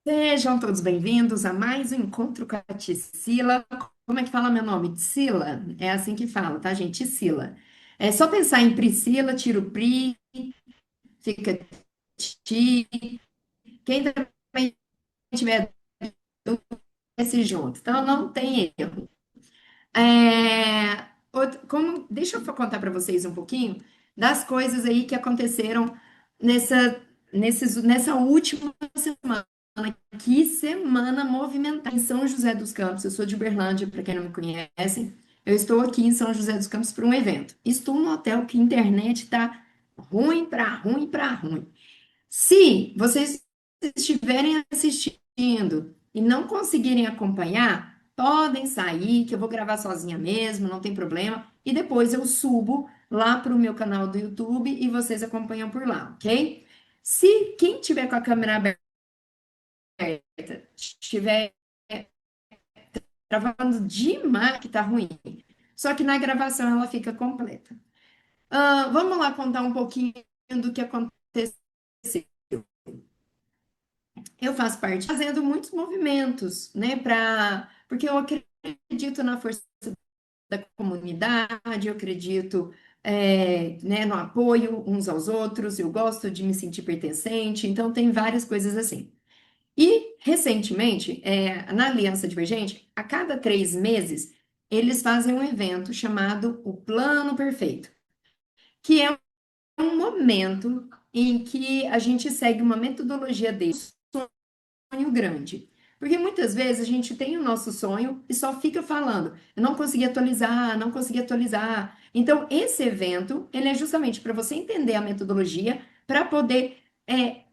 Sejam todos bem-vindos a mais um encontro com a Tissila. Como é que fala meu nome? Tissila? É assim que fala, tá, gente? Tissila. É só pensar em Priscila, tira o Pri, fica Ti. Quem também tiver desse junto. Então não tem erro. Deixa eu contar para vocês um pouquinho das coisas aí que aconteceram nessa última semana. Que semana movimentada em São José dos Campos. Eu sou de Uberlândia, para quem não me conhece. Eu estou aqui em São José dos Campos para um evento. Estou no hotel que a internet está ruim para ruim para ruim. Se vocês estiverem assistindo e não conseguirem acompanhar, podem sair, que eu vou gravar sozinha mesmo, não tem problema. E depois eu subo lá para o meu canal do YouTube e vocês acompanham por lá, ok? Se quem tiver com a câmera aberta estiver gravando demais, que tá ruim. Só que na gravação ela fica completa. Vamos lá contar um pouquinho do que aconteceu. Eu faço parte fazendo muitos movimentos, né, porque eu acredito na força da comunidade, eu acredito, né, no apoio uns aos outros, eu gosto de me sentir pertencente, então tem várias coisas assim. E, recentemente, na Aliança Divergente, a cada 3 meses, eles fazem um evento chamado o Plano Perfeito, que é um momento em que a gente segue uma metodologia de sonho grande. Porque muitas vezes a gente tem o nosso sonho e só fica falando, eu não consegui atualizar, não consegui atualizar. Então, esse evento, ele é justamente para você entender a metodologia, para poder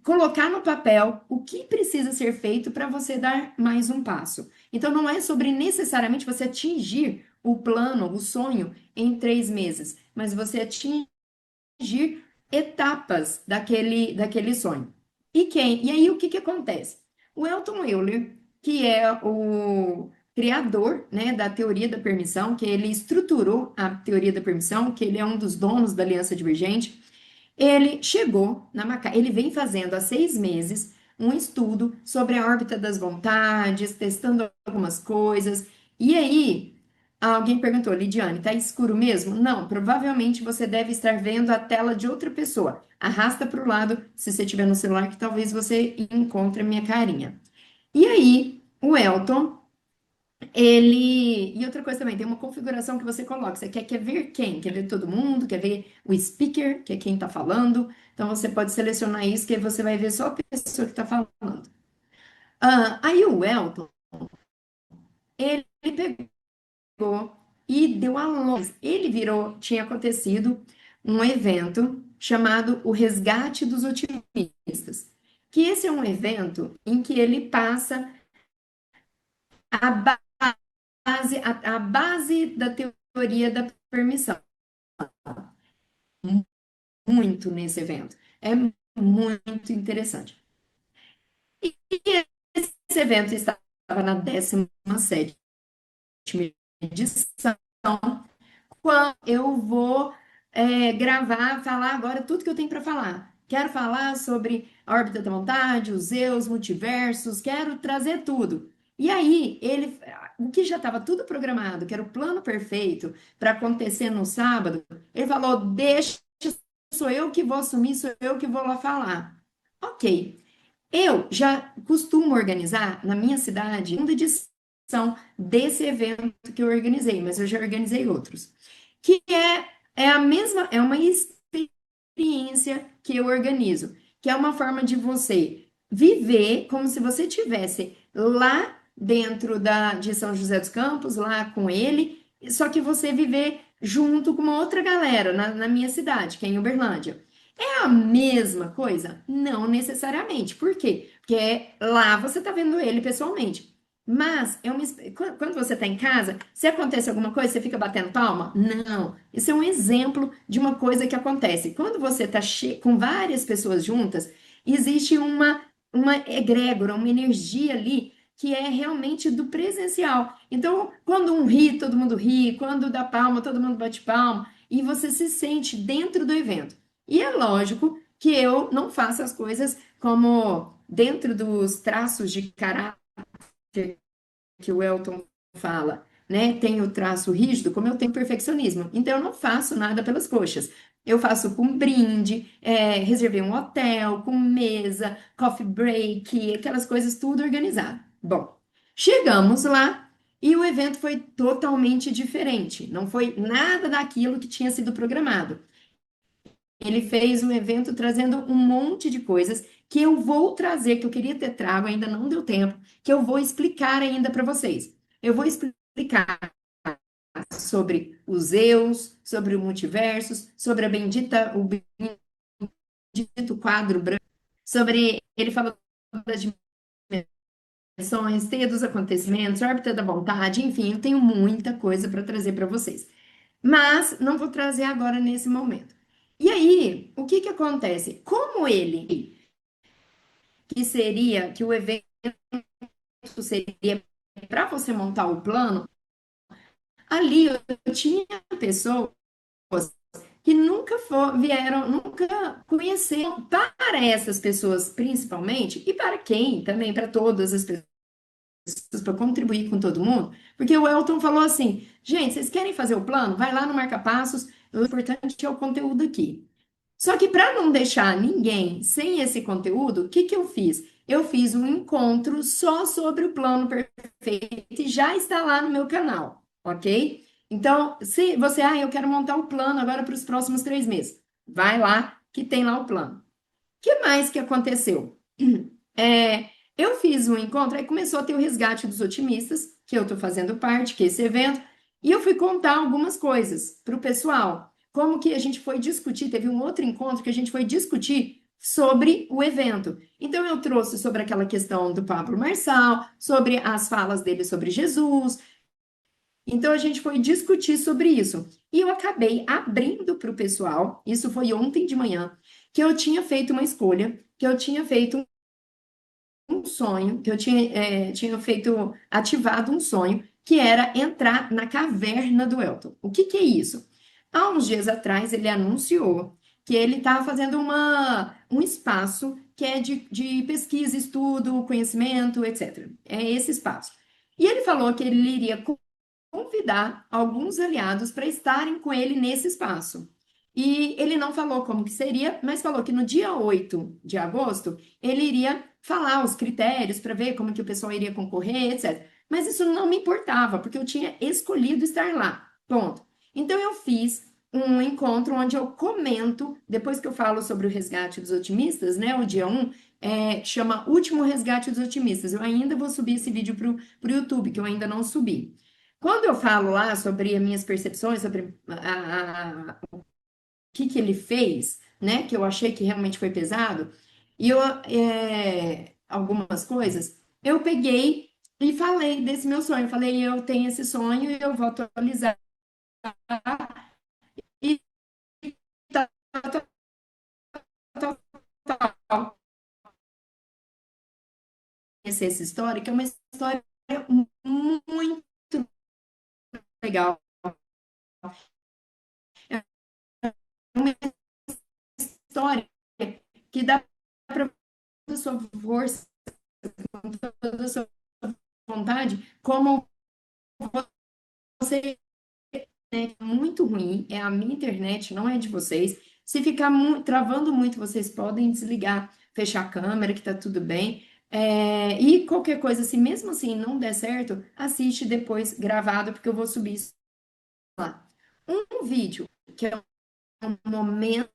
colocar no papel o que precisa ser feito para você dar mais um passo. Então, não é sobre necessariamente você atingir o plano, o sonho em 3 meses, mas você atingir etapas daquele sonho. E aí o que que acontece? O Elton Euler, que é o criador, né, da teoria da permissão, que ele estruturou a teoria da permissão, que ele é um dos donos da Aliança Divergente, ele chegou ele vem fazendo há 6 meses um estudo sobre a órbita das vontades, testando algumas coisas. E aí, alguém perguntou, Lidiane, tá escuro mesmo? Não, provavelmente você deve estar vendo a tela de outra pessoa. Arrasta para o lado, se você estiver no celular, que talvez você encontre a minha carinha. E aí, o Elton, ele. E outra coisa também, tem uma configuração que você coloca. Você quer ver quem? Quer ver todo mundo? Quer ver o speaker, que é quem está falando? Então você pode selecionar isso, que aí você vai ver só a pessoa que está falando. Aí o Elton, ele pegou e deu a luz. Ele virou, tinha acontecido um evento chamado o Resgate dos Otimistas. Que esse é um evento em que ele passa a a base da teoria da permissão. Muito nesse evento. É muito interessante. E esse evento estava na 17ª edição, quando eu vou gravar, falar agora tudo que eu tenho para falar. Quero falar sobre a órbita da vontade, os eus, multiversos, quero trazer tudo. E aí, o que já estava tudo programado, que era o plano perfeito para acontecer no sábado, ele falou: deixa, sou eu que vou assumir, sou eu que vou lá falar. Ok. Eu já costumo organizar na minha cidade uma edição desse evento que eu organizei, mas eu já organizei outros. Que é a mesma, é uma experiência que eu organizo, que é uma forma de você viver como se você tivesse lá dentro de São José dos Campos, lá com ele, só que você viver junto com uma outra galera na minha cidade, que é em Uberlândia. É a mesma coisa? Não necessariamente. Por quê? Porque lá você está vendo ele pessoalmente. Mas quando você está em casa, se acontece alguma coisa, você fica batendo palma? Não. Isso é um exemplo de uma coisa que acontece. Quando você está com várias pessoas juntas, existe uma egrégora, uma energia ali que é realmente do presencial. Então, quando um ri, todo mundo ri. Quando dá palma, todo mundo bate palma. E você se sente dentro do evento. E é lógico que eu não faço as coisas como dentro dos traços de caráter que o Elton fala, né? Tem o traço rígido, como eu tenho perfeccionismo. Então, eu não faço nada pelas coxas. Eu faço com brinde, reservei um hotel, com mesa, coffee break, aquelas coisas tudo organizado. Bom, chegamos lá e o evento foi totalmente diferente. Não foi nada daquilo que tinha sido programado. Ele fez um evento trazendo um monte de coisas que eu vou trazer, que eu queria ter trago, ainda não deu tempo, que eu vou explicar ainda para vocês. Eu vou explicar sobre os Zeus, sobre o multiversos, sobre o bendito quadro branco, sobre ele falou das dimensões, teia dos acontecimentos, órbita da vontade, enfim, eu tenho muita coisa para trazer para vocês. Mas não vou trazer agora nesse momento. E aí, o que que acontece? Como ele, que o evento seria para você montar o plano, ali eu tinha pessoas que vieram, nunca conheceram. Para essas pessoas, principalmente, e para quem também, para todas as pessoas, para contribuir com todo mundo, porque o Elton falou assim: gente, vocês querem fazer o plano? Vai lá no Marca-Passos, o importante é o conteúdo aqui. Só que para não deixar ninguém sem esse conteúdo, o que que eu fiz? Eu fiz um encontro só sobre o plano perfeito e já está lá no meu canal, ok? Então, se você, eu quero montar o plano agora para os próximos 3 meses, vai lá que tem lá o plano. O que mais que aconteceu? Eu fiz um encontro, aí começou a ter o resgate dos otimistas, que eu estou fazendo parte, que é esse evento, e eu fui contar algumas coisas para o pessoal. Como que a gente foi discutir, teve um outro encontro que a gente foi discutir sobre o evento. Então eu trouxe sobre aquela questão do Pablo Marçal, sobre as falas dele sobre Jesus. Então a gente foi discutir sobre isso. E eu acabei abrindo para o pessoal, isso foi ontem de manhã, que eu tinha feito uma escolha, que eu tinha feito um sonho, que eu tinha feito, ativado um sonho, que era entrar na caverna do Elton. O que que é isso? Há uns dias atrás, ele anunciou que ele estava fazendo um espaço que é de pesquisa, estudo, conhecimento, etc. É esse espaço. E ele falou que ele iria convidar alguns aliados para estarem com ele nesse espaço. E ele não falou como que seria, mas falou que no dia 8 de agosto ele iria falar os critérios para ver como que o pessoal iria concorrer, etc. Mas isso não me importava, porque eu tinha escolhido estar lá. Ponto. Então eu fiz um encontro onde eu comento, depois que eu falo sobre o resgate dos otimistas, né? O dia 1 chama Último Resgate dos Otimistas. Eu ainda vou subir esse vídeo para o YouTube, que eu ainda não subi. Quando eu falo lá sobre as minhas percepções, sobre o que que ele fez, né, que eu achei que realmente foi pesado, e algumas coisas, eu peguei e falei desse meu sonho. Falei, eu tenho esse sonho e eu vou atualizar e tal, tal, tal, tal. Essa história, que é uma história muito legal. É uma história que dá para a sua força, com toda a sua vontade, como você é muito ruim, é a minha internet, não é de vocês. Se ficar travando muito, vocês podem desligar, fechar a câmera, que tá tudo bem. E qualquer coisa, se mesmo assim não der certo, assiste depois gravado, porque eu vou subir isso lá. Um vídeo, que é um momento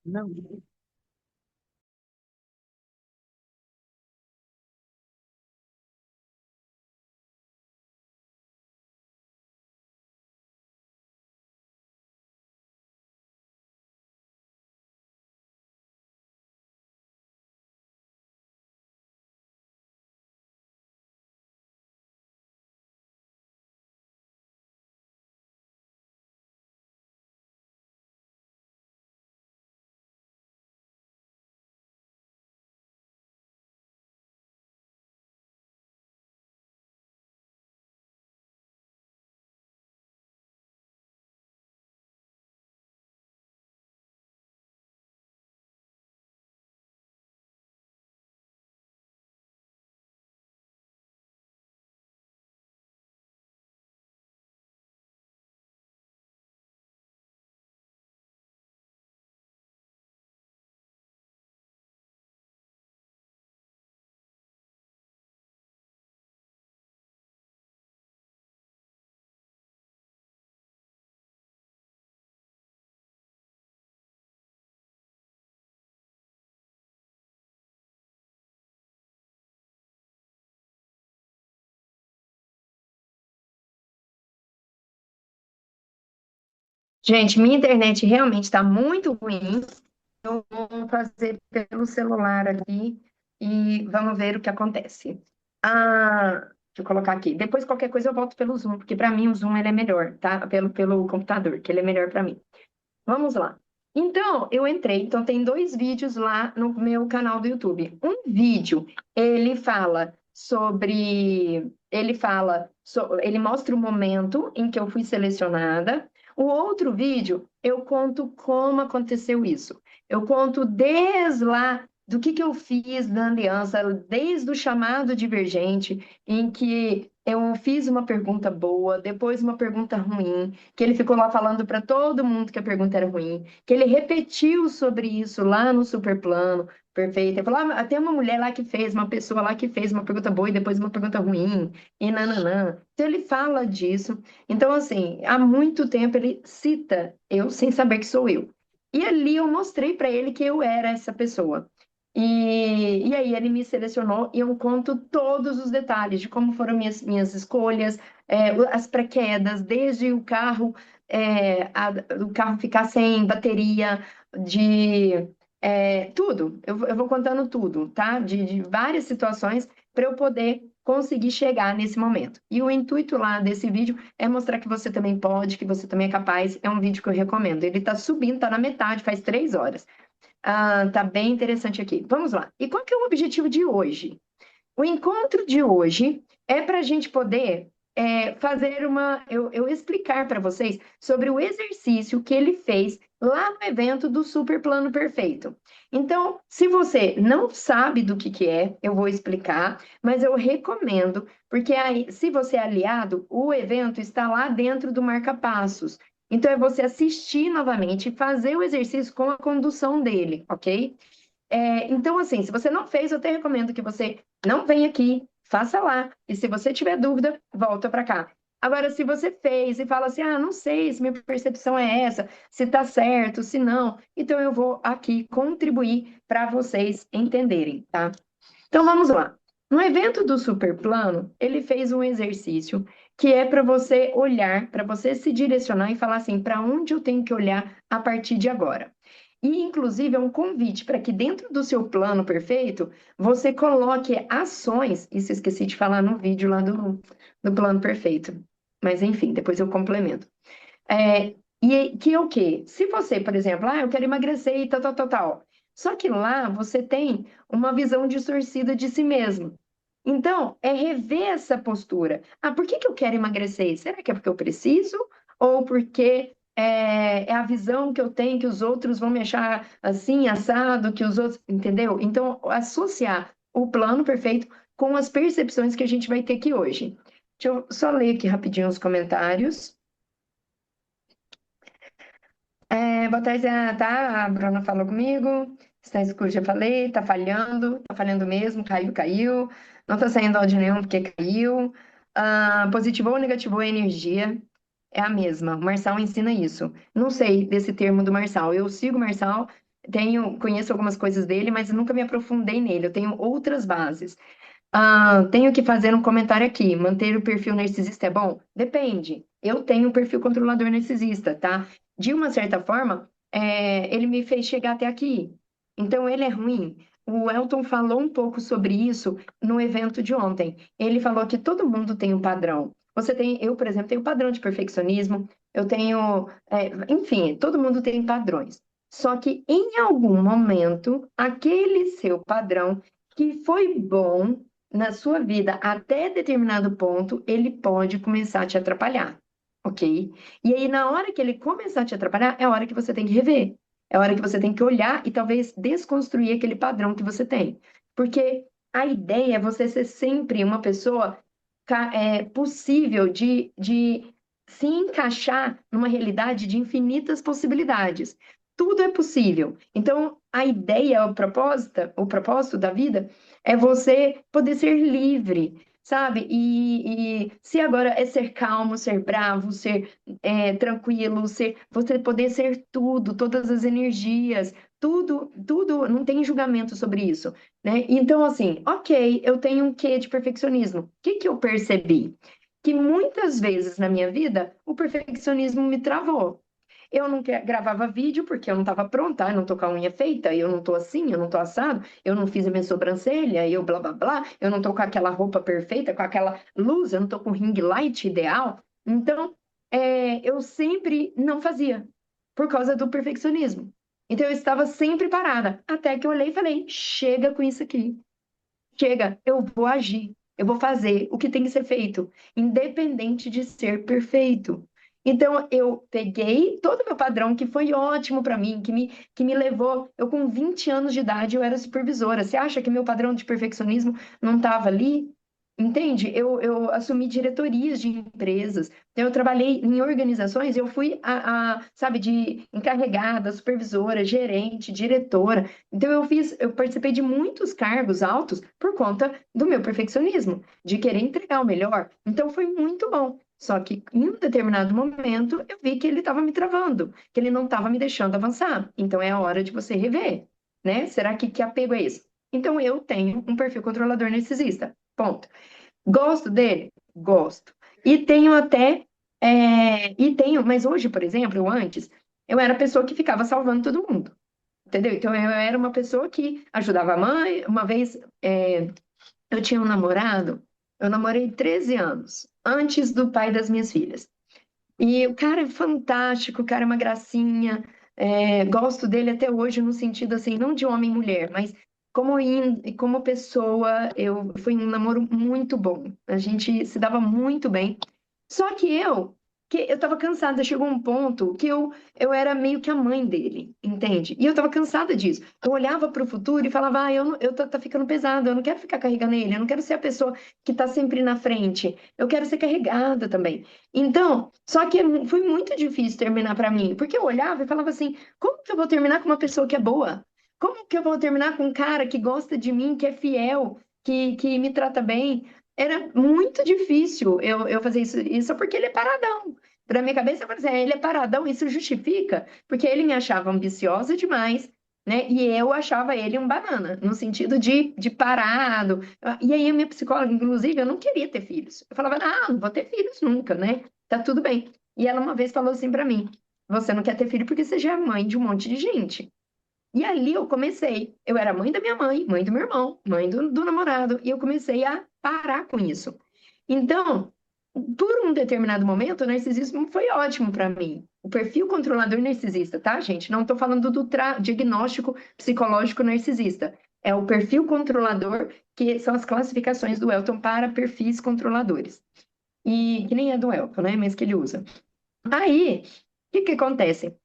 não. Gente, minha internet realmente está muito ruim. Eu vou fazer pelo celular aqui e vamos ver o que acontece. Deixa eu colocar aqui. Depois, qualquer coisa, eu volto pelo Zoom, porque para mim o Zoom ele é melhor, tá? Pelo computador, que ele é melhor para mim. Vamos lá. Então, eu entrei. Então, tem dois vídeos lá no meu canal do YouTube. Um vídeo, ele fala sobre. Ele mostra o momento em que eu fui selecionada. O outro vídeo, eu conto como aconteceu isso. Eu conto desde lá do que eu fiz na aliança, desde o chamado divergente, em que eu fiz uma pergunta boa, depois uma pergunta ruim, que ele ficou lá falando para todo mundo que a pergunta era ruim, que ele repetiu sobre isso lá no Superplano Perfeito. Ele falou, tem uma mulher lá que fez, uma pessoa lá que fez uma pergunta boa e depois uma pergunta ruim, e nananã. Então ele fala disso. Então, assim, há muito tempo ele cita eu sem saber que sou eu. E ali eu mostrei para ele que eu era essa pessoa. E aí ele me selecionou e eu conto todos os detalhes de como foram minhas escolhas, as pré-quedas, desde o carro ficar sem bateria, de tudo. Eu vou contando tudo, tá? De várias situações para eu poder conseguir chegar nesse momento. E o intuito lá desse vídeo é mostrar que você também pode, que você também é capaz. É um vídeo que eu recomendo. Ele tá subindo, tá na metade, faz 3 horas. Tá bem interessante aqui. Vamos lá. E qual que é o objetivo de hoje? O encontro de hoje é para a gente poder fazer eu explicar para vocês sobre o exercício que ele fez lá no evento do Super Plano Perfeito. Então, se você não sabe do que é, eu vou explicar, mas eu recomendo, porque aí, se você é aliado, o evento está lá dentro do marca-passos. Então, é você assistir novamente e fazer o exercício com a condução dele, ok? Então, assim, se você não fez, eu até recomendo que você não venha aqui, faça lá. E se você tiver dúvida, volta para cá. Agora, se você fez e fala assim, não sei se minha percepção é essa, se tá certo, se não, então eu vou aqui contribuir para vocês entenderem, tá? Então, vamos lá. No evento do Superplano, ele fez um exercício que é para você olhar, para você se direcionar e falar assim, para onde eu tenho que olhar a partir de agora. E, inclusive, é um convite para que dentro do seu plano perfeito, você coloque ações, isso eu esqueci de falar no vídeo lá do plano perfeito. Mas, enfim, depois eu complemento. E que é o quê? Se você, por exemplo, eu quero emagrecer e tal, tal, tal, tal. Só que lá você tem uma visão distorcida de si mesmo. Então, é rever essa postura. Por que que eu quero emagrecer? Será que é porque eu preciso? Ou porque é a visão que eu tenho que os outros vão me achar assim, assado, que os outros. Entendeu? Então, associar o plano perfeito com as percepções que a gente vai ter aqui hoje. Deixa eu só ler aqui rapidinho os comentários. Boa tarde, tá? A Bruna falou comigo. Está escuro, já falei. Tá falhando mesmo. Caiu. Não tá saindo áudio nenhum porque caiu. Positivou ou negativou a energia? É a mesma. O Marçal ensina isso. Não sei desse termo do Marçal. Eu sigo o Marçal, conheço algumas coisas dele, mas nunca me aprofundei nele. Eu tenho outras bases. Tenho que fazer um comentário aqui. Manter o perfil narcisista é bom? Depende. Eu tenho um perfil controlador narcisista, tá? De uma certa forma, ele me fez chegar até aqui. Então, ele é ruim. O Elton falou um pouco sobre isso no evento de ontem. Ele falou que todo mundo tem um padrão. Eu, por exemplo, tenho um padrão de perfeccionismo. Eu tenho, enfim, todo mundo tem padrões. Só que em algum momento, aquele seu padrão que foi bom na sua vida até determinado ponto, ele pode começar a te atrapalhar, ok? E aí, na hora que ele começar a te atrapalhar, é a hora que você tem que rever. É a hora que você tem que olhar e talvez desconstruir aquele padrão que você tem. Porque a ideia é você ser sempre uma pessoa possível de se encaixar numa realidade de infinitas possibilidades. Tudo é possível. Então, a ideia, o propósito da vida é você poder ser livre, sabe? E se agora é ser calmo, ser bravo, ser tranquilo, você poder ser tudo, todas as energias, tudo, não tem julgamento sobre isso, né? Então, assim, ok, eu tenho um quê de perfeccionismo. O que que eu percebi? Que muitas vezes na minha vida o perfeccionismo me travou. Eu não gravava vídeo porque eu não estava pronta, eu não tô com a unha feita, eu não tô assim, eu não tô assado, eu não fiz a minha sobrancelha, eu blá blá blá, eu não tô com aquela roupa perfeita, com aquela luz, eu não tô com o ring light ideal. Então, eu sempre não fazia, por causa do perfeccionismo. Então, eu estava sempre parada, até que eu olhei e falei: chega com isso aqui. Chega, eu vou agir, eu vou fazer o que tem que ser feito, independente de ser perfeito. Então, eu peguei todo o meu padrão, que foi ótimo para mim, que me levou. Eu, com 20 anos de idade, eu era supervisora. Você acha que meu padrão de perfeccionismo não estava ali? Entende? Eu assumi diretorias de empresas, eu trabalhei em organizações, eu fui sabe, de encarregada, supervisora, gerente, diretora. Então eu participei de muitos cargos altos por conta do meu perfeccionismo, de querer entregar o melhor. Então foi muito bom. Só que em um determinado momento eu vi que ele estava me travando, que ele não estava me deixando avançar. Então é a hora de você rever, né? Será que apego é esse? Então eu tenho um perfil controlador narcisista. Ponto. Gosto dele? Gosto. E tenho até. Mas hoje, por exemplo, eu antes, eu era a pessoa que ficava salvando todo mundo. Entendeu? Então eu era uma pessoa que ajudava a mãe. Uma vez eu tinha um namorado, eu namorei 13 anos, antes do pai das minhas filhas. E o cara é fantástico, o cara é uma gracinha. Gosto dele até hoje no sentido assim, não de homem e mulher, mas como pessoa, foi um namoro muito bom. A gente se dava muito bem. Só que eu tava cansada, chegou um ponto que eu era meio que a mãe dele, entende? E eu tava cansada disso. Eu olhava para o futuro e falava: tá ficando pesado, eu não quero ficar carregando ele, eu não quero ser a pessoa que tá sempre na frente, eu quero ser carregada também. Então, só que foi muito difícil terminar para mim, porque eu olhava e falava assim: como que eu vou terminar com uma pessoa que é boa? Como que eu vou terminar com um cara que gosta de mim, que é fiel, que me trata bem? Era muito difícil eu fazer isso porque ele é paradão. Para minha cabeça, eu falei assim: ele é paradão, isso justifica, porque ele me achava ambiciosa demais, né? E eu achava ele um banana, no sentido de parado. E aí, a minha psicóloga, inclusive, eu não queria ter filhos. Eu falava: não vou ter filhos nunca, né? Tá tudo bem. E ela uma vez falou assim para mim: você não quer ter filho porque você já é mãe de um monte de gente. E ali eu comecei. Eu era mãe da minha mãe do meu irmão, mãe do namorado, e eu comecei a parar com isso. Então, por um determinado momento, o narcisismo foi ótimo para mim. O perfil controlador narcisista, tá, gente? Não estou falando do diagnóstico psicológico narcisista. É o perfil controlador, que são as classificações do Elton para perfis controladores. E que nem é do Elton, né? Mas que ele usa. Aí, o que acontece?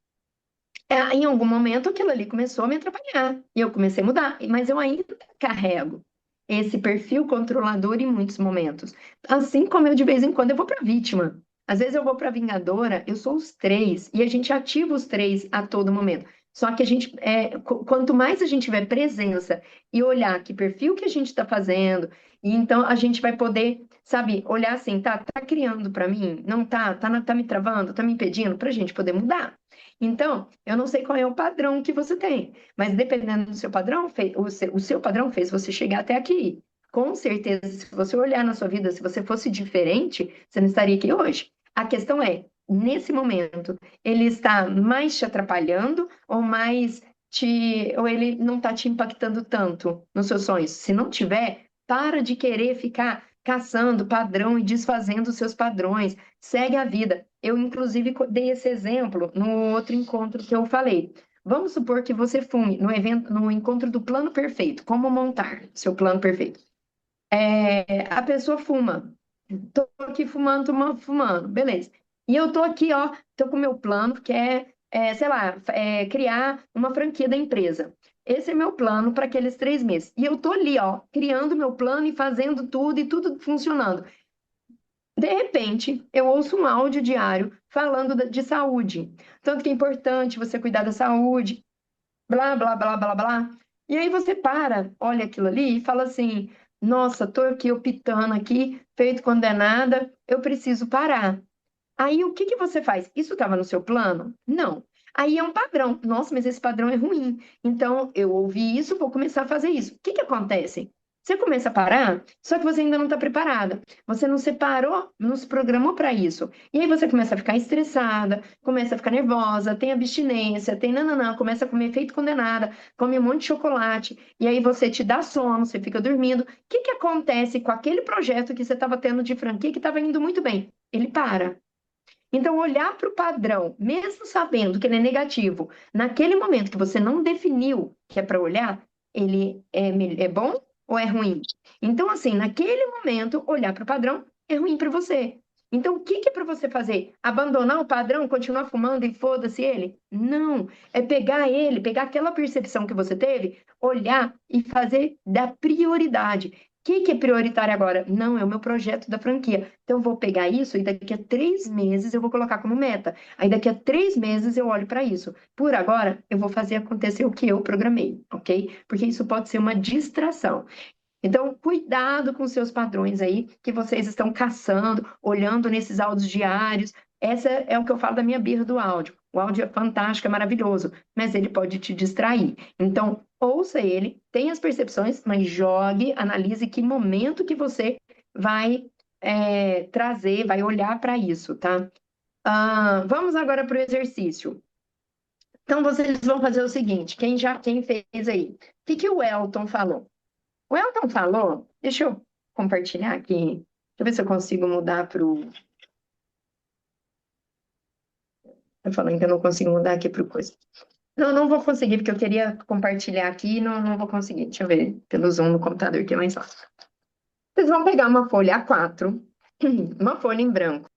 Em algum momento aquilo ali começou a me atrapalhar e eu comecei a mudar, mas eu ainda carrego esse perfil controlador em muitos momentos. Assim como eu de vez em quando eu vou para vítima. Às vezes eu vou para vingadora, eu sou os três e a gente ativa os três a todo momento. Só que quanto mais a gente tiver presença e olhar que perfil que a gente está fazendo, e então a gente vai poder, sabe, olhar assim: tá criando para mim, não tá me travando, tá me impedindo, para a gente poder mudar. Então, eu não sei qual é o padrão que você tem, mas dependendo do seu padrão, o seu padrão fez você chegar até aqui. Com certeza, se você olhar na sua vida, se você fosse diferente, você não estaria aqui hoje. A questão é, nesse momento, ele está mais te atrapalhando ou ele não está te impactando tanto nos seus sonhos? Se não tiver, para de querer ficar caçando padrão e desfazendo os seus padrões. Segue a vida. Eu, inclusive, dei esse exemplo no outro encontro que eu falei. Vamos supor que você fume no encontro do plano perfeito. Como montar seu plano perfeito? A pessoa fuma. Tô aqui fumando, fumando, beleza. E eu tô aqui, ó, tô com o meu plano, que sei lá, criar uma franquia da empresa. Esse é meu plano para aqueles 3 meses. E eu tô ali, ó, criando meu plano e fazendo tudo e tudo funcionando. De repente, eu ouço um áudio diário falando de saúde. Tanto que é importante você cuidar da saúde, blá, blá, blá, blá, blá. E aí você para, olha aquilo ali e fala assim: nossa, tô aqui optando aqui, feito condenada, eu preciso parar. Aí o que que você faz? Isso estava no seu plano? Não. Aí é um padrão. Nossa, mas esse padrão é ruim. Então eu ouvi isso, vou começar a fazer isso. O que que acontece? Você começa a parar, só que você ainda não está preparada. Você não separou, não se programou para isso. E aí você começa a ficar estressada, começa a ficar nervosa, tem abstinência, tem nananã, começa a comer feito condenada, come um monte de chocolate, e aí você te dá sono, você fica dormindo. O que que acontece com aquele projeto que você estava tendo de franquia que estava indo muito bem? Ele para. Então, olhar para o padrão, mesmo sabendo que ele é negativo, naquele momento que você não definiu que é para olhar, ele é bom ou é ruim? Então, assim, naquele momento, olhar para o padrão é ruim para você. Então, o que que é para você fazer? Abandonar o padrão, continuar fumando e foda-se ele? Não. É pegar ele, pegar aquela percepção que você teve, olhar e fazer da prioridade. O que que é prioritário agora? Não, é o meu projeto da franquia. Então, eu vou pegar isso e daqui a 3 meses eu vou colocar como meta. Aí, daqui a 3 meses eu olho para isso. Por agora, eu vou fazer acontecer o que eu programei, ok? Porque isso pode ser uma distração. Então, cuidado com seus padrões aí, que vocês estão caçando, olhando nesses áudios diários. Essa é o que eu falo da minha birra do áudio. O áudio é fantástico, é maravilhoso, mas ele pode te distrair. Então, ouça ele, tenha as percepções, mas jogue, analise que momento que você vai trazer, vai olhar para isso, tá? Vamos agora para o exercício. Então, vocês vão fazer o seguinte: quem fez aí? O que que o Elton falou? O Elton falou, deixa eu compartilhar aqui. Deixa eu ver se eu consigo mudar para o. Eu falando que eu não consigo mudar aqui para o coisa. Não, não vou conseguir, porque eu queria compartilhar aqui e não vou conseguir. Deixa eu ver pelo Zoom no computador que é mais fácil. Vocês vão pegar uma folha A4, uma folha em branco.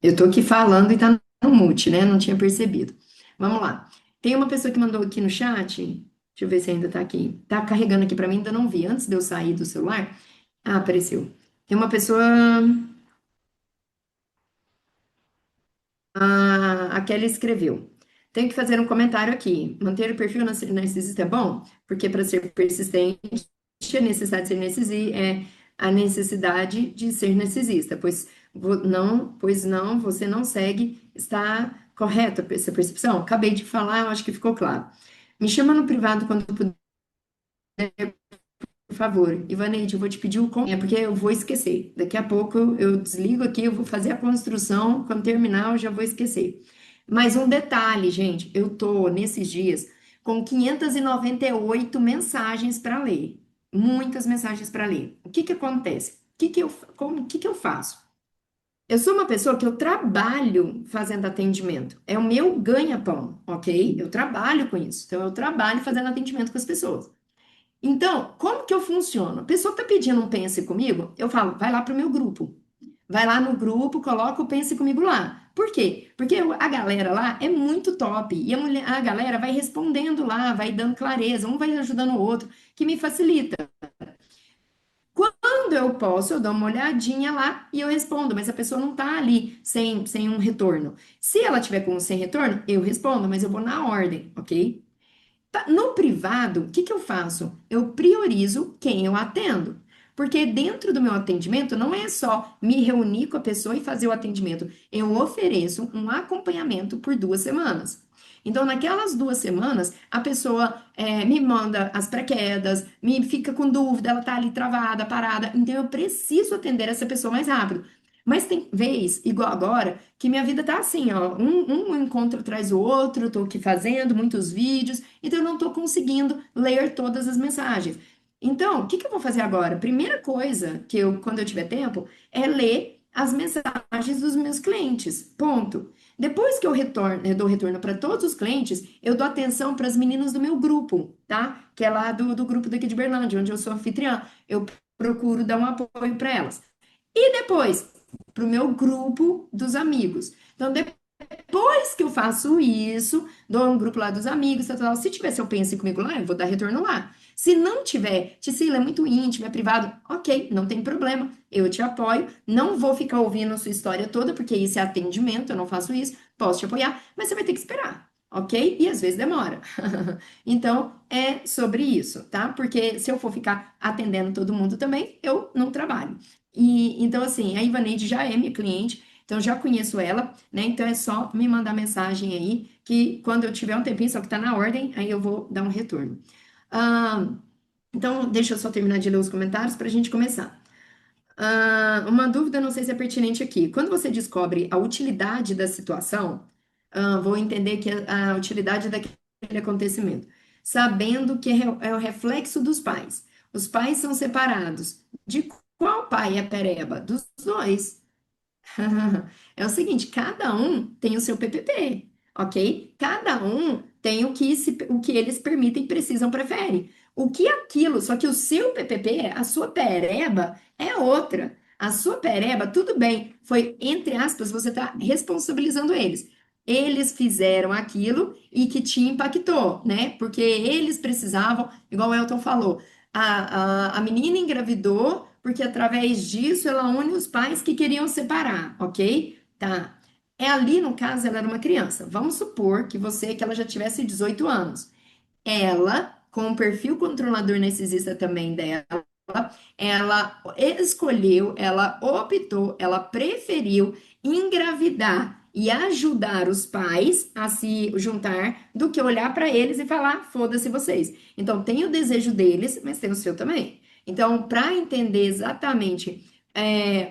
Eu tô aqui falando e tá no mute, né? Não tinha percebido. Vamos lá. Tem uma pessoa que mandou aqui no chat. Deixa eu ver se ainda tá aqui. Tá carregando aqui para mim, ainda não vi. Antes de eu sair do celular. Ah, apareceu. Tem uma pessoa. A Kelly escreveu. Tenho que fazer um comentário aqui. Manter o perfil narcisista é bom? Porque para ser persistente, a necessidade de ser narcisista é a necessidade de ser narcisista, pois não, você não segue, está correta essa percepção? Acabei de falar, eu acho que ficou claro. Me chama no privado quando puder, por favor. Ivaneide, eu vou te pedir o é porque eu vou esquecer. Daqui a pouco eu desligo aqui, eu vou fazer a construção, quando terminar eu já vou esquecer. Mas um detalhe, gente, eu tô nesses dias com 598 mensagens para ler. Muitas mensagens para ler. O que que acontece? O que que eu faço? Eu sou uma pessoa que eu trabalho fazendo atendimento. É o meu ganha-pão, ok? Eu trabalho com isso. Então, eu trabalho fazendo atendimento com as pessoas. Então, como que eu funciono? A pessoa está pedindo um pense comigo, eu falo, vai lá para o meu grupo. Vai lá no grupo, coloca o pense comigo lá. Por quê? Porque a galera lá é muito top. E a galera vai respondendo lá, vai dando clareza, um vai ajudando o outro, que me facilita. Quando eu posso, eu dou uma olhadinha lá e eu respondo, mas a pessoa não tá ali sem um retorno. Se ela tiver com um sem retorno, eu respondo, mas eu vou na ordem, ok? No privado, o que que eu faço? Eu priorizo quem eu atendo. Porque dentro do meu atendimento não é só me reunir com a pessoa e fazer o atendimento. Eu ofereço um acompanhamento por 2 semanas. Então, naquelas 2 semanas, a pessoa me manda as pré-quedas, me fica com dúvida, ela tá ali travada, parada. Então, eu preciso atender essa pessoa mais rápido. Mas tem vez, igual agora, que minha vida tá assim, ó, um encontro atrás do outro, tô aqui fazendo muitos vídeos, então eu não tô conseguindo ler todas as mensagens. Então, o que que eu vou fazer agora? Primeira coisa que quando eu tiver tempo, é ler as mensagens dos meus clientes. Ponto. Depois que eu dou retorno para todos os clientes, eu dou atenção para as meninas do meu grupo, tá? Que é lá do grupo daqui de Berlândia, onde eu sou anfitriã. Eu procuro dar um apoio para elas. E depois, para o meu grupo dos amigos. Então, depois que eu faço isso, dou um grupo lá dos amigos, tal, tal, se tiver seu pense comigo lá, eu vou dar retorno lá. Se não tiver, Tisila, é muito íntimo, é privado, ok, não tem problema, eu te apoio, não vou ficar ouvindo a sua história toda, porque isso é atendimento, eu não faço isso, posso te apoiar, mas você vai ter que esperar, ok? E às vezes demora. Então, é sobre isso, tá? Porque se eu for ficar atendendo todo mundo também, eu não trabalho. E então, assim, a Ivaneide já é minha cliente, então eu já conheço ela, né? Então é só me mandar mensagem aí, que quando eu tiver um tempinho, só que tá na ordem, aí eu vou dar um retorno. Ah, então, deixa eu só terminar de ler os comentários para a gente começar. Uma dúvida, não sei se é pertinente aqui. Quando você descobre a utilidade da situação, vou entender que a utilidade daquele acontecimento, sabendo que é o reflexo dos pais. Os pais são separados. De qual pai é pereba? Dos dois. É o seguinte, cada um tem o seu PPP, ok? Cada um tem o que eles permitem, precisam, preferem. O que aquilo, só que o seu PPP, a sua pereba, é outra. A sua pereba, tudo bem, foi, entre aspas, você está responsabilizando eles. Eles fizeram aquilo e que te impactou, né? Porque eles precisavam, igual o Elton falou, a menina engravidou porque através disso ela une os pais que queriam separar, ok? Tá. É ali, no caso, ela era uma criança. Vamos supor que ela já tivesse 18 anos. Ela, com o perfil controlador narcisista também dela, ela escolheu, ela optou, ela preferiu engravidar e ajudar os pais a se juntar do que olhar para eles e falar, foda-se vocês. Então, tem o desejo deles, mas tem o seu também. Então, para entender exatamente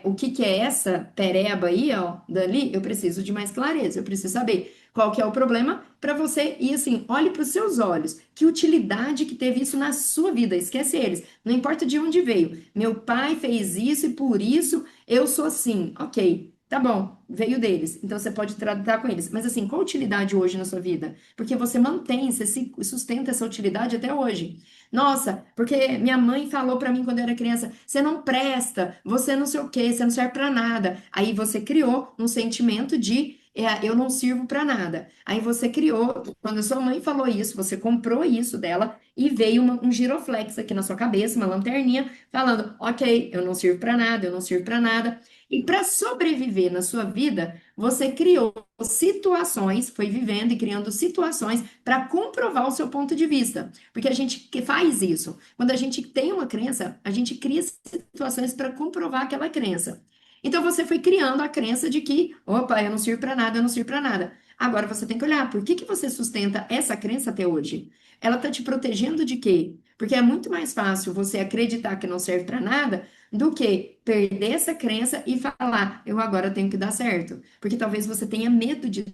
o que que é essa pereba aí, ó, Dali, eu preciso de mais clareza, eu preciso saber qual que é o problema para você e assim, olhe para os seus olhos. Que utilidade que teve isso na sua vida? Esquece eles. Não importa de onde veio. Meu pai fez isso e por isso eu sou assim. Ok, tá bom, veio deles. Então você pode tratar com eles. Mas assim, qual a utilidade hoje na sua vida? Porque você mantém, você se sustenta essa utilidade até hoje. Nossa, porque minha mãe falou para mim quando eu era criança, você não presta, você não sei o quê, você não serve para nada. Aí você criou um sentimento de eu não sirvo para nada. Aí você criou, quando a sua mãe falou isso, você comprou isso dela e veio um giroflex aqui na sua cabeça, uma lanterninha, falando: ok, eu não sirvo para nada, eu não sirvo para nada. E para sobreviver na sua vida, você criou situações, foi vivendo e criando situações para comprovar o seu ponto de vista. Porque a gente que faz isso. Quando a gente tem uma crença, a gente cria situações para comprovar aquela crença. Então você foi criando a crença de que, opa, eu não sirvo para nada, eu não sirvo para nada. Agora você tem que olhar, por que que você sustenta essa crença até hoje? Ela está te protegendo de quê? Porque é muito mais fácil você acreditar que não serve para nada do que perder essa crença e falar, eu agora tenho que dar certo. Porque talvez você tenha medo de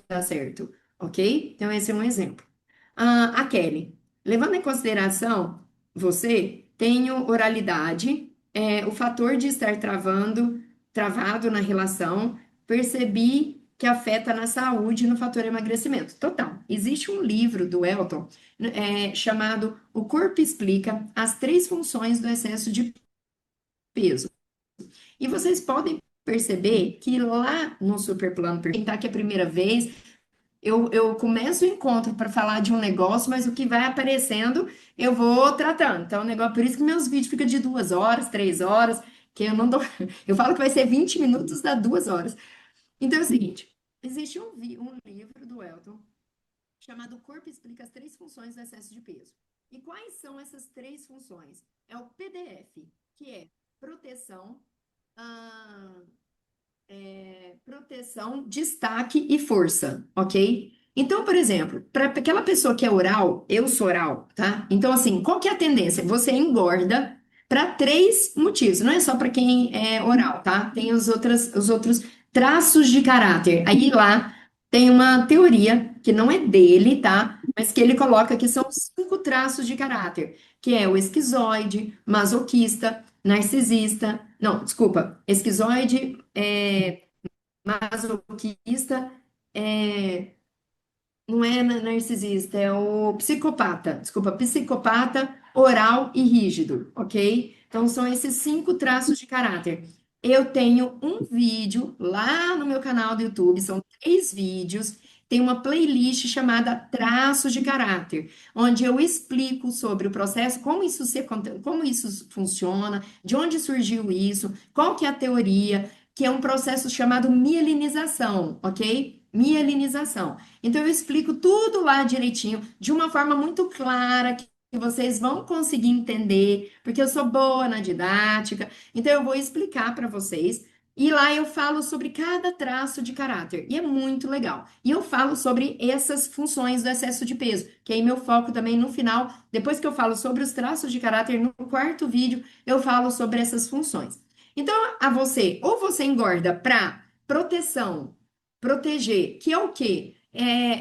dar certo, ok? Então esse é um exemplo. A Kelly, levando em consideração você, tenho oralidade, o fator de estar travado na relação, percebi que afeta na saúde no fator emagrecimento. Total. Existe um livro do Elton, chamado O Corpo Explica as Três Funções do Excesso de Peso. E vocês podem perceber que lá no Superplano, perguntar que é a primeira vez, eu começo o encontro para falar de um negócio, mas o que vai aparecendo eu vou tratando. Então, o negócio, por isso que meus vídeos ficam de 2 horas, 3 horas, que eu não dou. Eu falo que vai ser 20 minutos, dá 2 horas. Então é o seguinte: existe um livro do Elton chamado O Corpo Explica as Três Funções do Excesso de Peso. E quais são essas três funções? É o PDF, que é proteção, ah, proteção, destaque e força, ok? Então, por exemplo, para aquela pessoa que é oral, eu sou oral, tá? Então, assim, qual que é a tendência? Você engorda para três motivos, não é só para quem é oral, tá? Tem os outros traços de caráter. Aí lá tem uma teoria que não é dele, tá? Mas que ele coloca que são 5 traços de caráter, que é o esquizoide, masoquista, narcisista, não, desculpa, esquizoide, masoquista, é, não é narcisista, é o psicopata. Desculpa, psicopata, oral e rígido, ok? Então são esses 5 traços de caráter. Eu tenho um vídeo lá no meu canal do YouTube, são 3 vídeos tem uma playlist chamada Traços de Caráter, onde eu explico sobre o processo, como isso funciona, de onde surgiu isso, qual que é a teoria, que é um processo chamado mielinização, ok? Mielinização. Então eu explico tudo lá direitinho, de uma forma muito clara, que vocês vão conseguir entender, porque eu sou boa na didática, então eu vou explicar para vocês. E lá eu falo sobre cada traço de caráter, e é muito legal. E eu falo sobre essas funções do excesso de peso, que aí meu foco também no final, depois que eu falo sobre os traços de caráter, no quarto vídeo, eu falo sobre essas funções. Então, a você, ou você engorda para proteção, proteger, que é o quê?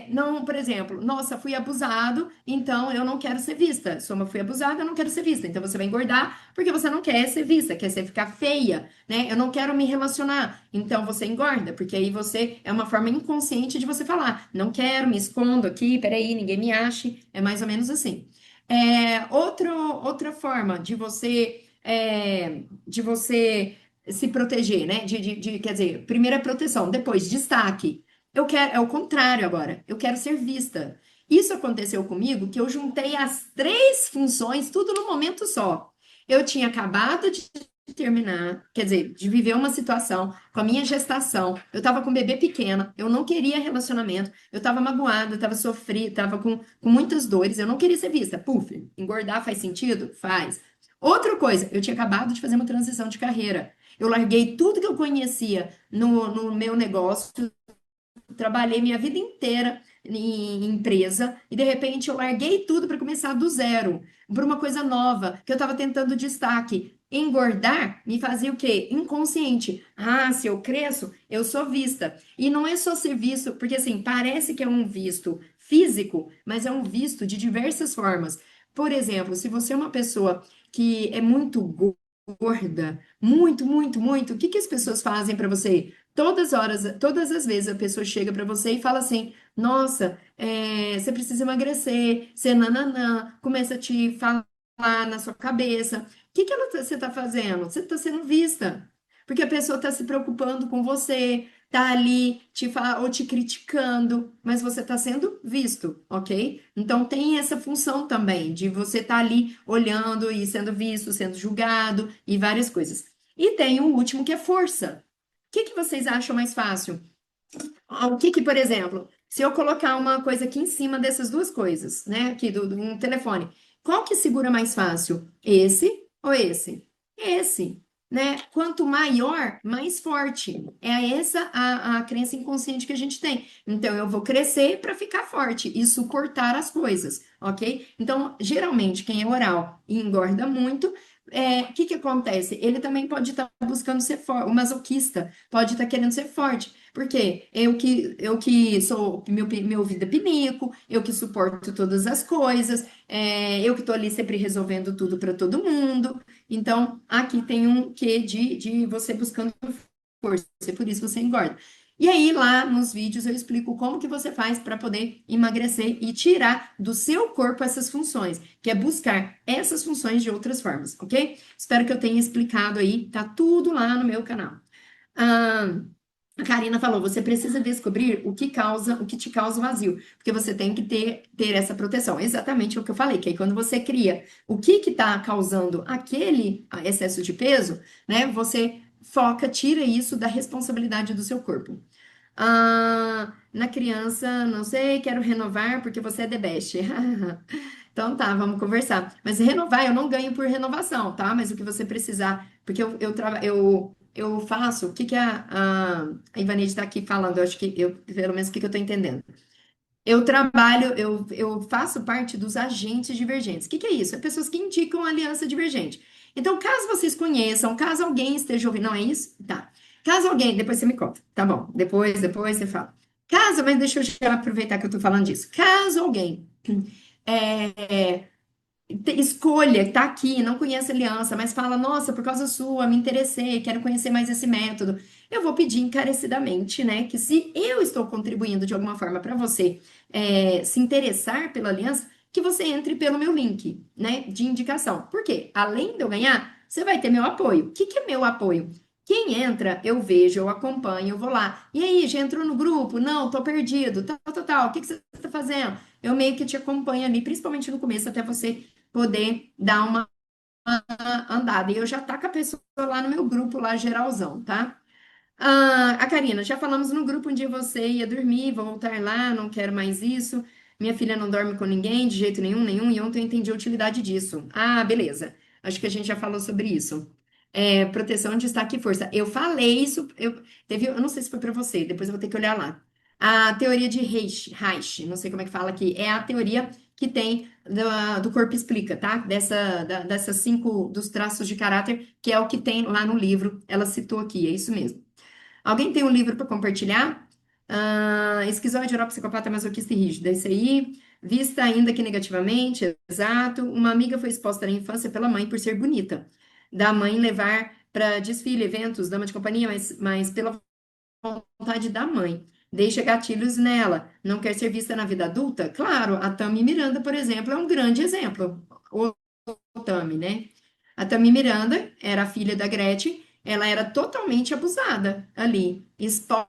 Não, por exemplo, nossa, fui abusado, então eu não quero ser vista. Soma, fui abusada, eu não quero ser vista. Então você vai engordar porque você não quer ser vista, quer ser ficar feia, né? Eu não quero me relacionar. Então você engorda, porque aí você é uma forma inconsciente de você falar, não quero, me escondo aqui, peraí, ninguém me ache. É mais ou menos assim. Outra forma de você se proteger, né? Quer dizer, primeira proteção, depois destaque. Eu quero, é o contrário agora. Eu quero ser vista. Isso aconteceu comigo, que eu juntei as três funções, tudo no momento só. Eu tinha acabado de terminar, quer dizer, de viver uma situação com a minha gestação. Eu estava com um bebê pequena, eu não queria relacionamento, eu estava magoada, eu estava sofrida, estava com muitas dores, eu não queria ser vista. Puf, engordar faz sentido? Faz. Outra coisa, eu tinha acabado de fazer uma transição de carreira. Eu larguei tudo que eu conhecia no meu negócio, trabalhei minha vida inteira em empresa e de repente eu larguei tudo para começar do zero, para uma coisa nova, que eu estava tentando destaque. Engordar me fazia o quê? Inconsciente. Ah, se eu cresço, eu sou vista. E não é só ser visto, porque assim, parece que é um visto físico, mas é um visto de diversas formas. Por exemplo, se você é uma pessoa que é muito gorda, muito, muito, muito, o que que as pessoas fazem para você? Todas horas, todas as vezes a pessoa chega para você e fala assim: Nossa, você precisa emagrecer, você nananã, começa a te falar na sua cabeça. O que que você está fazendo? Você está sendo vista, porque a pessoa está se preocupando com você, tá ali ou te criticando, mas você está sendo visto, ok? Então tem essa função também de você estar ali olhando e sendo visto, sendo julgado e várias coisas. E tem o último que é força. O que que vocês acham mais fácil? Por exemplo, se eu colocar uma coisa aqui em cima dessas duas coisas, né, aqui do um telefone, qual que segura mais fácil? Esse ou esse? Esse, né? Quanto maior, mais forte. É essa a crença inconsciente que a gente tem. Então, eu vou crescer para ficar forte e suportar as coisas, ok? Então, geralmente, quem é oral e engorda muito, o que que acontece? Ele também pode estar buscando ser forte, o masoquista pode estar querendo ser forte. Porque eu que sou, meu ouvido é pinico, eu que suporto todas as coisas, eu que tô ali sempre resolvendo tudo para todo mundo. Então, aqui tem um quê de você buscando força, por isso você engorda. E aí, lá nos vídeos, eu explico como que você faz para poder emagrecer e tirar do seu corpo essas funções, que é buscar essas funções de outras formas, ok? Espero que eu tenha explicado aí, tá tudo lá no meu canal. Ah, a Karina falou, você precisa descobrir o que te causa o vazio, porque você tem que ter essa proteção. Exatamente o que eu falei, que aí quando você cria o que está causando aquele excesso de peso, né, você foca, tira isso da responsabilidade do seu corpo. Na criança, não sei, quero renovar porque você é the best. Então tá, vamos conversar. Mas renovar, eu não ganho por renovação, tá? Mas o que você precisar, porque eu faço, o que que a Ivanete está aqui falando? Eu acho que pelo menos o que que eu tô entendendo. Eu trabalho, eu faço parte dos agentes divergentes. O que que é isso? É pessoas que indicam a aliança divergente. Então, caso vocês conheçam, caso alguém esteja ouvindo, não é isso? Tá. Caso alguém, depois você me conta, tá bom? Depois você fala. Mas deixa eu já aproveitar que eu tô falando disso. Caso alguém é, escolha, tá aqui, não conhece a aliança, mas fala, nossa, por causa sua, me interessei, quero conhecer mais esse método. Eu vou pedir encarecidamente, né, que se eu estou contribuindo de alguma forma para você se interessar pela aliança, que você entre pelo meu link, né, de indicação. Por quê? Além de eu ganhar, você vai ter meu apoio. O que que é meu apoio? Quem entra, eu vejo, eu acompanho, eu vou lá. E aí, já entrou no grupo? Não, tô perdido. Tal, tal, tal. O que que você está fazendo? Eu meio que te acompanho ali, principalmente no começo, até você poder dar uma andada. E eu já tá com a pessoa lá no meu grupo, lá geralzão, tá? Ah, a Karina, já falamos no grupo um dia você ia dormir, vou voltar lá, não quero mais isso. Minha filha não dorme com ninguém, de jeito nenhum, nenhum, e ontem eu entendi a utilidade disso. Ah, beleza. Acho que a gente já falou sobre isso. É, proteção, destaque e força. Eu falei isso, eu não sei se foi para você, depois eu vou ter que olhar lá. A teoria de Reich, não sei como é que fala aqui, é a teoria que tem do corpo explica, tá? Dessas cinco, dos traços de caráter, que é o que tem lá no livro, ela citou aqui, é isso mesmo. Alguém tem um livro para compartilhar? Ah, esquizoide, neuropsicopata, masoquista e rígida. Esse aí, vista ainda que negativamente, exato. Uma amiga foi exposta na infância pela mãe por ser bonita. Da mãe levar para desfile, eventos, dama de companhia, mas pela vontade da mãe. Deixa gatilhos nela. Não quer ser vista na vida adulta? Claro, a Tami Miranda, por exemplo, é um grande exemplo. O Tami, né? A Tami Miranda era a filha da Gretchen, ela era totalmente abusada ali, exposta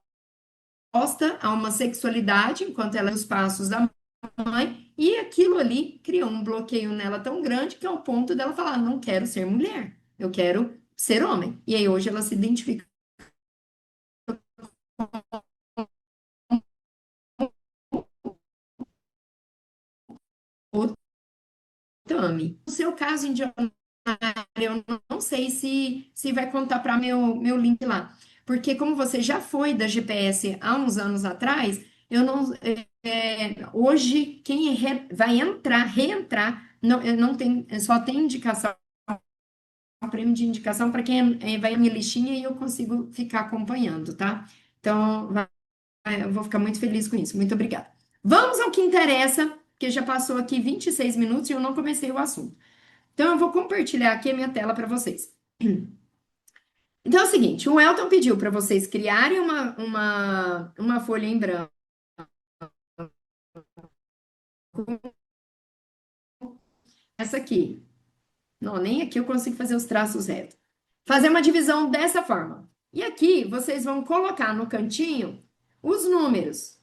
a uma sexualidade enquanto ela ia os passos da mãe, e aquilo ali criou um bloqueio nela tão grande que é o ponto dela falar: não quero ser mulher, eu quero ser homem. E aí hoje ela se identifica com o Tami. No seu caso, Indiana, eu não sei se vai contar para meu link lá. Porque como você já foi da GPS há uns anos atrás, eu não hoje quem vai entrar, reentrar, não tem, só tem indicação, prêmio de indicação para quem vai na minha listinha e eu consigo ficar acompanhando, tá? Então, eu vou ficar muito feliz com isso. Muito obrigada. Vamos ao que interessa, porque já passou aqui 26 minutos e eu não comecei o assunto. Então, eu vou compartilhar aqui a minha tela para vocês. Então é o seguinte, o Elton pediu para vocês criarem uma folha em branco, essa aqui. Não, nem aqui eu consigo fazer os traços retos. Fazer uma divisão dessa forma. E aqui vocês vão colocar no cantinho os números.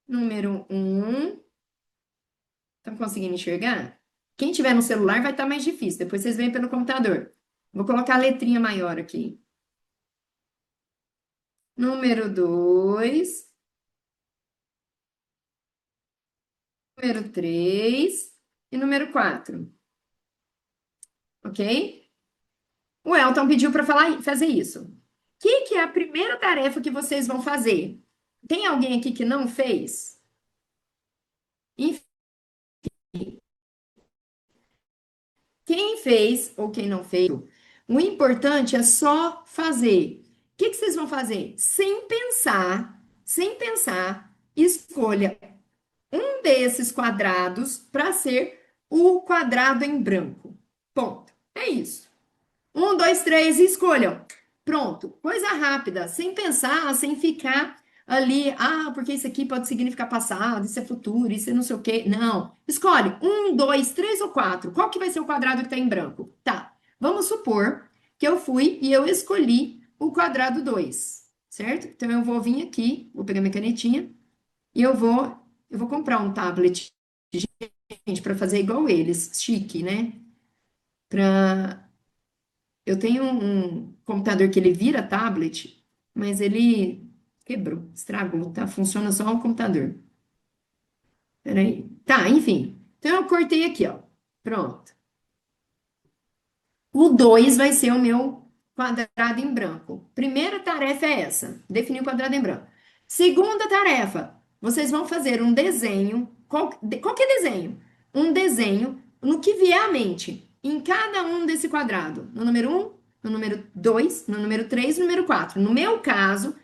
Número um, estão conseguindo enxergar? Quem tiver no celular vai estar mais difícil, depois vocês veem pelo computador. Vou colocar a letrinha maior aqui. Número 2, número 3 e número 4, ok? O Elton pediu para fazer isso. O que é a primeira tarefa que vocês vão fazer? Tem alguém aqui que não fez? Enfim, quem fez ou quem não fez, o importante é só fazer. O que vocês vão fazer? Sem pensar, escolha um desses quadrados para ser o quadrado em branco. Ponto. É isso. Um, dois, três, e escolham. Pronto. Coisa rápida, sem pensar, sem ficar ali, porque isso aqui pode significar passado, isso é futuro, isso é não sei o quê. Não. Escolhe um, dois, três ou quatro. Qual que vai ser o quadrado que está em branco? Tá. Vamos supor que eu fui e eu escolhi o quadrado 2, certo? Então eu vou vir aqui, vou pegar minha canetinha e eu vou comprar um tablet, gente, para fazer igual eles, chique, né? Para Eu tenho um computador que ele vira tablet, mas ele quebrou, estragou, tá? Funciona só o computador. Peraí. Tá, enfim. Então eu cortei aqui, ó. Pronto. O 2 vai ser o meu quadrado em branco. Primeira tarefa é essa, definir o quadrado em branco. Segunda tarefa, vocês vão fazer um desenho, qualquer desenho, um desenho no que vier à mente, em cada um desse quadrado. No número um, no número 2, no número 3, no número 4. No meu caso,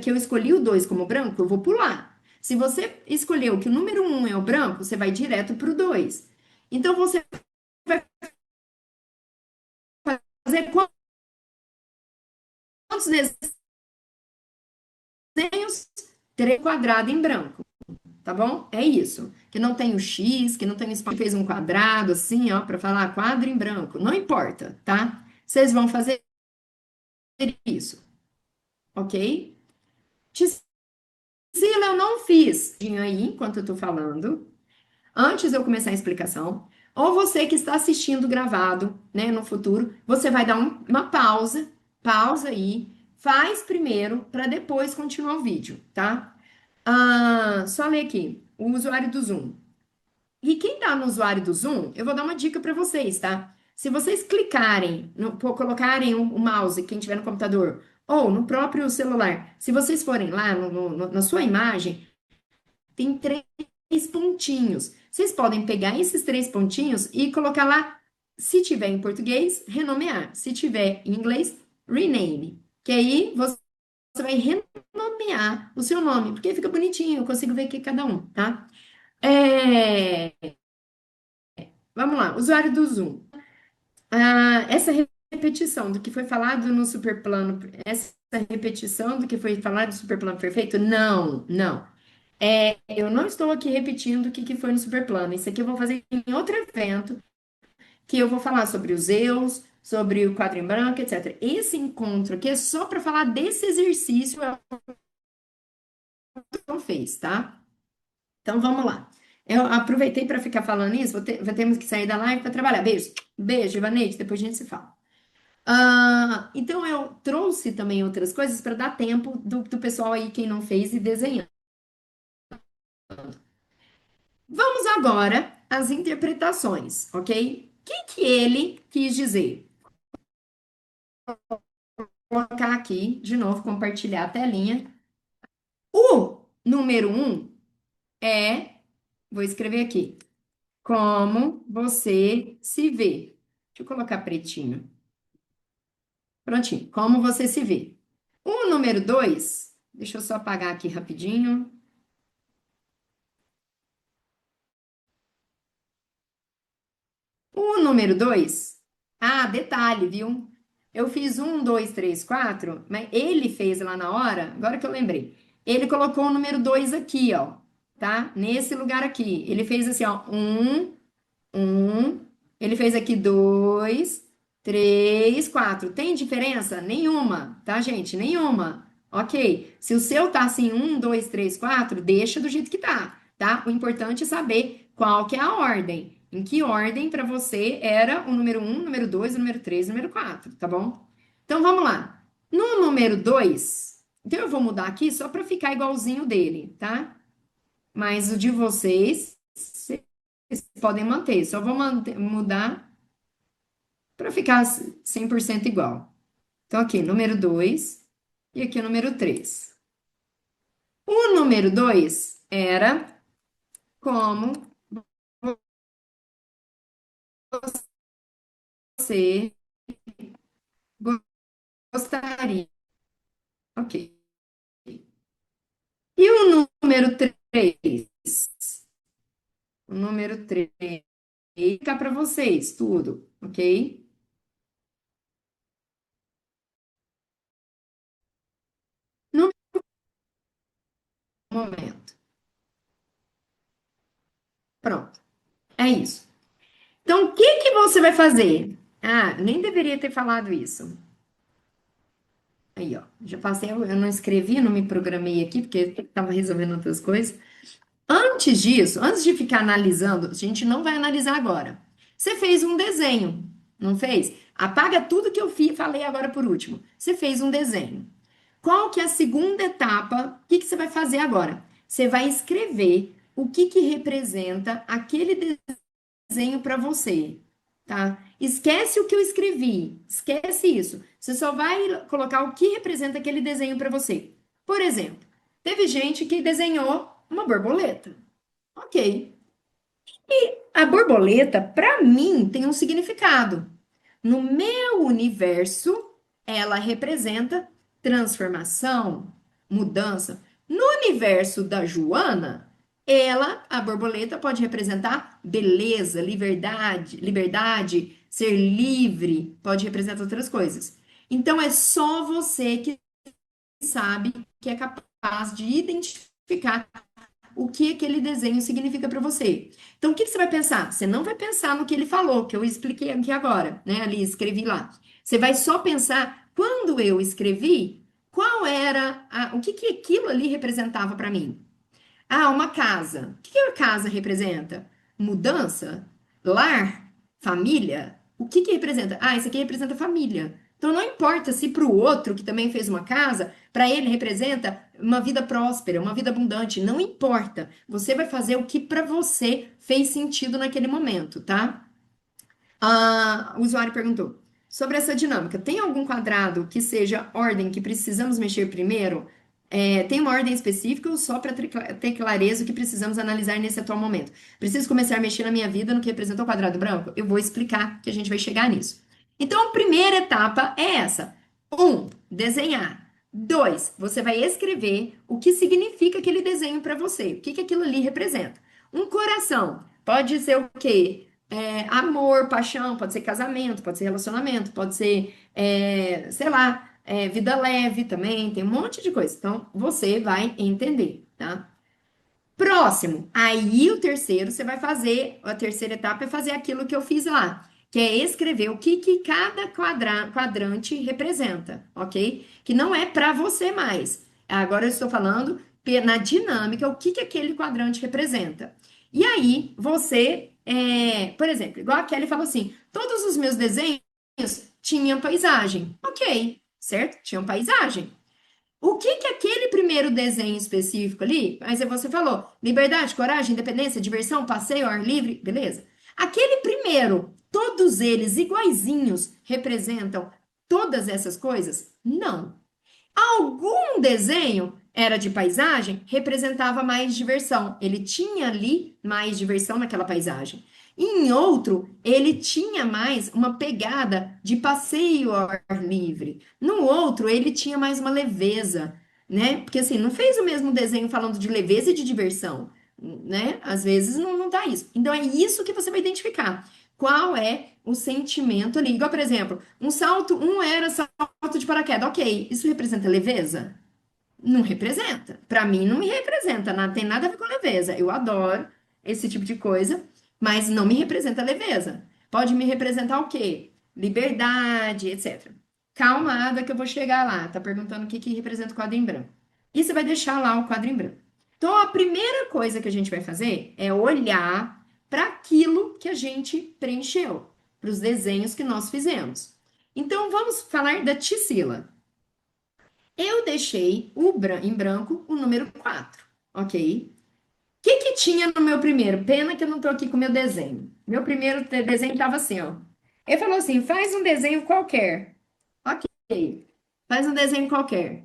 que eu escolhi o 2 como branco, eu vou pular. Se você escolheu que o número um é o branco, você vai direto para o 2. Então, você vai fazer quantos desenhos? Três quadrado em branco, tá bom? É isso. Que não tem o X, que não tem o espaço, fez um quadrado assim, ó, para falar quadro em branco. Não importa, tá? Vocês vão fazer isso, ok? Tisila, eu não fiz aí enquanto eu tô falando, antes de eu começar a explicação. Ou você que está assistindo gravado, né, no futuro, você vai dar uma pausa aí, faz primeiro para depois continuar o vídeo, tá? Só ler aqui, o usuário do Zoom. E quem tá no usuário do Zoom, eu vou dar uma dica para vocês, tá? Se vocês clicarem, colocarem o mouse, quem tiver no computador, ou no próprio celular, se vocês forem lá na sua imagem, tem três pontinhos. Vocês podem pegar esses três pontinhos e colocar lá, se tiver em português, renomear. Se tiver em inglês, rename. Que aí você vai renomear o seu nome, porque fica bonitinho, eu consigo ver aqui cada um, tá? É, Vamos lá, usuário do Zoom. Essa repetição do que foi falado no superplano, essa repetição do que foi falado no superplano perfeito, não, não. Eu não estou aqui repetindo o que foi no superplano. Isso aqui eu vou fazer em outro evento, que eu vou falar sobre os Zeus, sobre o quadro em branco, etc. Esse encontro aqui é só para falar desse exercício que eu fez, tá? Então vamos lá. Eu aproveitei para ficar falando isso, temos que sair da live para trabalhar. Beijo, beijo, Ivanete, depois a gente se fala. Então eu trouxe também outras coisas para dar tempo do pessoal aí, quem não fez, e desenhando. Vamos agora às interpretações, ok? O que ele quis dizer? Vou colocar aqui, de novo, compartilhar a telinha. O número um é, vou escrever aqui, como você se vê. Deixa eu colocar pretinho. Prontinho, como você se vê. O número dois, deixa eu só apagar aqui rapidinho. O número 2, detalhe, viu? Eu fiz um, dois, três, quatro, mas ele fez lá na hora, agora que eu lembrei. Ele colocou o número 2 aqui, ó, tá? Nesse lugar aqui. Ele fez assim, ó, um, ele fez aqui dois, três, quatro. Tem diferença? Nenhuma, tá, gente? Nenhuma. Ok. Se o seu tá assim, um, dois, três, quatro, deixa do jeito que tá? O importante é saber qual que é a ordem. Em que ordem para você era o número um, número dois, número três, número quatro, tá bom? Então vamos lá. No número dois, então eu vou mudar aqui só para ficar igualzinho dele, tá? Mas o de vocês podem manter. Só vou mudar para ficar 100% igual. Então, aqui, número 2 e aqui o número 3. O número 2 era como você gostaria. Ok. E o número 3? O número 3 fica para vocês, tudo, ok? No momento. Pronto. É isso. Então, o que que você vai fazer? Nem deveria ter falado isso. Aí, ó, já passei, eu não escrevi, não me programei aqui, porque estava resolvendo outras coisas. Antes disso, antes de ficar analisando, a gente não vai analisar agora. Você fez um desenho, não fez? Apaga tudo que eu falei agora por último. Você fez um desenho. Qual que é a segunda etapa? O que que você vai fazer agora? Você vai escrever o que que representa aquele desenho para você, tá? Esquece o que eu escrevi, esquece isso. Você só vai colocar o que representa aquele desenho para você. Por exemplo, teve gente que desenhou uma borboleta. Ok. A borboleta, para mim, tem um significado. No meu universo, ela representa transformação, mudança. No universo da Joana, a borboleta, pode representar beleza, liberdade, ser livre, pode representar outras coisas. Então é só você que sabe, que é capaz de identificar o que aquele desenho significa para você. Então, o que que você vai pensar? Você não vai pensar no que ele falou, que eu expliquei aqui agora, né? Ali, escrevi lá. Você vai só pensar Quando eu escrevi, qual era o que que aquilo ali representava para mim? Ah, uma casa. O que que a casa representa? Mudança? Lar? Família? O que que representa? Ah, isso aqui representa família. Então não importa se para o outro que também fez uma casa, para ele representa uma vida próspera, uma vida abundante. Não importa. Você vai fazer o que para você fez sentido naquele momento, tá? O usuário perguntou sobre essa dinâmica. Tem algum quadrado que seja ordem que precisamos mexer primeiro? Tem uma ordem específica ou só para ter clareza o que precisamos analisar nesse atual momento? Preciso começar a mexer na minha vida no que representa o quadrado branco? Eu vou explicar que a gente vai chegar nisso. Então, a primeira etapa é essa: desenhar. Dois, você vai escrever o que significa aquele desenho para você, o que que aquilo ali representa. Um coração pode ser o quê? Amor, paixão, pode ser casamento, pode ser relacionamento, pode ser, sei lá, vida leve também, tem um monte de coisa. Então, você vai entender, tá? Próximo, aí o terceiro, você vai fazer, a terceira etapa é fazer aquilo que eu fiz lá, que é escrever o que que cada quadrante representa, ok? Que não é para você mais. Agora eu estou falando na dinâmica, o que que aquele quadrante representa. E aí, você, por exemplo, igual a Kelly falou assim, todos os meus desenhos tinham paisagem. Ok, certo? Tinham paisagem. O que que aquele primeiro desenho específico ali, mas você falou, liberdade, coragem, independência, diversão, passeio, ar livre, beleza. Aquele primeiro, todos eles iguaizinhos representam todas essas coisas? Não. Algum desenho era de paisagem, representava mais diversão. Ele tinha ali mais diversão naquela paisagem. Em outro, ele tinha mais uma pegada de passeio ao ar livre. No outro, ele tinha mais uma leveza, né? Porque assim, não fez o mesmo desenho falando de leveza e de diversão, né? Às vezes não dá isso. Então é isso que você vai identificar. Qual é o sentimento ali? Igual, por exemplo, um era salto de paraquedas. Ok, isso representa leveza? Não representa. Para mim, não me representa. Nada, tem nada a ver com leveza. Eu adoro esse tipo de coisa, mas não me representa leveza. Pode me representar o quê? Liberdade, etc. Calmada que eu vou chegar lá. Tá perguntando o que que representa o quadro em branco. E você vai deixar lá o quadro em branco. Então, a primeira coisa que a gente vai fazer é olhar para aquilo que a gente preencheu, para os desenhos que nós fizemos. Então, vamos falar da Tisila. Eu deixei em branco o número 4, ok? O que que tinha no meu primeiro? Pena que eu não tô aqui com o meu desenho. Meu primeiro desenho tava assim, ó. Ele falou assim: faz um desenho qualquer. Ok, faz um desenho qualquer.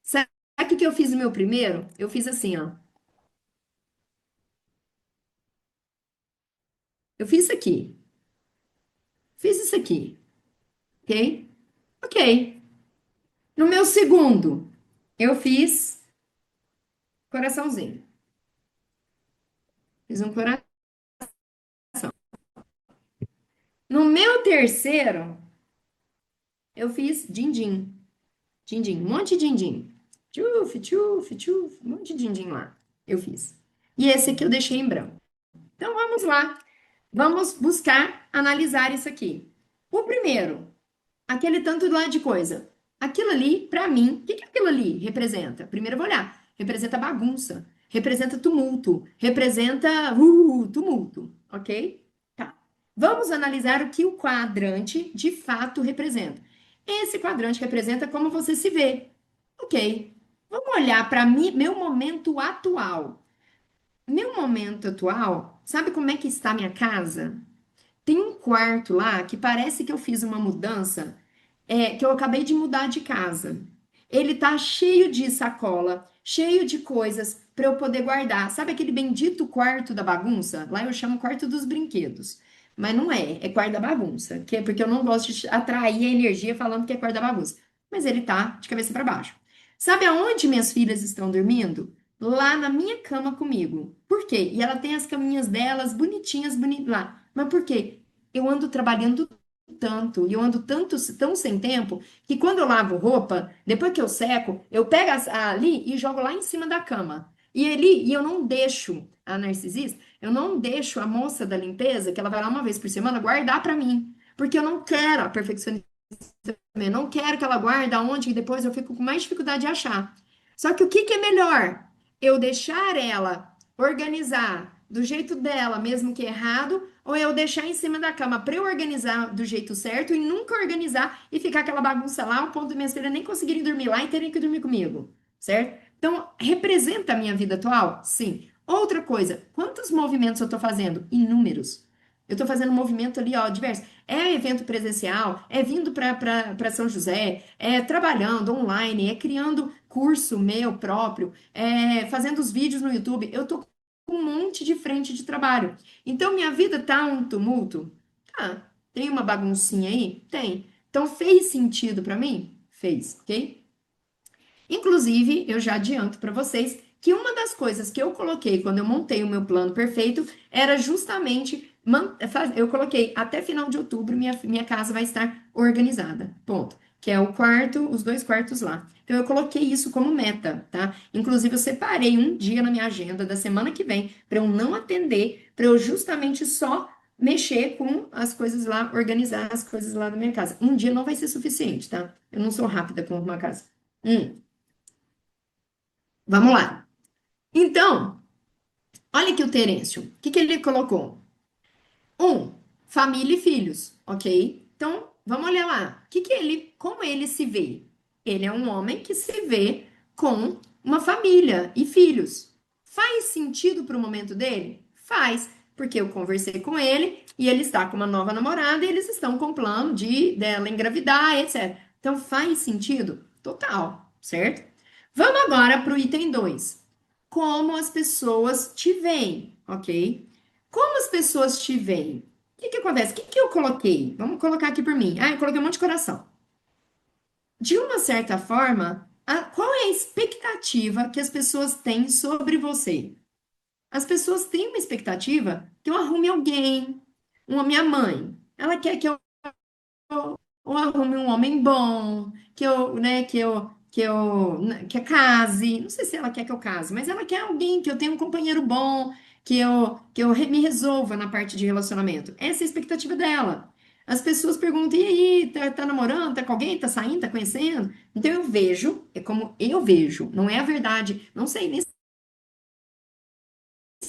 Sabe o que que eu fiz no meu primeiro? Eu fiz assim, ó. Eu fiz isso aqui. Fiz isso aqui, ok? Ok. No meu segundo, eu fiz coraçãozinho. Fiz um coração. No meu terceiro, eu fiz din-din. Din-din, um monte de din-din. Tchuf, tchuf, tchuf, um monte de din-din lá. Eu fiz. E esse aqui eu deixei em branco. Então vamos lá. Vamos buscar analisar isso aqui. O primeiro, aquele tanto lá de coisa. Aquilo ali, para mim, o que que aquilo ali representa? Primeiro eu vou olhar. Representa bagunça, representa tumulto, representa tumulto, ok? Tá. Vamos analisar o que o quadrante de fato representa. Esse quadrante representa como você se vê. Ok. Vamos olhar para mim, meu momento atual. Meu momento atual, sabe como é que está a minha casa? Tem um quarto lá que parece que eu fiz uma mudança, que eu acabei de mudar de casa. Ele tá cheio de sacola, cheio de coisas para eu poder guardar. Sabe aquele bendito quarto da bagunça? Lá eu chamo quarto dos brinquedos. Mas não é quarto da bagunça, que é porque eu não gosto de atrair a energia falando que é quarto da bagunça. Mas ele tá de cabeça para baixo. Sabe aonde minhas filhas estão dormindo? Lá na minha cama comigo. Por quê? E ela tem as caminhas delas bonitinhas, lá. Mas por quê? Eu ando trabalhando tanto, e eu ando tão sem tempo, que quando eu lavo roupa, depois que eu seco, eu pego ali e jogo lá em cima da cama. E eu não deixo a narcisista, eu não deixo a moça da limpeza, que ela vai lá uma vez por semana, guardar pra mim, porque eu não quero a perfeccionista também. Não quero que ela guarde aonde, que depois eu fico com mais dificuldade de achar. Só que o que que é melhor? Eu deixar ela organizar do jeito dela, mesmo que errado, ou eu deixar em cima da cama para eu organizar do jeito certo e nunca organizar e ficar aquela bagunça lá, ao ponto de minhas filhas nem conseguirem dormir lá e terem que dormir comigo, certo? Então, representa a minha vida atual? Sim. Outra coisa, quantos movimentos eu estou fazendo? Inúmeros. Eu estou fazendo movimento ali, ó, diverso. É evento presencial, é vindo para São José, é trabalhando online, é criando curso meu próprio, é fazendo os vídeos no YouTube. Eu tô com um monte de frente de trabalho. Então, minha vida tá um tumulto? Tá. Tem uma baguncinha aí? Tem. Então, fez sentido para mim? Fez, ok? Inclusive, eu já adianto para vocês que uma das coisas que eu coloquei quando eu montei o meu plano perfeito era justamente eu coloquei até final de outubro minha casa vai estar organizada. Ponto. Que é o quarto, os dois quartos lá. Então eu coloquei isso como meta, tá? Inclusive eu separei um dia na minha agenda da semana que vem para eu não atender, para eu justamente só mexer com as coisas lá, organizar as coisas lá da minha casa. Um dia não vai ser suficiente, tá? Eu não sou rápida com uma casa. Vamos lá. Então, olha aqui o Terêncio. O que que ele colocou? Um, família e filhos, ok? Então, vamos olhar lá. Como ele se vê? Ele é um homem que se vê com uma família e filhos. Faz sentido para o momento dele? Faz, porque eu conversei com ele e ele está com uma nova namorada e eles estão com plano de dela engravidar, etc. Então, faz sentido? Total, certo? Vamos agora para o item 2. Como as pessoas te veem, ok? Como as pessoas te veem? O que que acontece? O que que eu coloquei? Vamos colocar aqui por mim. Ah, eu coloquei um monte de coração. De uma certa forma, qual é a expectativa que as pessoas têm sobre você? As pessoas têm uma expectativa que eu arrume alguém, uma minha mãe. Ela quer que eu arrume um homem bom, que eu case. Não sei se ela quer que eu case, mas ela quer alguém, que eu tenha um companheiro bom, me resolva na parte de relacionamento. Essa é a expectativa dela. As pessoas perguntam, e aí, tá namorando, tá com alguém, tá saindo, tá conhecendo? Então eu vejo, é como eu vejo, não é a verdade. Não sei nem se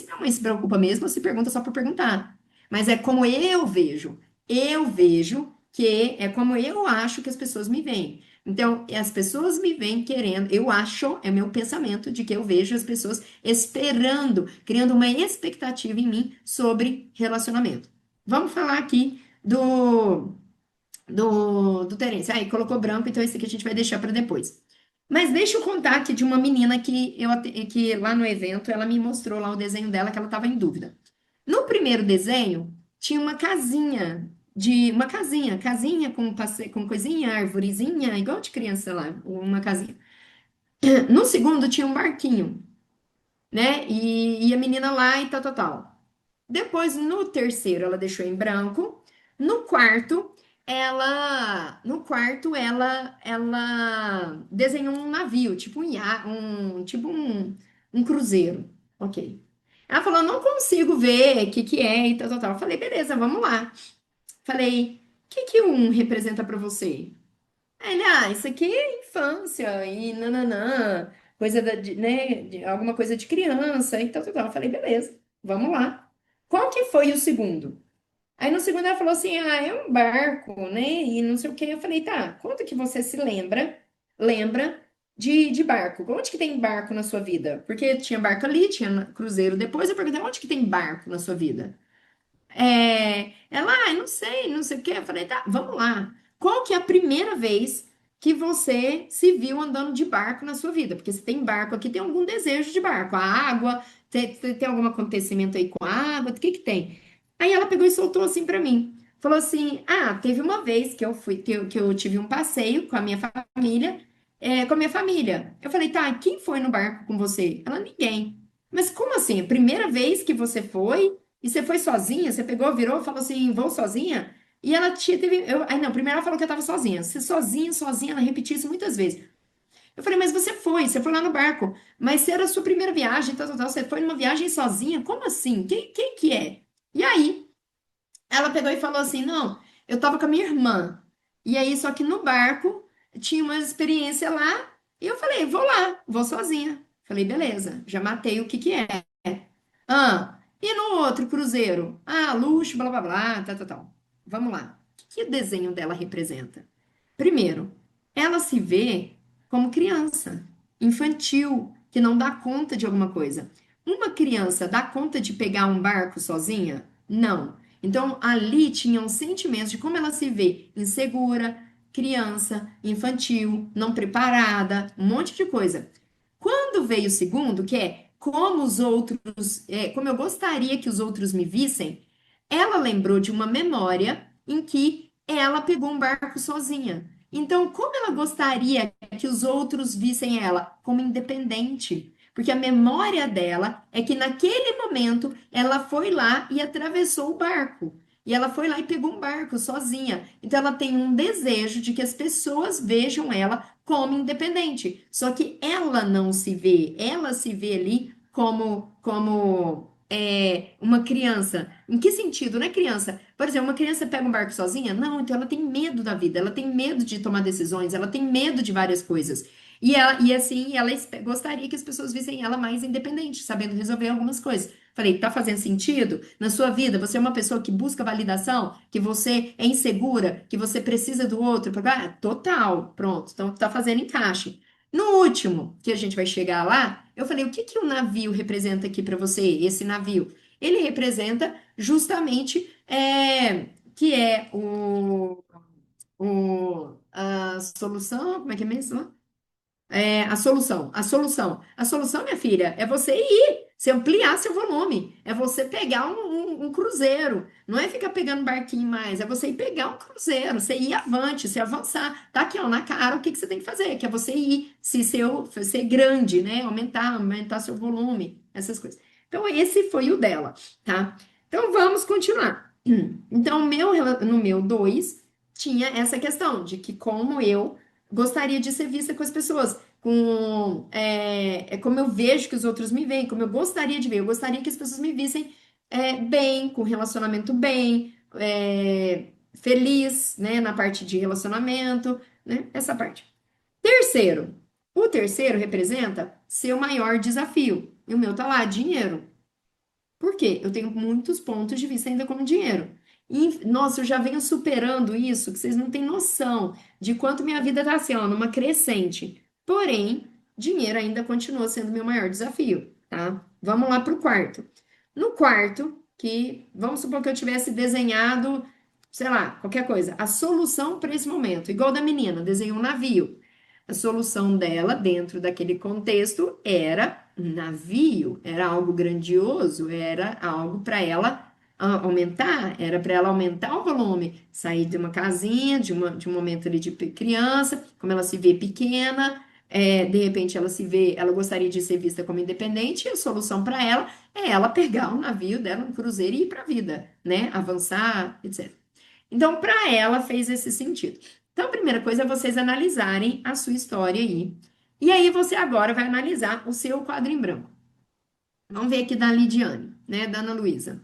minha mãe se preocupa mesmo ou se pergunta só por perguntar. Mas é como eu vejo. Eu vejo que é como eu acho que as pessoas me veem. Então, as pessoas me veem querendo, eu acho, é meu pensamento de que eu vejo as pessoas esperando, criando uma expectativa em mim sobre relacionamento. Vamos falar aqui do Terence. Aí, colocou branco, então esse aqui a gente vai deixar para depois. Mas deixa eu contar aqui de uma menina que lá no evento ela me mostrou lá o desenho dela que ela estava em dúvida. No primeiro desenho tinha casinha com coisinha, arvorezinha, igual de criança lá, uma casinha. No segundo tinha um barquinho, né? E a menina lá e tal, tal, tal. Depois, no terceiro, ela deixou em branco. No quarto, ela desenhou um navio, tipo um cruzeiro. Ok. Ela falou, não consigo ver o que que é e tal, tal, tal. Eu falei, beleza, vamos lá. Falei, o que que um representa pra você? Aí ele, isso aqui é infância e nananã, coisa né, alguma coisa de criança e tal, tal, tal. Eu falei, beleza, vamos lá. Qual que foi o segundo? Aí no segundo ela falou assim, é um barco, né, e não sei o que. Eu falei, tá, quanto que você se lembra de barco? Onde que tem barco na sua vida? Porque tinha barco ali, tinha cruzeiro depois. Eu perguntei, onde que tem barco na sua vida? Ela, não sei, não sei o quê. Eu falei, tá, vamos lá. Qual que é a primeira vez que você se viu andando de barco na sua vida? Porque se tem barco aqui, tem algum desejo de barco. A água, tem algum acontecimento aí com a água? O que que tem? Aí ela pegou e soltou assim pra mim. Falou assim: teve uma vez que eu tive um passeio com a minha família, com a minha família. Eu falei, tá, quem foi no barco com você? Ela, ninguém. Mas como assim? A primeira vez que você foi? E você foi sozinha? Você pegou, virou, falou assim, vou sozinha? E ela aí não, primeiro ela falou que eu tava sozinha. Você sozinha, sozinha, ela repetiu isso muitas vezes. Eu falei, mas você foi lá no barco. Mas se era a sua primeira viagem, tal, tal, tal, você foi numa viagem sozinha? Como assim? Quem que é? E aí, ela pegou e falou assim, não, eu tava com a minha irmã. E aí, só que no barco tinha uma experiência lá, e eu falei, vou lá, vou sozinha. Falei, beleza, já matei o que que é. Ah, e no outro cruzeiro? Ah, luxo, blá blá blá, tal, tal, tal. Vamos lá. O que que o desenho dela representa? Primeiro, ela se vê como criança, infantil, que não dá conta de alguma coisa. Uma criança dá conta de pegar um barco sozinha? Não. Então, ali tinham sentimentos de como ela se vê insegura, criança, infantil, não preparada, um monte de coisa. Quando veio o segundo, que é como os outros, como eu gostaria que os outros me vissem, ela lembrou de uma memória em que ela pegou um barco sozinha. Então, como ela gostaria que os outros vissem ela como independente? Porque a memória dela é que naquele momento ela foi lá e atravessou o barco. E ela foi lá e pegou um barco sozinha. Então ela tem um desejo de que as pessoas vejam ela como independente. Só que ela não se vê, ela se vê ali como uma criança. Em que sentido, né, criança? Por exemplo, uma criança pega um barco sozinha? Não, então ela tem medo da vida, ela tem medo de tomar decisões, ela tem medo de várias coisas. E assim, ela gostaria que as pessoas vissem ela mais independente, sabendo resolver algumas coisas. Falei, tá fazendo sentido? Na sua vida, você é uma pessoa que busca validação, que você é insegura, que você precisa do outro. Total, pronto. Então tá fazendo encaixe. No último, que a gente vai chegar lá, eu falei, o que que o navio representa aqui para você, esse navio? Ele representa justamente que é a solução, como é que é mesmo? A solução, a solução. A solução, minha filha, é você ir, você ampliar seu volume, é você pegar um cruzeiro, não é ficar pegando barquinho mais, é você ir pegar um cruzeiro, você ir avante, você avançar. Tá aqui, ó, na cara, o que que você tem que fazer? Que é você ir, se ser grande, né? Aumentar seu volume, essas coisas. Então, esse foi o dela, tá? Então, vamos continuar. Então, no meu 2 tinha essa questão de que como eu gostaria de ser vista com as pessoas, como eu vejo que os outros me veem, como eu gostaria de ver, eu gostaria que as pessoas me vissem bem, com relacionamento bem, feliz, né, na parte de relacionamento, né, essa parte. Terceiro, o terceiro representa seu maior desafio, e o meu tá lá, dinheiro. Por quê? Eu tenho muitos pontos de vista ainda como dinheiro. E, nossa, eu já venho superando isso, que vocês não têm noção de quanto minha vida está assim, ó, numa crescente. Porém, dinheiro ainda continua sendo meu maior desafio, tá? Vamos lá para o quarto. No quarto, que vamos supor que eu tivesse desenhado, sei lá, qualquer coisa, a solução para esse momento, igual da menina, desenhou um navio. A solução dela, dentro daquele contexto, era um navio, era algo grandioso, era algo para ela aumentar, era para ela aumentar o volume, sair de uma casinha, de um momento ali de criança, como ela se vê pequena, de repente ela se vê, ela gostaria de ser vista como independente, e a solução para ela é ela pegar um navio dela, um cruzeiro e ir para a vida, né? Avançar, etc. Então, para ela fez esse sentido. Então, a primeira coisa é vocês analisarem a sua história aí. E aí você agora vai analisar o seu quadro em branco. Vamos ver aqui da Lidiane, né, da Ana Luísa.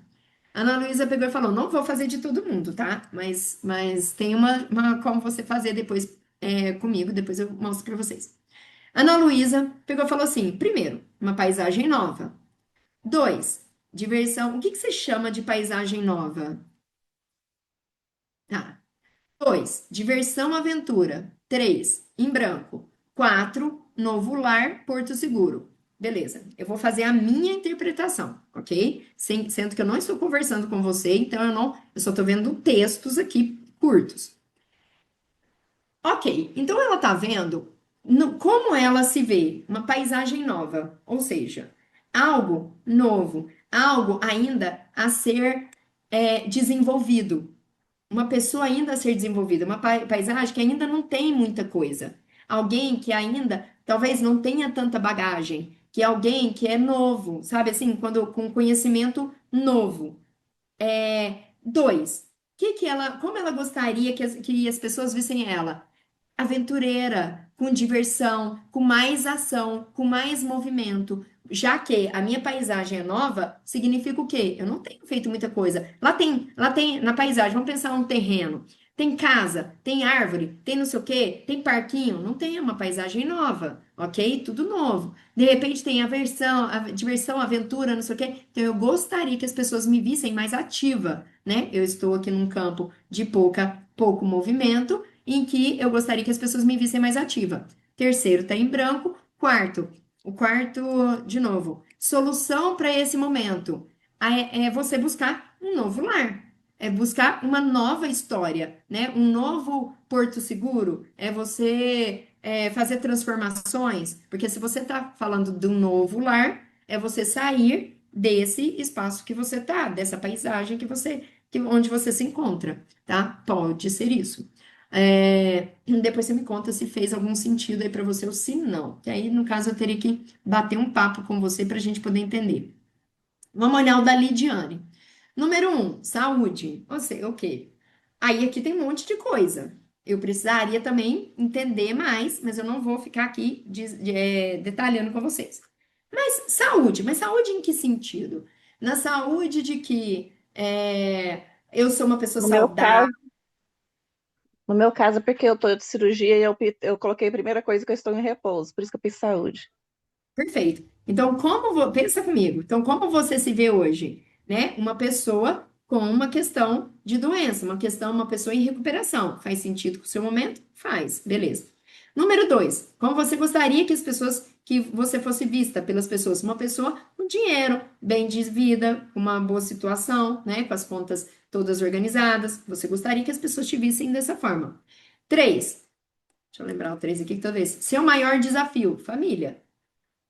A Ana Luísa pegou e falou: não vou fazer de todo mundo, tá? Mas tem como você fazer depois comigo, depois eu mostro para vocês. Ana Luísa pegou e falou assim: primeiro, uma paisagem nova. Dois, diversão. O que que você chama de paisagem nova? Tá. 2, diversão, aventura. 3, em branco. 4, novo lar, Porto Seguro. Beleza, eu vou fazer a minha interpretação, ok? Sendo que eu não estou conversando com você, então eu só estou vendo textos aqui curtos. Ok, então ela tá vendo como ela se vê, uma paisagem nova, ou seja, algo novo, algo ainda a ser desenvolvido, uma pessoa ainda a ser desenvolvida, uma paisagem que ainda não tem muita coisa. Alguém que ainda talvez não tenha tanta bagagem, que é alguém que é novo, sabe assim, quando com conhecimento novo. Dois, como ela gostaria que as pessoas vissem ela? Aventureira, com diversão, com mais ação, com mais movimento. Já que a minha paisagem é nova, significa o quê? Eu não tenho feito muita coisa. Lá tem, na paisagem, vamos pensar um terreno. Tem casa, tem árvore, tem não sei o quê, tem parquinho, não tem uma paisagem nova, ok? Tudo novo. De repente tem diversão, aventura, não sei o quê. Então eu gostaria que as pessoas me vissem mais ativa, né? Eu estou aqui num campo de pouco movimento, em que eu gostaria que as pessoas me vissem mais ativa. Terceiro, tá em branco. Quarto, o quarto, de novo, solução para esse momento é você buscar um novo lar. É buscar uma nova história, né? Um novo porto seguro. É você fazer transformações. Porque se você está falando de um novo lar, é você sair desse espaço que você tá, dessa paisagem onde você se encontra, tá? Pode ser isso. Depois você me conta se fez algum sentido aí para você ou se não. Que aí, no caso, eu teria que bater um papo com você para a gente poder entender. Vamos olhar o da Lidiane. Número um, saúde. Você, o quê? Aí aqui tem um monte de coisa. Eu precisaria também entender mais, mas eu não vou ficar aqui detalhando com vocês. Mas saúde em que sentido? Na saúde de que eu sou uma pessoa No meu saudável. caso, no meu caso, é porque eu tô de cirurgia e eu coloquei a primeira coisa que eu estou em repouso, por isso que eu fiz saúde. Perfeito. Então, pensa comigo. Então, como você se vê hoje, né? Uma pessoa com uma questão de doença, uma pessoa em recuperação. Faz sentido com o seu momento? Faz, beleza. Número dois, como você gostaria que você fosse vista pelas pessoas? Uma pessoa com dinheiro, bem de vida, com uma boa situação, né? Com as contas todas organizadas. Você gostaria que as pessoas te vissem dessa forma. Três, deixa eu lembrar o três aqui que talvez. Seu maior desafio, família.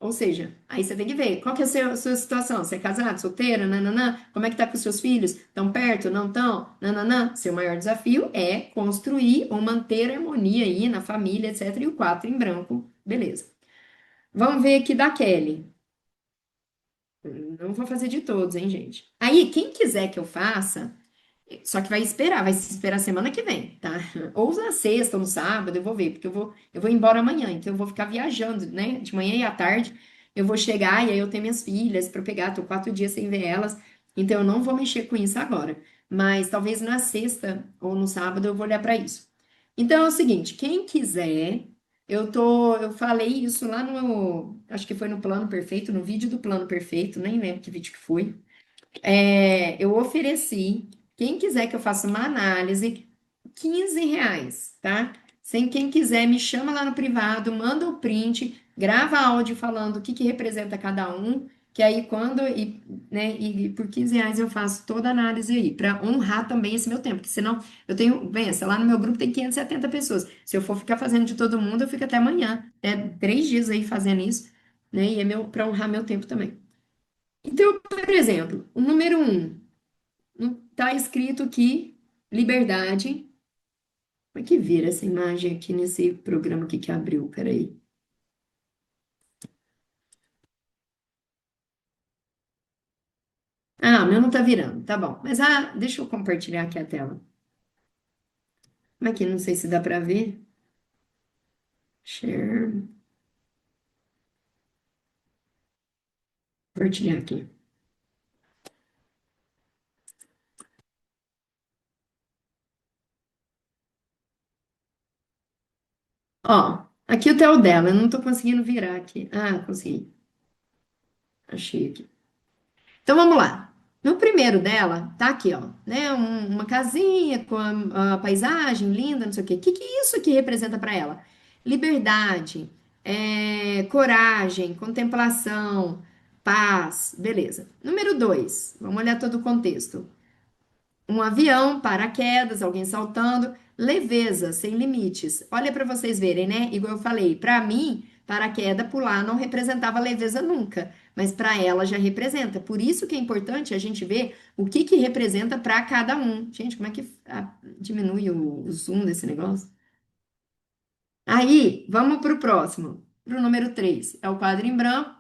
Ou seja, aí você tem que ver qual que é a sua situação. Você é casado, solteiro, nananã? Como é que tá com os seus filhos? Estão perto, não estão? Nananã? Seu maior desafio é construir ou manter harmonia aí na família, etc. E o 4 em branco, beleza. Vamos ver aqui da Kelly. Não vou fazer de todos, hein, gente? Aí, quem quiser que eu faça, só que vai se esperar semana que vem, tá? Ou na sexta, ou no sábado, eu vou ver, porque eu vou embora amanhã, então eu vou ficar viajando, né? De manhã e à tarde, eu vou chegar e aí eu tenho minhas filhas para pegar, tô 4 dias sem ver elas, então eu não vou mexer com isso agora. Mas talvez na sexta ou no sábado eu vou olhar para isso. Então é o seguinte, quem quiser, eu falei isso lá acho que foi no Plano Perfeito, no vídeo do Plano Perfeito, nem lembro que vídeo que foi. Eu ofereci, quem quiser que eu faça uma análise, R$ 15, tá? Sem quem quiser, me chama lá no privado, manda o print, grava áudio falando o que que representa cada um, que aí né, e por R$ 15 eu faço toda a análise aí, para honrar também esse meu tempo, porque senão eu tenho, pensa, lá no meu grupo tem 570 pessoas, se eu for ficar fazendo de todo mundo, eu fico até amanhã, 3 dias aí fazendo isso, né, e é para honrar meu tempo também. Então, por exemplo, o número um, está escrito aqui, liberdade. Como é que vira essa imagem aqui nesse programa aqui que abriu? Peraí. Ah, o meu não tá virando, tá bom. Mas, deixa eu compartilhar aqui a tela. Como é que, não sei se dá para ver. Share, compartilhar aqui. Ó, aqui o tel dela, eu não tô conseguindo virar aqui. Consegui. Achei aqui. Então vamos lá. No primeiro dela, tá aqui, ó, né? Uma casinha com a paisagem linda, não sei o quê. O que isso aqui representa para ela? Liberdade, coragem, contemplação, paz, beleza. Número dois, vamos olhar todo o contexto. Um avião, paraquedas, alguém saltando, leveza, sem limites. Olha para vocês verem, né? Igual eu falei, para mim, paraquedas pular não representava leveza nunca, mas para ela já representa. Por isso que é importante a gente ver o que que representa para cada um. Gente, como é que diminui o zoom desse negócio? Aí, vamos para o próximo, para o número 3. É o quadro em branco.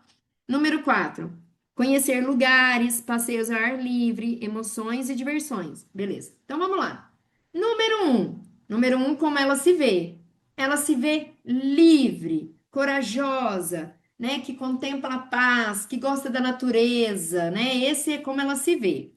Número 4. Conhecer lugares, passeios ao ar livre, emoções e diversões. Beleza. Então vamos lá. Número 1. Número 1, como ela se vê? Ela se vê livre, corajosa, né? Que contempla a paz, que gosta da natureza, né? Esse é como ela se vê.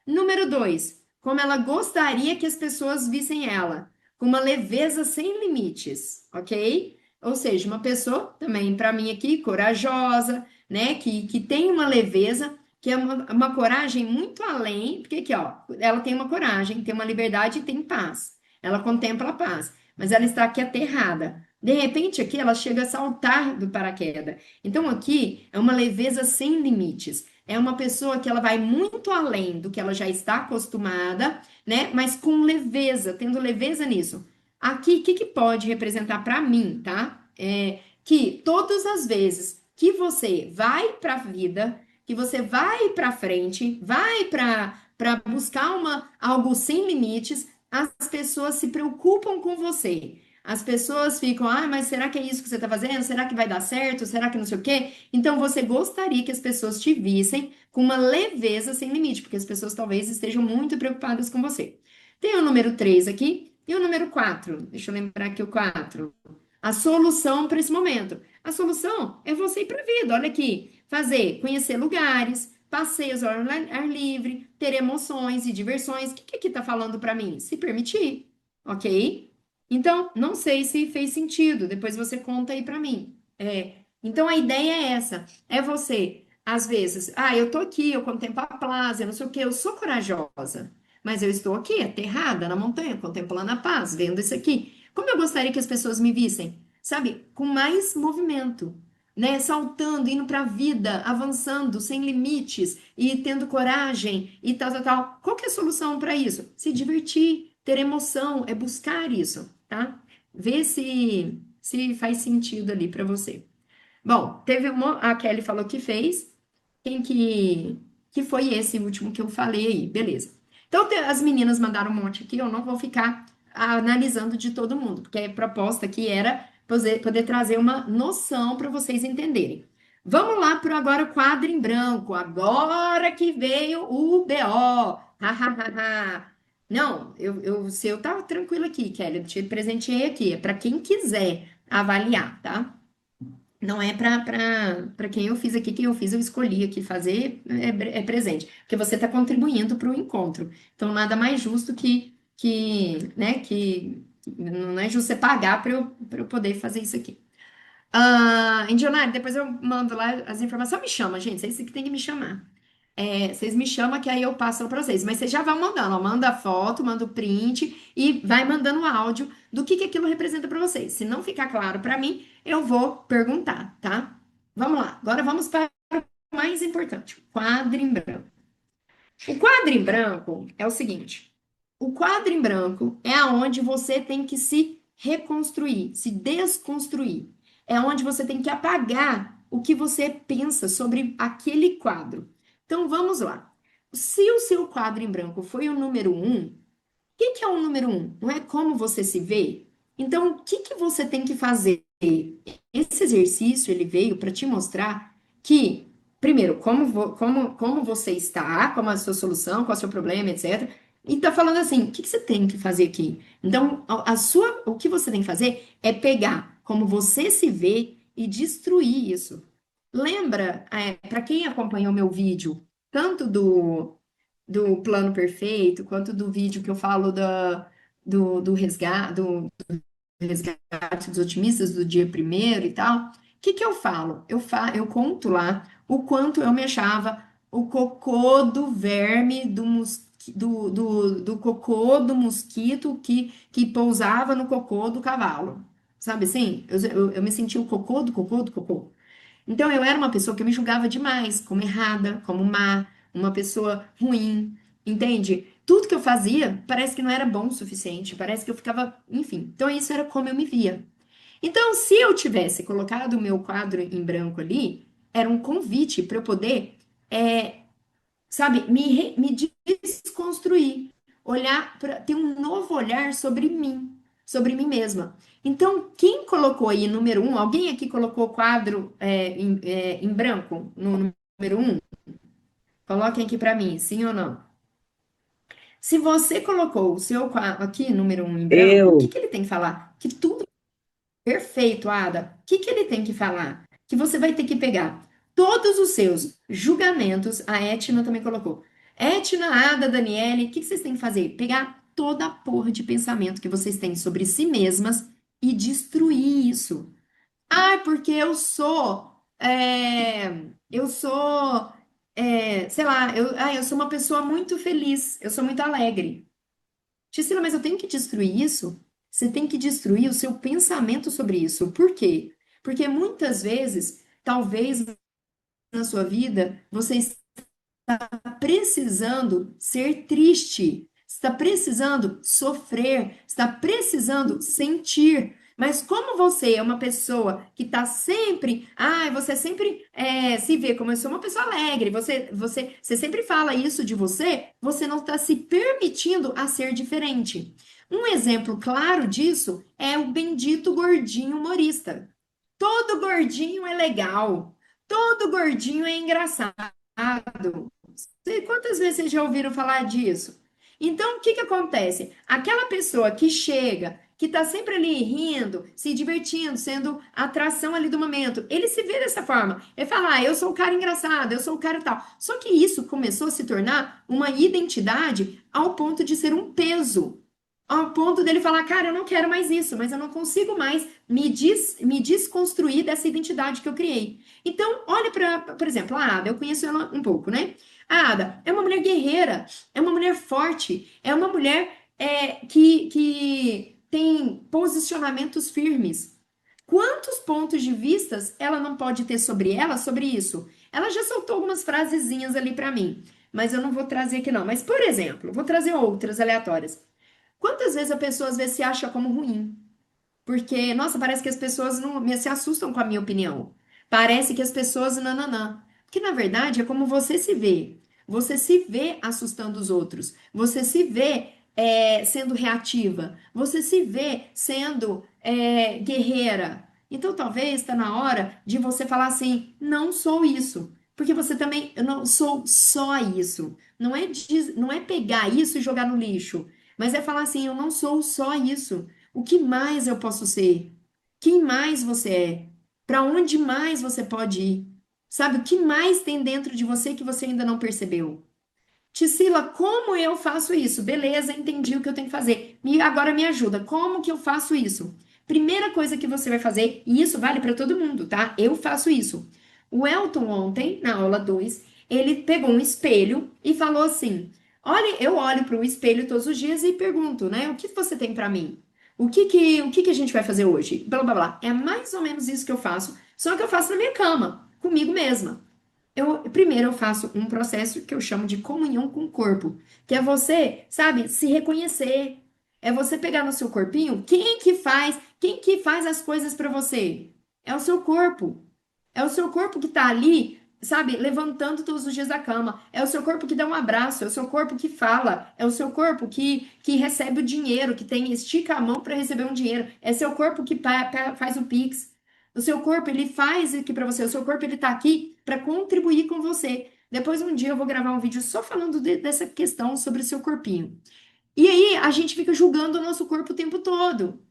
Número 2. como ela gostaria que as pessoas vissem ela, com uma leveza sem limites, ok? Ou seja, uma pessoa também, para mim aqui, corajosa, né? Que tem uma leveza, que é uma coragem muito além, porque aqui, ó, ela tem uma coragem, tem uma liberdade e tem paz. Ela contempla a paz, mas ela está aqui aterrada. De repente, aqui ela chega a saltar do paraquedas. Então, aqui é uma leveza sem limites. É uma pessoa que ela vai muito além do que ela já está acostumada, né? Mas com leveza, tendo leveza nisso. Aqui, o que que pode representar para mim, tá? Que todas as vezes que você vai para a vida, que você vai para frente, vai para buscar algo sem limites, as pessoas se preocupam com você. As pessoas ficam, mas será que é isso que você está fazendo? Será que vai dar certo? Será que não sei o quê? Então você gostaria que as pessoas te vissem com uma leveza sem limite, porque as pessoas talvez estejam muito preocupadas com você. Tem o número 3 aqui e o número 4. Deixa eu lembrar aqui o 4. A solução para esse momento. A solução é você ir para a vida. Olha aqui, fazer, conhecer lugares, passeios ao ar livre, ter emoções e diversões. O que que aqui está falando para mim? Se permitir, ok? Então, não sei se fez sentido. Depois você conta aí para mim. Então, a ideia é essa. É você, às vezes, eu tô aqui, eu contemplo a plaza, eu não sei o quê, eu sou corajosa. Mas eu estou aqui, aterrada na montanha, contemplando a paz, vendo isso aqui. Como eu gostaria que as pessoas me vissem, sabe? Com mais movimento, né? Saltando, indo para a vida, avançando, sem limites e tendo coragem e tal, tal, tal. Qual que é a solução para isso? Se divertir, ter emoção, é buscar isso, tá? Ver se faz sentido ali para você. Bom, a Kelly falou que fez. Quem que foi esse último que eu falei aí? Beleza. Então, as meninas mandaram um monte aqui, eu não vou ficar analisando de todo mundo, porque a proposta aqui era poder trazer uma noção para vocês entenderem. Vamos lá para agora o quadro em branco. Agora que veio o BO. Ha, ha, ha, ha. Não, o seu tá tranquilo aqui, Kelly. Eu te presenteei aqui. É para quem quiser avaliar, tá? Não é para quem eu fiz aqui, quem eu fiz, eu escolhi aqui fazer é presente, porque você está contribuindo para o encontro. Então, nada mais justo né, que não é justo você pagar para eu poder fazer isso aqui. Indionário, depois eu mando lá as informações. Só me chama, gente, vocês que tem que me chamar. Vocês me chamam que aí eu passo para vocês. Mas vocês já vão mandando, ó, manda a foto, manda o print e vai mandando o áudio do que aquilo representa para vocês. Se não ficar claro para mim, eu vou perguntar, tá? Vamos lá. Agora vamos para o mais importante, o quadro em branco. O quadro em branco é o seguinte: o quadro em branco é aonde você tem que se reconstruir, se desconstruir. É onde você tem que apagar o que você pensa sobre aquele quadro. Então vamos lá. Se o seu quadro em branco foi o número um, o que que é o número um? Não é como você se vê? Então, o que que você tem que fazer? Esse exercício ele veio para te mostrar que, primeiro, como você está, como a sua solução, qual é o seu problema, etc. E tá falando assim, o que que você tem que fazer aqui? Então, o que você tem que fazer é pegar como você se vê e destruir isso. Lembra, para quem acompanhou meu vídeo, tanto do plano perfeito, quanto do vídeo que eu falo do resgate dos otimistas do dia primeiro e tal, o que que eu falo? Eu conto lá o quanto eu me achava o cocô do verme do cocô do mosquito que pousava no cocô do cavalo. Sabe assim? Eu me senti o cocô do cocô do cocô. Então eu era uma pessoa que eu me julgava demais, como errada, como má, uma pessoa ruim, entende? Tudo que eu fazia parece que não era bom o suficiente, parece que eu ficava, enfim. Então isso era como eu me via. Então, se eu tivesse colocado o meu quadro em branco ali, era um convite para eu poder, é, sabe, me desconstruir, olhar para ter um novo olhar sobre mim mesma. Então, quem colocou aí número um? Alguém aqui colocou o quadro em branco no número um? Coloquem aqui para mim, sim ou não? Se você colocou o seu quadro aqui, número um, em branco, o que Eu, que ele tem que falar? Que tudo perfeito, Ada. O que que ele tem que falar? Que você vai ter que pegar todos os seus julgamentos, a Etna também colocou. Etna, Ada, Daniele, o que que vocês têm que fazer? Pegar toda a porra de pensamento que vocês têm sobre si mesmas e destruir isso. Ah, porque sei lá, eu sou uma pessoa muito feliz, eu sou muito alegre. Tisila, mas eu tenho que destruir isso? Você tem que destruir o seu pensamento sobre isso. Por quê? Porque muitas vezes, talvez na sua vida, você precisando ser triste, está precisando sofrer, está precisando sentir. Mas como você é uma pessoa que está sempre, você sempre se vê como eu sou uma pessoa alegre, você sempre fala isso de você, você não está se permitindo a ser diferente. Um exemplo claro disso é o bendito gordinho humorista. Todo gordinho é legal, todo gordinho é engraçado. Quantas vezes vocês já ouviram falar disso? Então, o que que acontece? Aquela pessoa que chega, que tá sempre ali rindo, se divertindo, sendo a atração ali do momento, ele se vê dessa forma. Ele fala, eu sou o cara engraçado, eu sou o cara tal. Só que isso começou a se tornar uma identidade ao ponto de ser um peso. Ao ponto dele falar, cara, eu não quero mais isso, mas eu não consigo mais me desconstruir dessa identidade que eu criei. Então, olha para, por exemplo, a Ada, eu conheço ela um pouco, né? A Ada é uma mulher guerreira, é uma mulher forte, é uma mulher que tem posicionamentos firmes. Quantos pontos de vistas ela não pode ter sobre ela, sobre isso? Ela já soltou algumas frasezinhas ali para mim, mas eu não vou trazer aqui não. Mas, por exemplo, vou trazer outras aleatórias. Quantas vezes a pessoa às vezes se acha como ruim? Porque, nossa, parece que as pessoas não se assustam com a minha opinião. Parece que as pessoas nananã. Que na verdade é como você se vê. Você se vê assustando os outros. Você se vê sendo reativa. Você se vê sendo guerreira. Então talvez está na hora de você falar assim: não sou isso. Porque você também, eu não sou só isso. Não é pegar isso e jogar no lixo. Mas é falar assim: eu não sou só isso. O que mais eu posso ser? Quem mais você é? Para onde mais você pode ir? Sabe, o que mais tem dentro de você que você ainda não percebeu? Tisila, como eu faço isso? Beleza, entendi o que eu tenho que fazer. Agora me ajuda. Como que eu faço isso? Primeira coisa que você vai fazer, e isso vale para todo mundo, tá? Eu faço isso. O Elton ontem, na aula 2, ele pegou um espelho e falou assim: "Olha, eu olho para o espelho todos os dias e pergunto, né? O que você tem para mim? O que que a gente vai fazer hoje? Blá blá blá. É mais ou menos isso que eu faço, só que eu faço na minha cama, comigo mesma. Primeiro eu faço um processo que eu chamo de comunhão com o corpo, que é você, sabe, se reconhecer. É você pegar no seu corpinho, quem que faz as coisas para você? É o seu corpo. É o seu corpo que tá ali, sabe, levantando todos os dias da cama. É o seu corpo que dá um abraço, é o seu corpo que fala, é o seu corpo que recebe o dinheiro, que tem estica a mão para receber um dinheiro. É seu corpo que faz o Pix. O seu corpo, ele faz aqui para você. O seu corpo, ele tá aqui para contribuir com você. Depois, um dia, eu vou gravar um vídeo só falando dessa questão sobre o seu corpinho. E aí, a gente fica julgando o nosso corpo o tempo todo.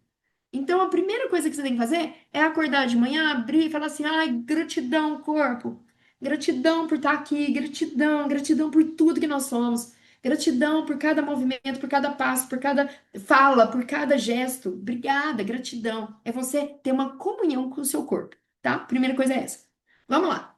Então, a primeira coisa que você tem que fazer é acordar de manhã, abrir e falar assim: ai, gratidão, corpo. Gratidão por estar aqui, gratidão, gratidão por tudo que nós somos. Gratidão por cada movimento, por cada passo, por cada fala, por cada gesto. Obrigada, gratidão. É você ter uma comunhão com o seu corpo, tá? Primeira coisa é essa. Vamos lá.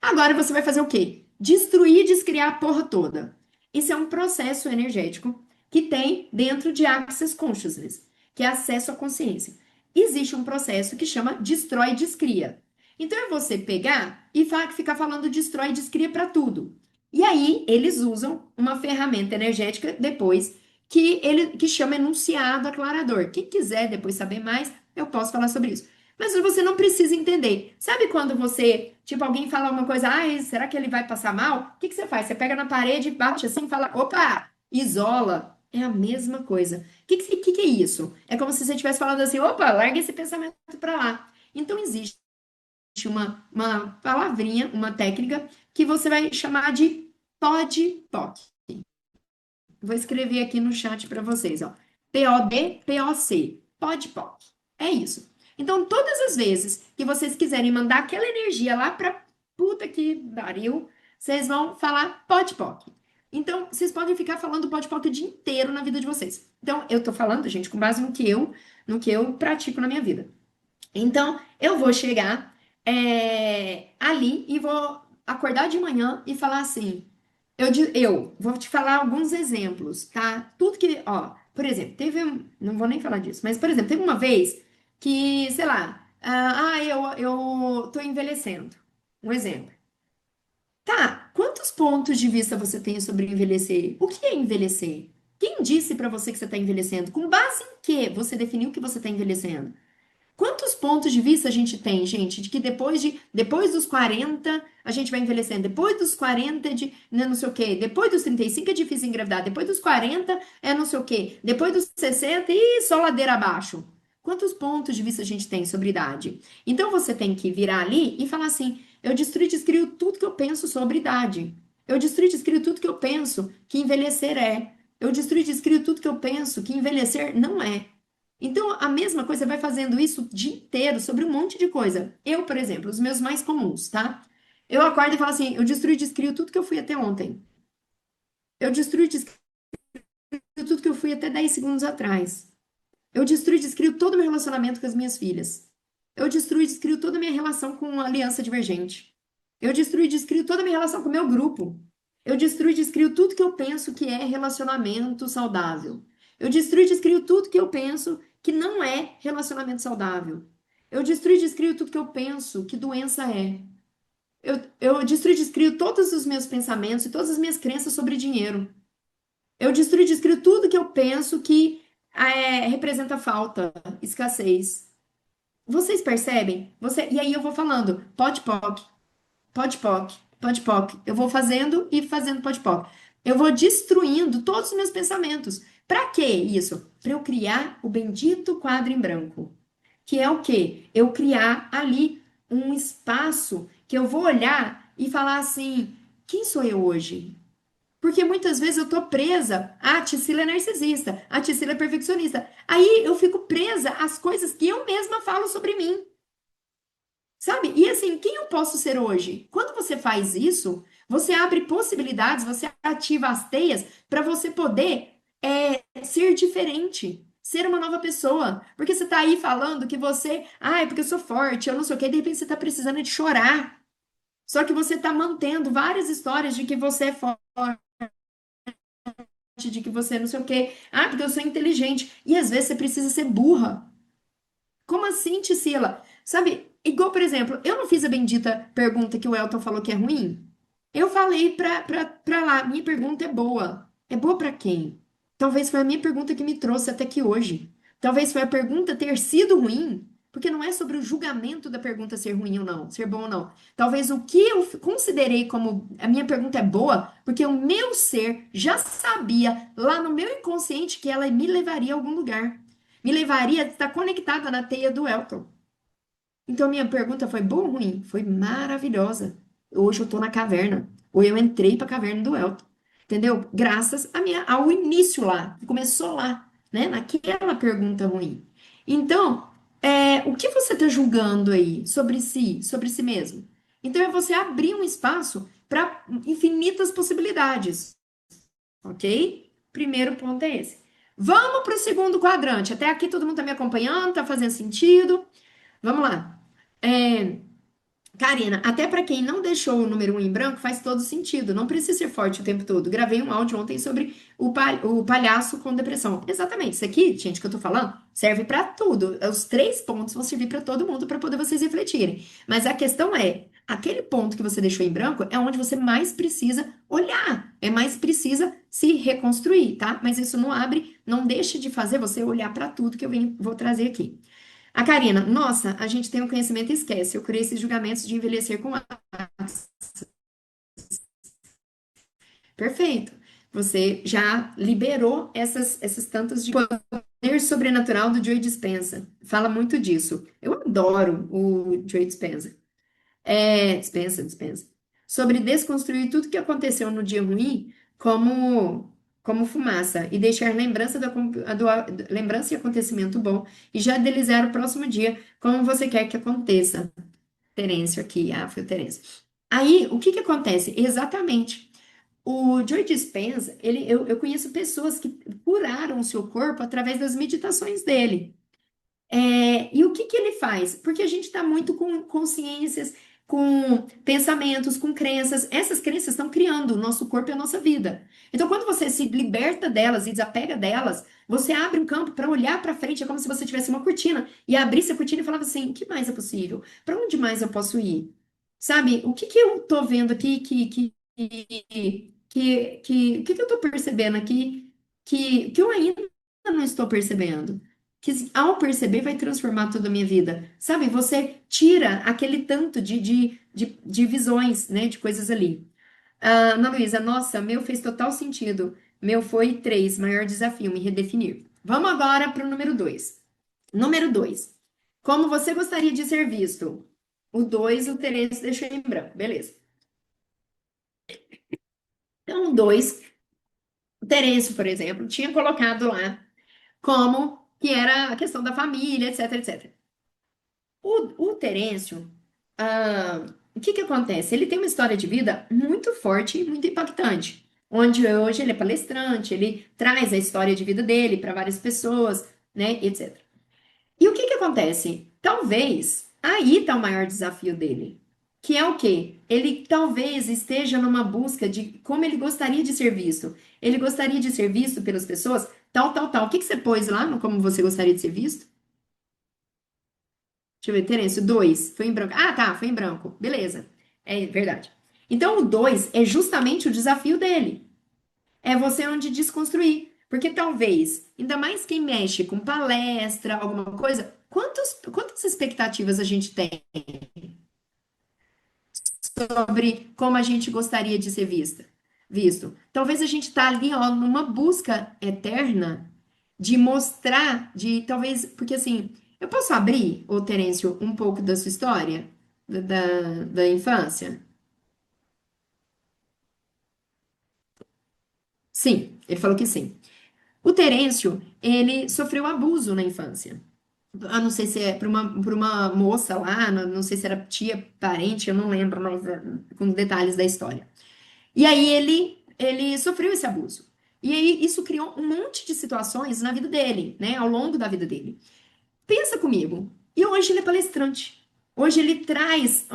Agora você vai fazer o quê? Destruir e descriar a porra toda. Isso é um processo energético que tem dentro de Access Consciousness, que é acesso à consciência. Existe um processo que chama destrói e descria. Então é você pegar e ficar falando destrói e descria para tudo. E aí eles usam uma ferramenta energética depois que chama enunciado aclarador. Quem quiser depois saber mais, eu posso falar sobre isso. Mas você não precisa entender. Sabe quando você, tipo, alguém fala uma coisa, ai, será que ele vai passar mal? O que que você faz? Você pega na parede, bate assim e fala, opa, isola. É a mesma coisa. O que que é isso? É como se você estivesse falando assim, opa, larga esse pensamento para lá. Então existe uma palavrinha, uma técnica que você vai chamar de POD-POC. Vou escrever aqui no chat para vocês, ó. POD-POC. POD-POC. É isso. Então, todas as vezes que vocês quiserem mandar aquela energia lá pra puta que pariu, vocês vão falar POD-POC. Então, vocês podem ficar falando pode-poc o dia inteiro na vida de vocês. Então, eu tô falando, gente, com base no que eu pratico na minha vida. Então, eu vou chegar ali e vou acordar de manhã e falar assim. Eu vou te falar alguns exemplos, tá? Tudo que, ó, por exemplo, não vou nem falar disso, mas, por exemplo, teve uma vez que, sei lá, eu tô envelhecendo. Um exemplo. Tá, quantos pontos de vista você tem sobre envelhecer? O que é envelhecer? Quem disse pra você que você tá envelhecendo? Com base em que você definiu que você tá envelhecendo? Quantos pontos de vista a gente tem, gente, de que depois dos 40 a gente vai envelhecendo, depois dos 40 de não sei o quê, depois dos 35 é difícil engravidar, depois dos 40 é não sei o quê, depois dos 60 e só ladeira abaixo. Quantos pontos de vista a gente tem sobre idade? Então você tem que virar ali e falar assim: eu destruo e descrio tudo que eu penso sobre idade. Eu destruo e descrio tudo que eu penso que envelhecer é. Eu destruo e descrio tudo que eu penso que envelhecer não é. Então, a mesma coisa, você vai fazendo isso o dia inteiro sobre um monte de coisa. Eu, por exemplo, os meus mais comuns, tá? Eu acordo e falo assim: eu destruí e descrio tudo que eu fui até ontem. Eu destruí e descrio tudo que eu fui até 10 segundos atrás. Eu destruí e descrio todo o meu relacionamento com as minhas filhas. Eu destruí e descrio toda a minha relação com a aliança divergente. Eu destruí e descrio toda a minha relação com o meu grupo. Eu destruí e descrio tudo que eu penso que é relacionamento saudável. Eu destruí e descrio tudo que eu penso que não é relacionamento saudável. Eu destruí e descrio tudo que eu penso que doença é. Eu destruí e descrio todos os meus pensamentos e todas as minhas crenças sobre dinheiro. Eu destruí e descrio tudo que eu penso que representa falta, escassez. Vocês percebem? E aí eu vou falando, pode poc, pode poc. Eu vou fazendo e fazendo pode poc. Eu vou destruindo todos os meus pensamentos. Para que isso? Para eu criar o bendito quadro em branco. Que é o quê? Eu criar ali um espaço que eu vou olhar e falar assim: quem sou eu hoje? Porque muitas vezes eu tô presa. A Tisila é narcisista, a Tisila é perfeccionista. Aí eu fico presa às coisas que eu mesma falo sobre mim. Sabe? E assim, quem eu posso ser hoje? Quando você faz isso, você abre possibilidades, você ativa as teias para você poder ser diferente, ser uma nova pessoa. Porque você tá aí falando que você, é porque eu sou forte, eu não sei o quê, de repente você tá precisando de chorar. Só que você tá mantendo várias histórias de que você é forte, de que você não sei o quê. Porque eu sou inteligente. E às vezes você precisa ser burra. Como assim, Tisila? Sabe, igual, por exemplo, eu não fiz a bendita pergunta que o Elton falou que é ruim. Eu falei pra lá, minha pergunta é boa. É boa pra quem? Talvez foi a minha pergunta que me trouxe até aqui hoje. Talvez foi a pergunta ter sido ruim, porque não é sobre o julgamento da pergunta ser ruim ou não, ser bom ou não. Talvez o que eu considerei como a minha pergunta é boa, porque o meu ser já sabia lá no meu inconsciente que ela me levaria a algum lugar. Me levaria a estar conectada na teia do Elton. Então, minha pergunta foi boa ou ruim? Foi maravilhosa. Hoje eu tô na caverna. Ou eu entrei pra caverna do Elton. Entendeu? Graças ao início lá, que começou lá, né? Naquela pergunta ruim. Então, o que você está julgando aí sobre si mesmo? Então, é você abrir um espaço para infinitas possibilidades, ok? Primeiro ponto é esse. Vamos para o segundo quadrante. Até aqui todo mundo está me acompanhando, está fazendo sentido? Vamos lá. É, Karina, até para quem não deixou o número um em branco, faz todo sentido. Não precisa ser forte o tempo todo. Gravei um áudio ontem sobre o palhaço com depressão. Exatamente. Isso aqui, gente, que eu tô falando, serve para tudo. Os três pontos vão servir para todo mundo para poder vocês refletirem. Mas a questão é, aquele ponto que você deixou em branco é onde você mais precisa olhar, é mais precisa se reconstruir, tá? Mas isso não abre, não deixa de fazer você olhar para tudo que vou trazer aqui. A Karina, nossa, a gente tem um conhecimento e esquece. Eu criei esses julgamentos de envelhecer com lápis. Perfeito. Você já liberou essas tantas de poder sobrenatural do Joe Dispenza. Fala muito disso. Eu adoro o Joe Dispenza. Dispensa. Sobre desconstruir tudo que aconteceu no dia ruim como fumaça e deixar lembrança e acontecimento bom e já idealizar o próximo dia como você quer que aconteça. Terêncio aqui, foi o Terêncio. Aí, o que que acontece? Exatamente. O Joe Dispenza, eu conheço pessoas que curaram o seu corpo através das meditações dele. E o que que ele faz? Porque a gente está muito com consciências, com pensamentos, com crenças. Essas crenças estão criando o nosso corpo e a nossa vida. Então, quando você se liberta delas e desapega delas, você abre um campo para olhar para frente. É como se você tivesse uma cortina e abrisse a cortina e falava assim: o que mais é possível? Para onde mais eu posso ir? Sabe? O que que eu tô vendo aqui o que que eu tô percebendo aqui que eu ainda não estou percebendo? Que ao perceber vai transformar toda a minha vida. Sabe, você tira aquele tanto de visões, né, de coisas ali. Ah, Ana Luísa, nossa, meu fez total sentido. Meu foi três, maior desafio, me redefinir. Vamos agora para o número dois. Número dois, como você gostaria de ser visto? O dois, o Terence deixou em branco, beleza. Então, o dois, o Terence, por exemplo, tinha colocado lá como que era a questão da família, etc, etc. O Terêncio, o que que acontece? Ele tem uma história de vida muito forte e muito impactante, onde hoje ele é palestrante, ele traz a história de vida dele para várias pessoas, né, etc. E o que que acontece? Talvez aí está o maior desafio dele, que é o quê? Ele talvez esteja numa busca de como ele gostaria de ser visto. Ele gostaria de ser visto pelas pessoas, tal, tal, tal. O que que você pôs lá no como você gostaria de ser visto? Deixa eu ver, Terêncio, 2, foi em branco. Ah, tá, foi em branco. Beleza. É verdade. Então, o 2 é justamente o desafio dele. É você onde desconstruir. Porque talvez, ainda mais quem mexe com palestra, alguma coisa, quantas expectativas a gente tem sobre como a gente gostaria de ser visto? Talvez a gente tá ali, ó, numa busca eterna de mostrar, de talvez, porque assim, eu posso abrir, ô Terêncio, um pouco da sua história, da infância? Sim, ele falou que sim. O Terêncio, ele sofreu abuso na infância. Eu não sei se é por uma moça lá, não sei se era tia, parente, eu não lembro mais com detalhes da história. E aí ele sofreu esse abuso. E aí isso criou um monte de situações na vida dele, né, ao longo da vida dele. Pensa comigo. E hoje ele é palestrante. Hoje ele traz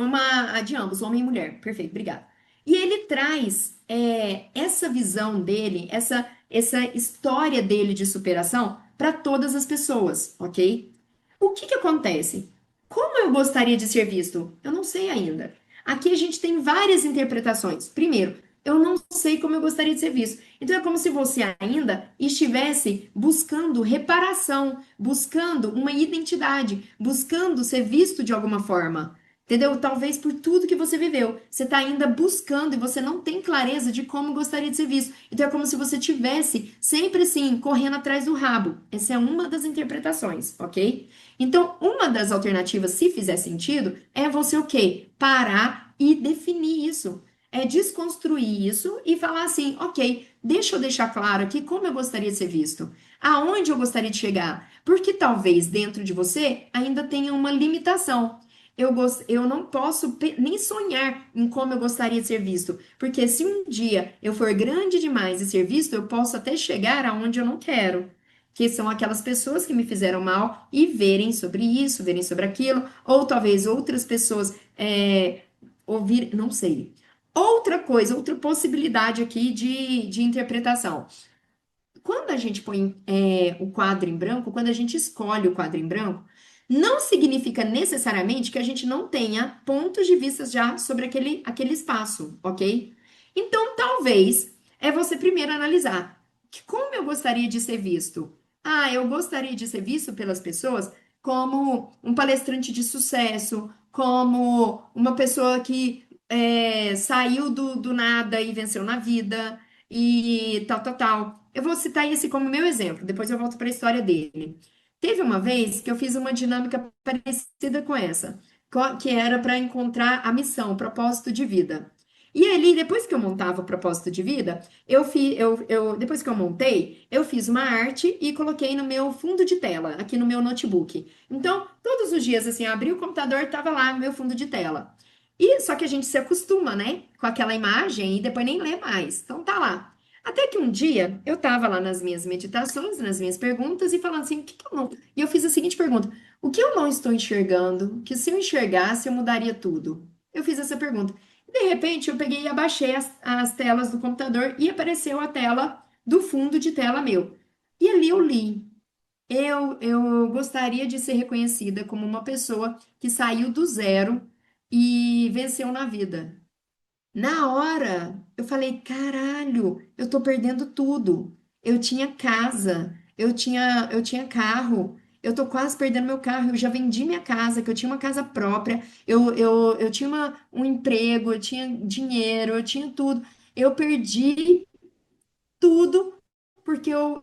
de ambos, homem e mulher. Perfeito, obrigada. E ele traz essa visão dele, essa história dele de superação para todas as pessoas, ok? O que que acontece? Como eu gostaria de ser visto? Eu não sei ainda. Aqui a gente tem várias interpretações. Primeiro, eu não sei como eu gostaria de ser visto. Então é como se você ainda estivesse buscando reparação, buscando uma identidade, buscando ser visto de alguma forma. Entendeu? Talvez por tudo que você viveu, você está ainda buscando e você não tem clareza de como gostaria de ser visto. Então é como se você tivesse sempre assim, correndo atrás do rabo. Essa é uma das interpretações, ok? Então, uma das alternativas, se fizer sentido, é você o quê? Parar e definir isso. É desconstruir isso e falar assim, ok, deixa eu deixar claro aqui como eu gostaria de ser visto, aonde eu gostaria de chegar, porque talvez dentro de você ainda tenha uma limitação. Eu não posso nem sonhar em como eu gostaria de ser visto, porque se um dia eu for grande demais e ser visto, eu posso até chegar aonde eu não quero, que são aquelas pessoas que me fizeram mal e verem sobre isso, verem sobre aquilo, ou talvez outras pessoas ouvir, não sei. Outra coisa, outra possibilidade aqui de interpretação. Quando a gente põe o quadro em branco, quando a gente escolhe o quadro em branco, não significa necessariamente que a gente não tenha pontos de vista já sobre aquele espaço, ok? Então, talvez é você primeiro analisar que como eu gostaria de ser visto. Ah, eu gostaria de ser visto pelas pessoas como um palestrante de sucesso, como uma pessoa que saiu do nada e venceu na vida e tal, tal, tal. Eu vou citar esse como meu exemplo, depois eu volto para a história dele. Teve uma vez que eu fiz uma dinâmica parecida com essa, que era para encontrar a missão, o propósito de vida. E ali, depois que eu montava o propósito de vida, depois que eu montei, eu fiz uma arte e coloquei no meu fundo de tela, aqui no meu notebook. Então, todos os dias, assim, eu abri o computador, tava lá meu fundo de tela. E só que a gente se acostuma, né, com aquela imagem e depois nem lê mais. Então tá lá. Até que um dia eu tava lá nas minhas meditações, nas minhas perguntas e falando assim, o que que eu não... E eu fiz a seguinte pergunta: o que eu não estou enxergando? Que se eu enxergasse eu mudaria tudo? Eu fiz essa pergunta. E de repente eu peguei e abaixei as telas do computador e apareceu a tela do fundo de tela meu. E ali eu li. Eu gostaria de ser reconhecida como uma pessoa que saiu do zero e venceu na vida. Na hora, eu falei, caralho, eu tô perdendo tudo. Eu tinha casa, eu tinha carro, eu tô quase perdendo meu carro, eu já vendi minha casa, que eu tinha uma casa própria, eu tinha um emprego, eu tinha dinheiro, eu tinha tudo. Eu perdi tudo porque eu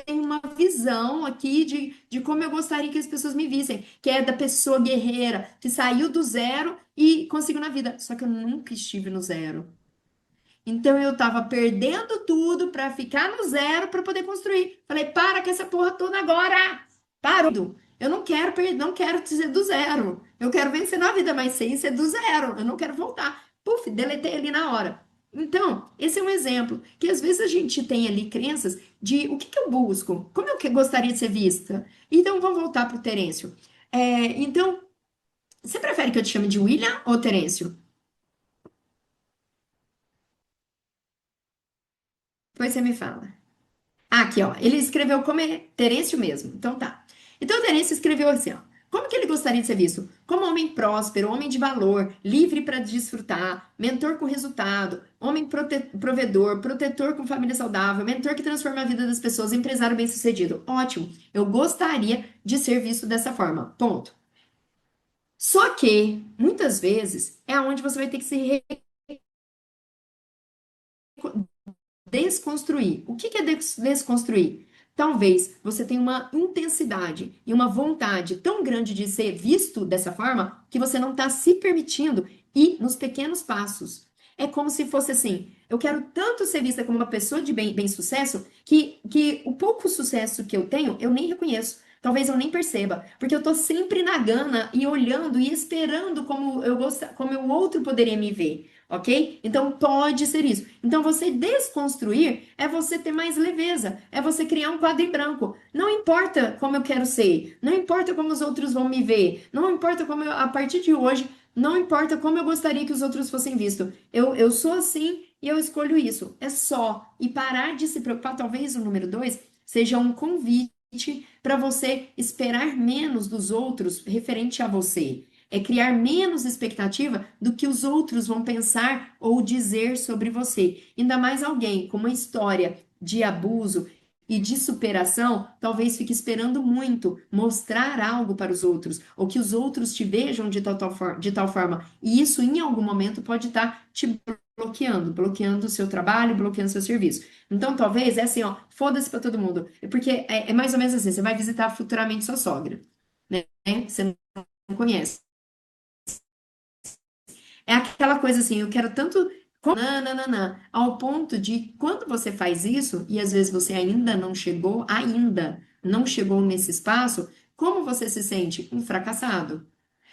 tenho uma visão aqui de como eu gostaria que as pessoas me vissem, que é da pessoa guerreira, que saiu do zero e conseguiu na vida. Só que eu nunca estive no zero. Então eu tava perdendo tudo para ficar no zero para poder construir. Falei, para com essa porra toda agora! Parou! Eu não quero perder, não quero ser do zero. Eu quero vencer na vida, mas sem ser do zero. Eu não quero voltar. Puf, deletei ali na hora. Então, esse é um exemplo que às vezes a gente tem ali crenças de o que que eu busco, como eu gostaria de ser vista. Então, vamos voltar para o Terêncio. Então, você prefere que eu te chame de William ou Terêncio? Depois você me fala. Ah, aqui, ó. Ele escreveu como é Terêncio mesmo. Então tá. Então o Terêncio escreveu assim, ó. Como que ele gostaria de ser visto? Como homem próspero, homem de valor, livre para desfrutar, mentor com resultado, homem provedor, protetor com família saudável, mentor que transforma a vida das pessoas, empresário bem-sucedido. Ótimo. Eu gostaria de ser visto dessa forma. Ponto. Só que, muitas vezes, é onde você vai ter que se desconstruir. O que é desconstruir? Talvez você tenha uma intensidade e uma vontade tão grande de ser visto dessa forma que você não está se permitindo ir nos pequenos passos. É como se fosse assim: eu quero tanto ser vista como uma pessoa de bem sucesso que o pouco sucesso que eu tenho eu nem reconheço. Talvez eu nem perceba, porque eu tô sempre na gana e olhando e esperando como o outro poderia me ver, ok? Então pode ser isso. Então você desconstruir é você ter mais leveza, é você criar um quadro em branco. Não importa como eu quero ser, não importa como os outros vão me ver, não importa como eu, a partir de hoje, não importa como eu gostaria que os outros fossem vistos. Eu sou assim e eu escolho isso. É só. E parar de se preocupar, talvez o número dois seja um convite para você esperar menos dos outros referente a você. É criar menos expectativa do que os outros vão pensar ou dizer sobre você. Ainda mais alguém com uma história de abuso e de superação, talvez fique esperando muito mostrar algo para os outros, ou que os outros te vejam de tal forma. E isso, em algum momento, pode estar te bloqueando o seu trabalho, bloqueando o seu serviço. Então, talvez é assim, ó, foda-se para todo mundo. Porque é mais ou menos assim, você vai visitar futuramente sua sogra, né? Você não conhece. É aquela coisa assim, eu quero tanto. Nananana, ao ponto de quando você faz isso, e às vezes você ainda não chegou nesse espaço, como você se sente? Um fracassado.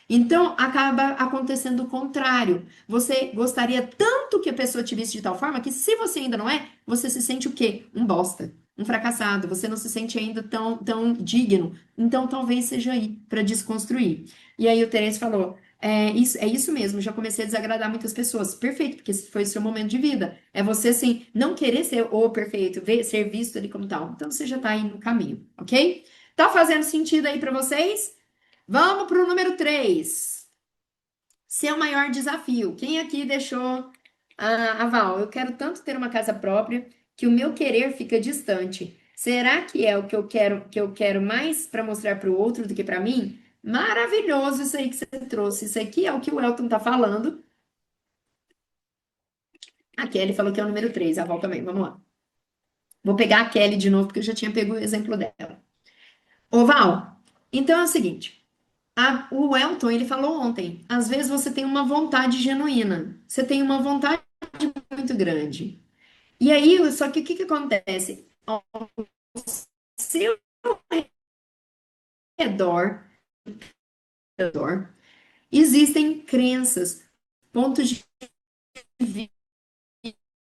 Então, acaba acontecendo o contrário. Você gostaria tanto que a pessoa te visse de tal forma que, se você ainda não é, você se sente o quê? Um bosta, um fracassado. Você não se sente ainda tão digno. Então, talvez seja aí para desconstruir. E aí, o Terence falou: é isso mesmo, já comecei a desagradar muitas pessoas. Perfeito, porque esse foi o seu momento de vida. É você, assim, não querer ser o perfeito, ser visto ali como tal. Então, você já tá aí no caminho, ok? Tá fazendo sentido aí para vocês? Vamos para o número 3. Seu maior desafio. Quem aqui deixou a Val? Eu quero tanto ter uma casa própria que o meu querer fica distante. Será que é o que eu quero mais para mostrar para o outro do que para mim? Maravilhoso isso aí que você trouxe. Isso aqui é o que o Elton tá falando. A Kelly falou que é o número 3. A Val também. Vamos lá. Vou pegar a Kelly de novo, porque eu já tinha pego o exemplo dela. Ô, Val, então é o seguinte. O Elton, ele falou ontem, às vezes você tem uma vontade genuína, você tem uma vontade muito grande. E aí, só que o que que acontece? Ao seu redor, Existem crenças, pontos de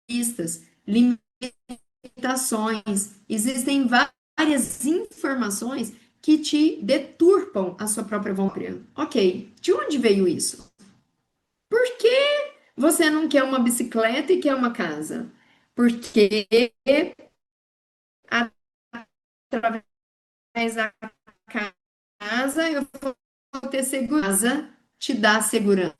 vistas, limitações, existem várias informações que te deturpam a sua própria vontade. Ok, de onde veio isso? Por que você não quer uma bicicleta e quer uma casa? Porque através da casa eu vou ter segurança, te dá segurança.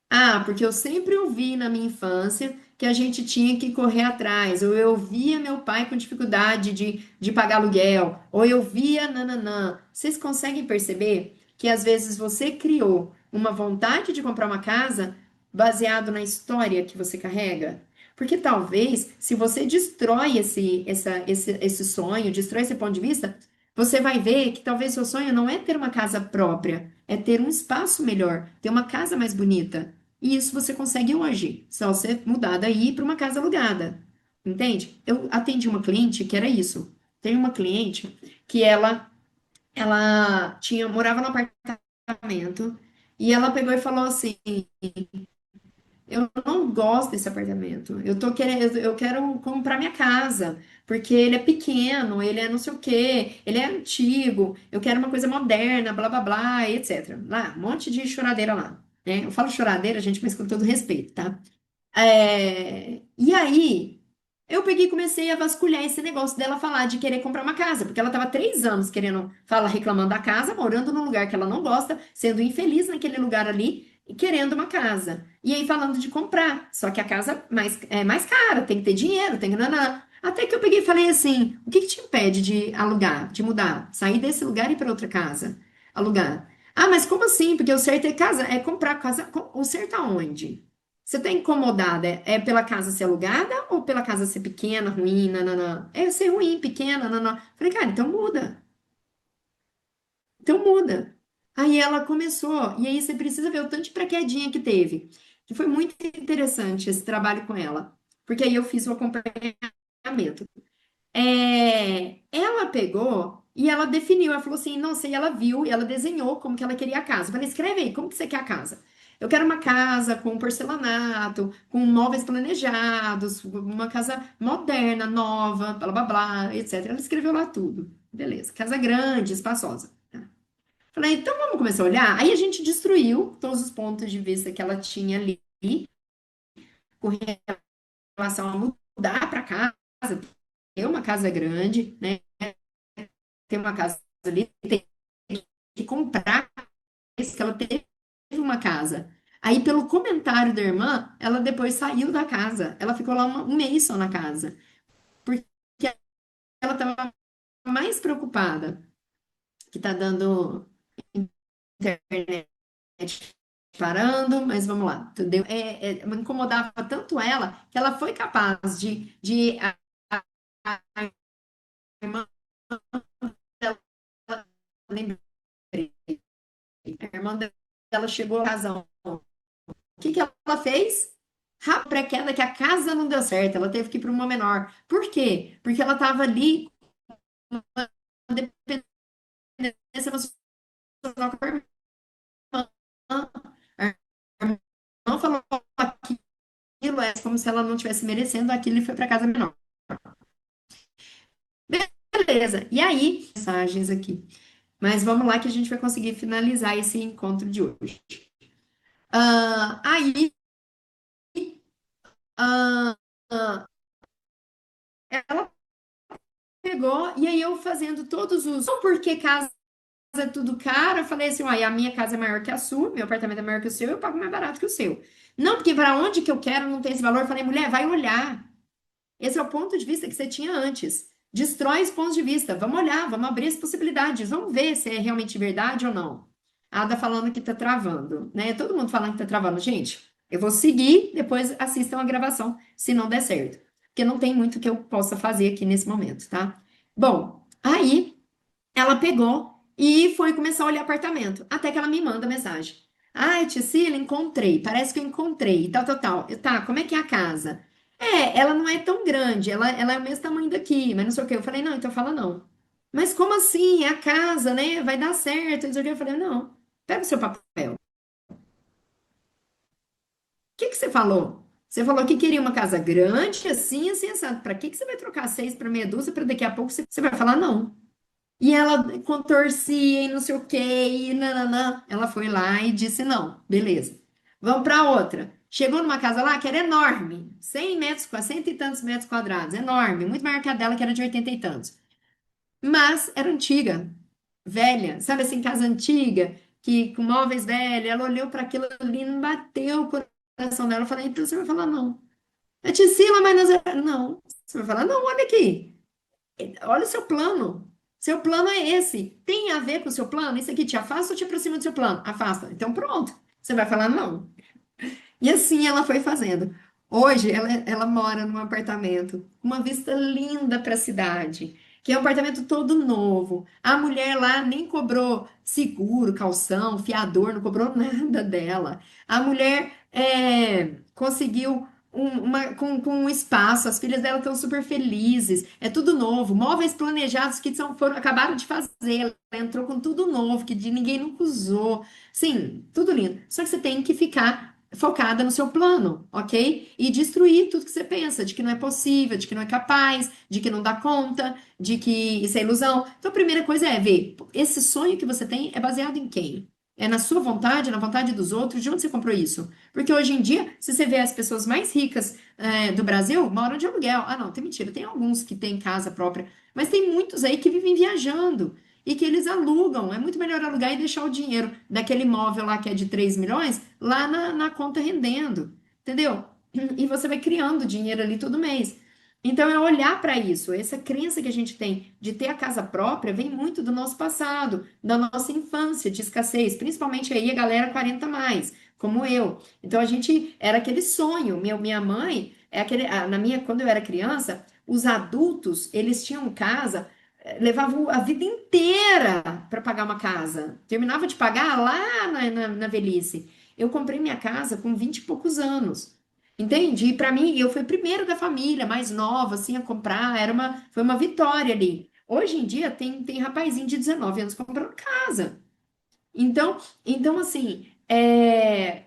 Ah, porque eu sempre ouvi na minha infância que a gente tinha que correr atrás, ou eu via meu pai com dificuldade de pagar aluguel, ou eu via nananã. Vocês conseguem perceber que às vezes você criou uma vontade de comprar uma casa baseado na história que você carrega? Porque talvez, se você destrói esse sonho, destrói esse ponto de vista, você vai ver que talvez seu sonho não é ter uma casa própria, é ter um espaço melhor, ter uma casa mais bonita. E isso você consegue hoje, só você mudar daí para uma casa alugada. Entende? Eu atendi uma cliente que era isso. Tem uma cliente que ela tinha morava no apartamento e ela pegou e falou assim: "Eu não gosto desse apartamento. Eu tô querendo, eu quero comprar minha casa, porque ele é pequeno, ele é não sei o quê, ele é antigo, eu quero uma coisa moderna, blá blá blá, etc." Lá, um monte de choradeira lá, né? Eu falo choradeira, gente, mas com todo respeito, tá? E aí, eu peguei e comecei a vasculhar esse negócio dela falar de querer comprar uma casa, porque ela estava 3 anos querendo, fala, reclamando da casa, morando num lugar que ela não gosta, sendo infeliz naquele lugar ali e querendo uma casa. E aí falando de comprar, só que a casa é mais cara, tem que ter dinheiro, tem que. Nanã. Até que eu peguei e falei assim: o que que te impede de alugar, de mudar, sair desse lugar e ir para outra casa? Alugar. Ah, mas como assim? Porque o certo é casa, é comprar casa. O certo aonde? Você tá incomodada? É pela casa ser alugada ou pela casa ser pequena, ruim, nananã? É ser ruim, pequena, nananã. Falei, cara, então muda. Então muda. Aí ela começou, e aí você precisa ver o tanto de praquedinha que teve. Que foi muito interessante esse trabalho com ela. Porque aí eu fiz o acompanhamento. Ela pegou e ela definiu, ela falou assim, nossa, e ela viu, e ela desenhou como que ela queria a casa. Eu falei, escreve aí, como que você quer a casa? Eu quero uma casa com porcelanato, com móveis planejados, uma casa moderna, nova, blá blá blá, etc. Ela escreveu lá tudo. Beleza, casa grande, espaçosa. Tá. Falei, então vamos começar a olhar. Aí a gente destruiu todos os pontos de vista que ela tinha ali com relação a mudar para casa, ter uma casa grande, né? Ter uma casa ali, tem que comprar, isso que ela teve uma casa. Aí, pelo comentário da irmã, ela depois saiu da casa. Ela ficou lá um mês só na casa, porque ela estava mais preocupada que tá dando internet parando, mas vamos lá, entendeu? Me incomodava tanto ela que ela foi capaz de a irmã dela, lembrei, a irmã dela chegou à casa. O que que ela fez? Rápido pré-queda que a casa não deu certo, ela teve que ir para uma menor. Por quê? Porque ela estava ali com uma dependência emocional com a irmã. A irmã falou aquilo, é como se ela não estivesse merecendo aquilo e foi para casa menor. Beleza. E aí, mensagens aqui. Mas vamos lá que a gente vai conseguir finalizar esse encontro de hoje. Aí, ah, ah, ela pegou, e aí eu fazendo todos os. Não porque casa é tudo caro, eu falei assim: uai, a minha casa é maior que a sua, meu apartamento é maior que o seu, eu pago mais barato que o seu. Não, porque para onde que eu quero não tem esse valor. Eu falei, mulher, vai olhar. Esse é o ponto de vista que você tinha antes. Destrói os pontos de vista. Vamos olhar, vamos abrir as possibilidades, vamos ver se é realmente verdade ou não. A Ada falando que tá travando, né? Todo mundo falando que tá travando. Gente, eu vou seguir, depois assistam a gravação, se não der certo. Porque não tem muito que eu possa fazer aqui nesse momento, tá? Bom, aí ela pegou e foi começar a olhar apartamento. Até que ela me manda mensagem. Ai, Cecília, encontrei. Parece que eu encontrei. E tal, tal, tal. Tá, como é que é a casa? Ela não é tão grande. Ela é o mesmo tamanho daqui, mas não sei o quê. Eu falei, não, então fala não. Mas como assim? É a casa, né? Vai dar certo. Não sei o quê. Eu falei, não. Pega o seu papel. você falou? Você falou que queria uma casa grande, assim, assim, assado. Para que você vai trocar seis para meia dúzia para daqui a pouco você vai falar não? E ela contorcia e não sei o quê, e nananã. Ela foi lá e disse não, beleza. Vamos para outra. Chegou numa casa lá que era enorme, 100 metros, cento e tantos metros quadrados, enorme, muito maior que a dela, que era de 80 e tantos. Mas era antiga, velha, sabe assim, casa antiga, que com móveis velhos, ela olhou para aquilo ali e não bateu o coração dela. Eu falei, então você vai falar não. É Tisila, mas não. Você vai falar, não, olha aqui. Olha o seu plano. Seu plano é esse. Tem a ver com o seu plano? Isso aqui te afasta ou te aproxima do seu plano? Afasta. Então pronto. Você vai falar não. E assim ela foi fazendo. Hoje ela mora num apartamento, com uma vista linda para a cidade, que é um apartamento todo novo. A mulher lá nem cobrou seguro, calção, fiador, não cobrou nada dela. A mulher conseguiu com um espaço, as filhas dela estão super felizes, é tudo novo, móveis planejados que acabaram de fazer. Ela entrou com tudo novo, que ninguém nunca usou. Sim, tudo lindo. Só que você tem que ficar focada no seu plano, ok? E destruir tudo que você pensa, de que não é possível, de que não é capaz, de que não dá conta, de que isso é ilusão. Então, a primeira coisa é ver, esse sonho que você tem é baseado em quem? É na sua vontade, na vontade dos outros? De onde você comprou isso? Porque hoje em dia, se você vê as pessoas mais ricas, do Brasil, moram de aluguel. Ah, não, tem mentira, tem alguns que têm casa própria, mas tem muitos aí que vivem viajando e que eles alugam. É muito melhor alugar e deixar o dinheiro daquele imóvel lá que é de 3 milhões lá na conta rendendo, entendeu? E você vai criando dinheiro ali todo mês. Então é olhar para isso. Essa crença que a gente tem de ter a casa própria vem muito do nosso passado, da nossa infância de escassez, principalmente aí a galera 40 mais, como eu. Então a gente era aquele sonho. Minha mãe é aquele, quando eu era criança, os adultos, eles tinham casa, levavam a vida inteira para pagar uma casa. Terminava de pagar lá na velhice. Eu comprei minha casa com 20 e poucos anos. Entende? E para mim, eu fui primeiro da família, mais nova, assim, a comprar. Foi uma vitória ali. Hoje em dia, tem rapazinho de 19 anos comprando casa. Então assim,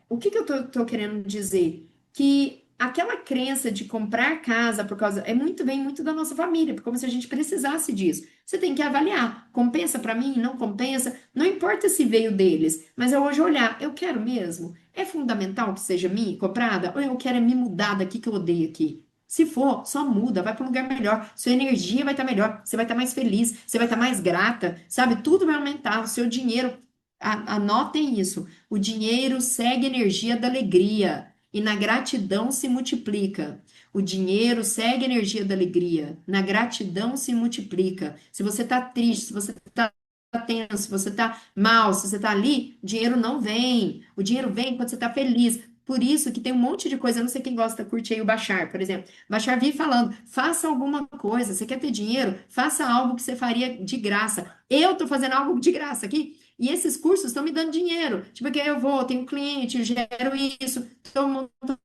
o que que eu tô querendo dizer? Que aquela crença de comprar casa por causa vem muito da nossa família, como se a gente precisasse disso. Você tem que avaliar, compensa para mim, não compensa, não importa se veio deles, mas eu hoje olhar, eu quero mesmo? É fundamental que seja minha comprada ou eu quero me mudar daqui que eu odeio aqui? Se for, só muda, vai para um lugar melhor. Sua energia vai estar melhor, você vai estar mais feliz, você vai estar mais grata, sabe? Tudo vai aumentar, o seu dinheiro. Anotem isso. O dinheiro segue a energia da alegria e na gratidão se multiplica. O dinheiro segue a energia da alegria, na gratidão se multiplica. Se você está triste, se você está tenso, se você está mal, se você está ali, o dinheiro não vem. O dinheiro vem quando você está feliz. Por isso que tem um monte de coisa, eu não sei quem gosta, curte aí o Bashar, por exemplo. Bashar vive falando, faça alguma coisa, você quer ter dinheiro? Faça algo que você faria de graça. Eu estou fazendo algo de graça aqui, e esses cursos estão me dando dinheiro. Tipo, que eu vou, tenho um cliente, eu gero isso, estou montando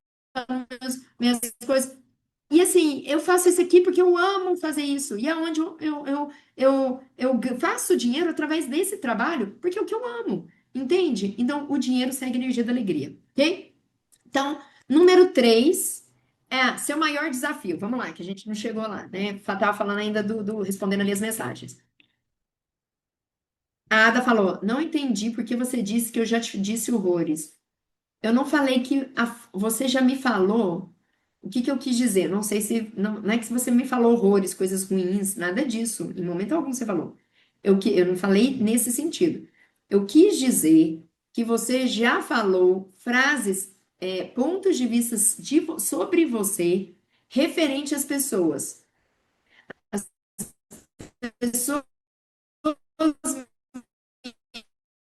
minhas coisas. E assim, eu faço isso aqui porque eu amo fazer isso. E é onde eu faço dinheiro através desse trabalho, porque é o que eu amo. Entende? Então, o dinheiro segue a energia da alegria. Ok? Então, número 3 é seu maior desafio. Vamos lá, que a gente não chegou lá, né? Estava falando ainda respondendo ali as mensagens. A Ada falou: Não entendi porque você disse que eu já te disse horrores. Eu não falei que você já me falou. O que que eu quis dizer? Não sei se. Não é que você me falou horrores, coisas ruins, nada disso. Em momento algum você falou. Eu não falei nesse sentido. Eu quis dizer que você já falou frases, pontos de vista sobre você referente às pessoas. As pessoas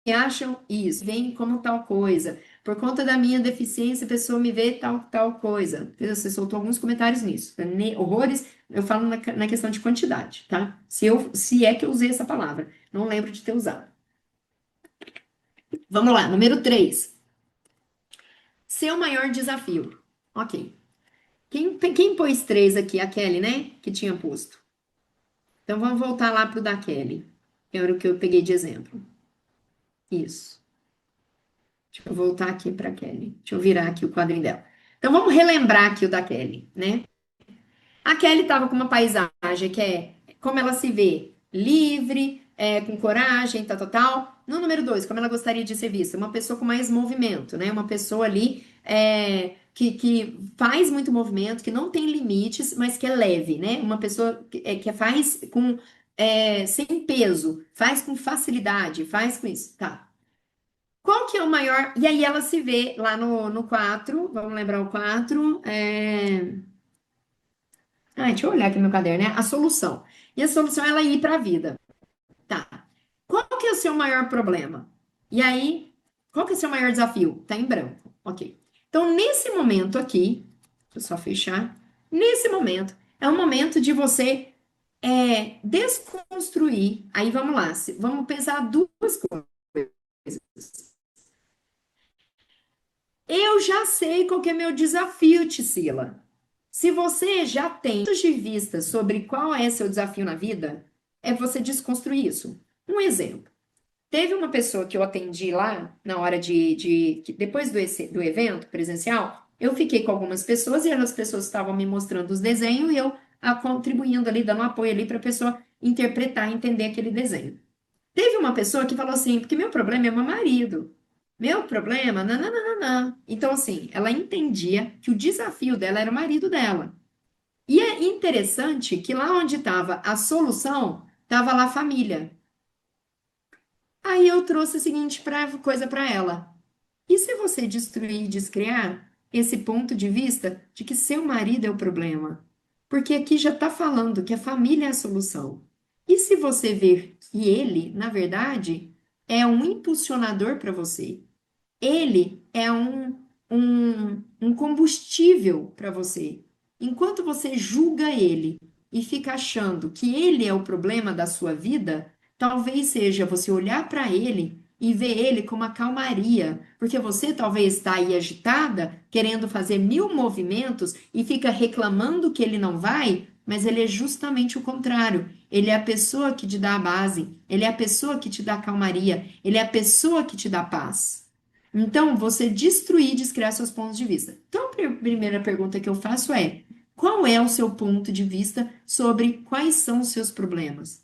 que acham isso, veem como tal coisa. Por conta da minha deficiência, a pessoa me vê tal coisa. Entendeu? Você soltou alguns comentários nisso. Horrores, eu falo na questão de quantidade, tá? Se é que eu usei essa palavra. Não lembro de ter usado. Vamos lá, número 3. Seu maior desafio. Ok. Quem pôs 3 aqui? A Kelly, né? Que tinha posto. Então vamos voltar lá pro da Kelly. Que era o que eu peguei de exemplo. Isso. Deixa eu voltar aqui para Kelly. Deixa eu virar aqui o quadrinho dela. Então vamos relembrar aqui o da Kelly, né? A Kelly estava com uma paisagem que é como ela se vê, livre, com coragem, tal, tal, tal. No número dois, como ela gostaria de ser vista, uma pessoa com mais movimento, né? Uma pessoa ali que faz muito movimento, que não tem limites, mas que é leve, né? Uma pessoa que faz com sem peso, faz com facilidade, faz com isso, tá? Qual que é o maior? E aí ela se vê lá no 4, vamos lembrar o 4. Deixa eu olhar aqui no meu caderno, né? A solução. E a solução é ela ir para a vida. Tá. Qual que é o seu maior problema? E aí, qual que é o seu maior desafio? Tá em branco. Ok. Então, nesse momento aqui, deixa eu só fechar. Nesse momento, é um momento de você desconstruir. Aí vamos lá, vamos pensar duas coisas. Eu já sei qual que é meu desafio, Tisila. Se você já tem pontos de vista sobre qual é seu desafio na vida, é você desconstruir isso. Um exemplo. Teve uma pessoa que eu atendi lá na hora depois do evento presencial, eu fiquei com algumas pessoas e as pessoas estavam me mostrando os desenhos e eu contribuindo ali, dando apoio ali para a pessoa interpretar, entender aquele desenho. Teve uma pessoa que falou assim, porque meu problema é meu marido. Meu problema, não, não, não, não, não. Então, assim, ela entendia que o desafio dela era o marido dela. E é interessante que lá onde estava a solução, estava lá a família. Aí eu trouxe a seguinte coisa para ela. E se você destruir e descriar esse ponto de vista de que seu marido é o problema? Porque aqui já está falando que a família é a solução. E se você ver que ele, na verdade, é um impulsionador para você? Ele é um combustível para você. Enquanto você julga ele e fica achando que ele é o problema da sua vida, talvez seja você olhar para ele e ver ele com uma calmaria, porque você talvez está aí agitada, querendo fazer mil movimentos e fica reclamando que ele não vai, mas ele é justamente o contrário. Ele é a pessoa que te dá a base, ele é a pessoa que te dá calmaria, ele é a pessoa que te dá paz. Então, você destruir e descriar seus pontos de vista. Então, a primeira pergunta que eu faço é: qual é o seu ponto de vista sobre quais são os seus problemas?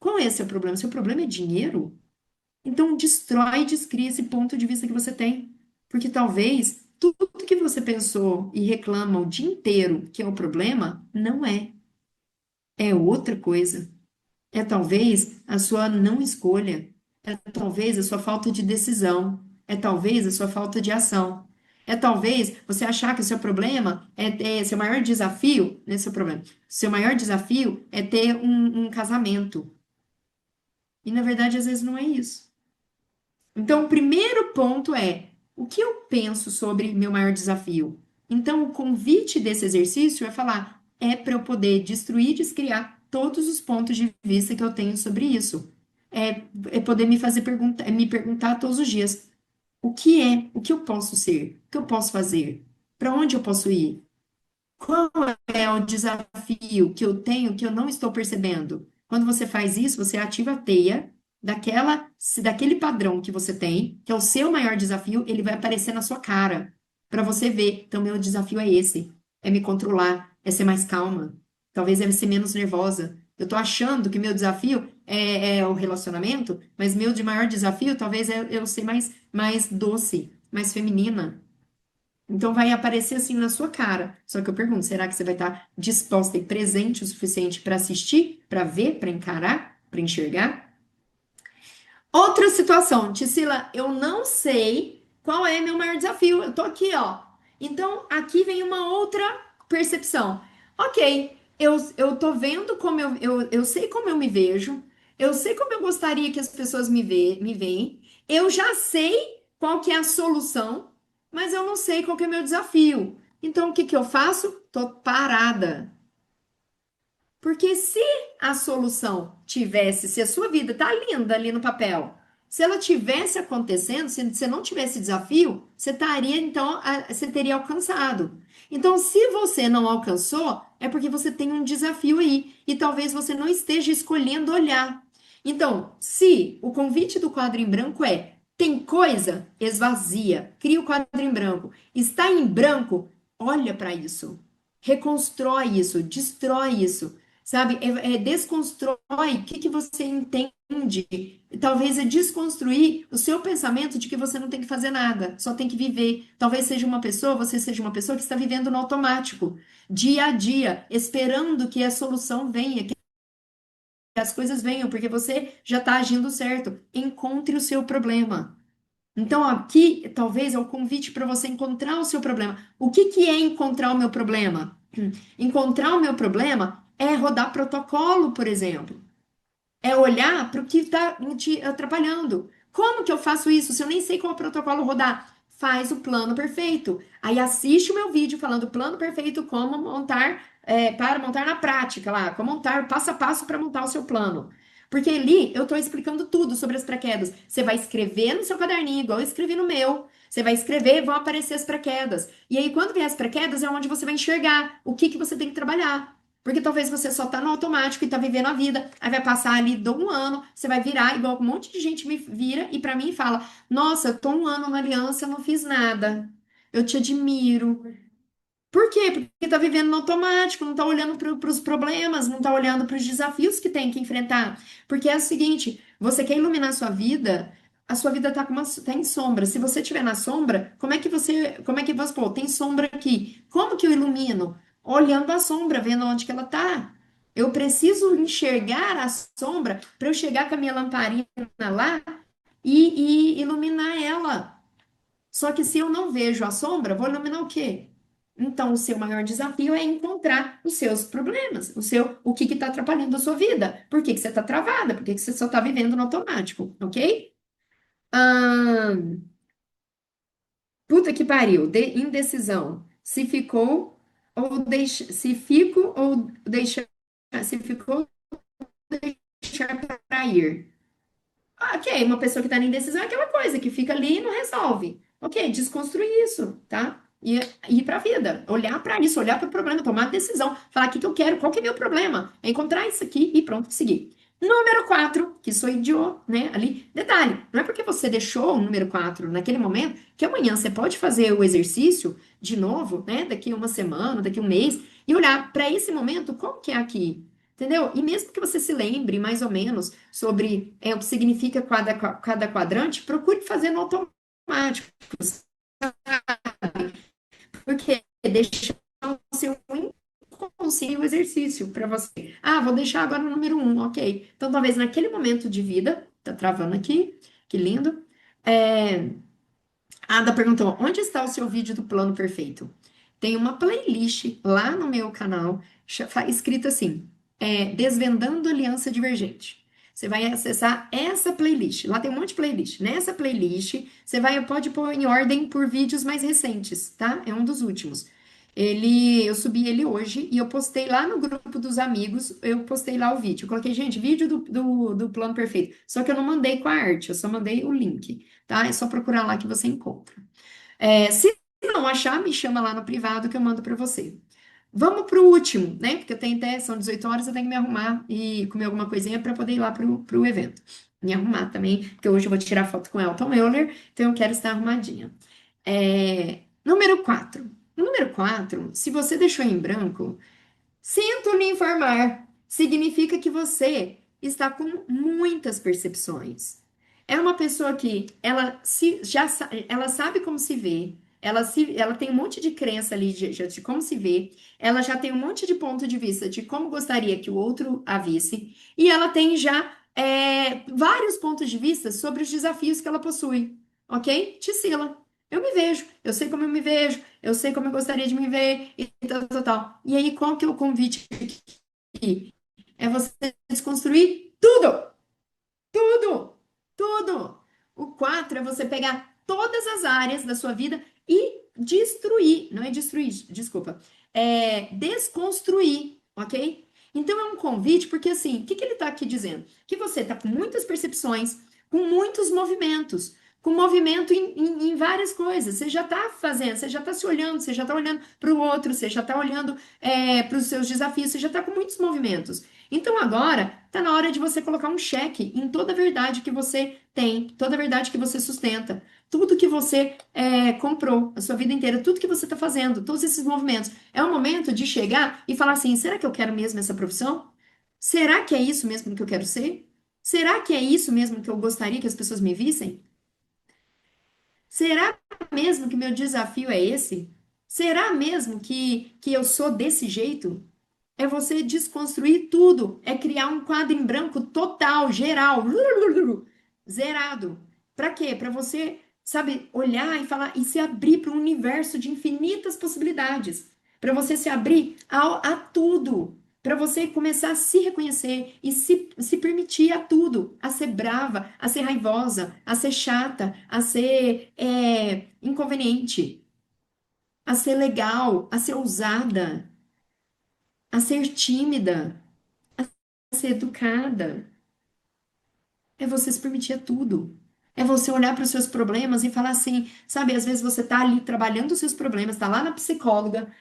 Qual é o seu problema? Seu problema é dinheiro? Então, destrói e descria esse ponto de vista que você tem. Porque talvez tudo que você pensou e reclama o dia inteiro que é o problema, não é. É outra coisa. É talvez a sua não escolha, é talvez a sua falta de decisão, é talvez a sua falta de ação. É talvez você achar que o seu problema seu maior desafio, não é seu problema, seu maior desafio é ter um casamento. E na verdade, às vezes não é isso. Então, o primeiro ponto é o que eu penso sobre meu maior desafio. Então, o convite desse exercício é falar, é para eu poder destruir e descriar todos os pontos de vista que eu tenho sobre isso. É poder me fazer perguntar, me perguntar todos os dias, o que eu posso ser, o que eu posso fazer, para onde eu posso ir, qual é o desafio que eu tenho que eu não estou percebendo? Quando você faz isso, você ativa a teia daquele padrão que você tem, que é o seu maior desafio, ele vai aparecer na sua cara, para você ver. Então, meu desafio é esse, é me controlar, é ser mais calma, talvez é ser menos nervosa. Eu tô achando que meu desafio é o relacionamento, mas meu de maior desafio talvez é eu ser mais doce, mais feminina. Então vai aparecer assim na sua cara. Só que eu pergunto, será que você vai estar disposta e presente o suficiente para assistir, para ver, para encarar, para enxergar? Outra situação, Tisila, eu não sei qual é meu maior desafio. Eu tô aqui, ó. Então aqui vem uma outra percepção. Ok, eu tô vendo como eu sei como eu me vejo, eu sei como eu gostaria que as pessoas me veem, eu já sei qual que é a solução, mas eu não sei qual que é o meu desafio. Então o que que eu faço? Tô parada. Porque se a solução tivesse, se a sua vida tá linda ali no papel, se ela tivesse acontecendo, se você não tivesse desafio, você estaria, então, você teria alcançado. Então, se você não alcançou, é porque você tem um desafio aí e talvez você não esteja escolhendo olhar. Então, se o convite do quadro em branco é Tem coisa? Esvazia. Cria o quadro em branco. Está em branco? Olha para isso. Reconstrói isso, destrói isso. Sabe? Desconstrói o que você entende. Talvez é desconstruir o seu pensamento de que você não tem que fazer nada, só tem que viver. Talvez você seja uma pessoa que está vivendo no automático, dia a dia, esperando que a solução venha, que as coisas venham, porque você já está agindo certo. Encontre o seu problema. Então, aqui, talvez, é o convite para você encontrar o seu problema. O que que é encontrar o meu problema? Encontrar o meu problema é rodar protocolo, por exemplo. É olhar para o que está te atrapalhando. Como que eu faço isso se eu nem sei qual protocolo rodar? Faz o plano perfeito. Aí assiste o meu vídeo falando plano perfeito, como montar, para montar na prática lá, como montar passo a passo para montar o seu plano. Porque ali eu estou explicando tudo sobre as paraquedas. Você vai escrever no seu caderninho, igual eu escrevi no meu. Você vai escrever, vão aparecer as paraquedas. E aí, quando vier as paraquedas, é onde você vai enxergar o que que você tem que trabalhar. Porque talvez você só tá no automático e tá vivendo a vida. Aí vai passar ali de um ano, você vai virar, igual um monte de gente me vira e pra mim fala: Nossa, eu tô um ano na aliança, eu não fiz nada. Eu te admiro. Por quê? Porque tá vivendo no automático, não tá olhando para os problemas, não tá olhando para os desafios que tem que enfrentar. Porque é o seguinte: você quer iluminar a sua vida tá, tá em sombra. Se você estiver na sombra, como é que você, pô, tem sombra aqui? Como que eu ilumino? Olhando a sombra, vendo onde que ela tá. Eu preciso enxergar a sombra para eu chegar com a minha lamparina lá e iluminar ela. Só que se eu não vejo a sombra, vou iluminar o quê? Então, o seu maior desafio é encontrar os seus problemas, o que está atrapalhando a sua vida. Por que que você está travada? Por que que você só está vivendo no automático, ok? Ahn, puta que pariu, indecisão. Se fico ou deixar, se ficou, deixar para ir. Ok, uma pessoa que está na indecisão é aquela coisa que fica ali e não resolve. Ok, desconstruir isso, tá? E ir para a vida, olhar para isso, olhar para o problema, tomar decisão, falar o que que eu quero, qual que é meu problema, é encontrar isso aqui e pronto, seguir. Número 4, que sou idiota, né? Ali, detalhe, não é porque você deixou o número 4 naquele momento que amanhã você pode fazer o exercício de novo, né? Daqui uma semana, daqui um mês, e olhar para esse momento, como que é aqui? Entendeu? E mesmo que você se lembre mais ou menos sobre o que significa cada quadrante, procure fazer no automático, porque deixa o seu inconsciente o exercício para você. Ah, vou deixar agora o número um, ok. Então, talvez naquele momento de vida, tá travando aqui, que lindo. É, a Ada perguntou: onde está o seu vídeo do plano perfeito? Tem uma playlist lá no meu canal, escrita assim: Desvendando Aliança Divergente. Você vai acessar essa playlist. Lá tem um monte de playlist. Nessa playlist, pode pôr em ordem por vídeos mais recentes, tá? É um dos últimos. Eu subi ele hoje e eu postei lá no grupo dos amigos, eu postei lá o vídeo. Eu coloquei, gente, vídeo do plano perfeito. Só que eu não mandei com a arte, eu só mandei o link, tá? É só procurar lá que você encontra. Se não achar, me chama lá no privado que eu mando para você. Vamos pro último, né? Porque eu tenho até, são 18 horas, eu tenho que me arrumar e comer alguma coisinha para poder ir lá pro evento. Me arrumar também, porque hoje eu vou tirar foto com Elton Euler, então eu quero estar arrumadinha. Número 4. Número 4, se você deixou em branco, sinto lhe informar. Significa que você está com muitas percepções. É uma pessoa que ela sabe como se vê, ela tem um monte de crença ali de como se vê, ela já tem um monte de ponto de vista de como gostaria que o outro a visse, e ela tem já vários pontos de vista sobre os desafios que ela possui, ok? Tisila. Eu me vejo, eu sei como eu me vejo, eu sei como eu gostaria de me ver, e tal, tal, tal. E aí, qual que é o convite aqui? É você desconstruir tudo! Tudo, tudo. O 4 é você pegar todas as áreas da sua vida e destruir, não é destruir, desculpa, desconstruir, ok? Então é um convite, porque assim, o que que ele está aqui dizendo? Que você está com muitas percepções, com muitos movimentos, com movimento em várias coisas. Você já está fazendo, você já está se olhando, você já está olhando para o outro, você já está olhando para os seus desafios, você já está com muitos movimentos. Então agora tá na hora de você colocar um cheque em toda a verdade que você tem, toda a verdade que você sustenta, tudo que você comprou a sua vida inteira, tudo que você está fazendo, todos esses movimentos. É o momento de chegar e falar assim: será que eu quero mesmo essa profissão? Será que é isso mesmo que eu quero ser? Será que é isso mesmo que eu gostaria que as pessoas me vissem? Será mesmo que meu desafio é esse? Será mesmo que eu sou desse jeito? É você desconstruir tudo, é criar um quadro em branco total, geral, zerado. Para quê? Para você, sabe, olhar e falar e se abrir para um universo de infinitas possibilidades. Para você se abrir a tudo. Para você começar a se reconhecer e se permitir a tudo, a ser brava, a ser raivosa, a ser chata, a ser inconveniente, a ser legal, a ser ousada, a ser tímida, a ser educada. É você se permitir a tudo. É você olhar para os seus problemas e falar assim, sabe, às vezes você tá ali trabalhando os seus problemas, tá lá na psicóloga,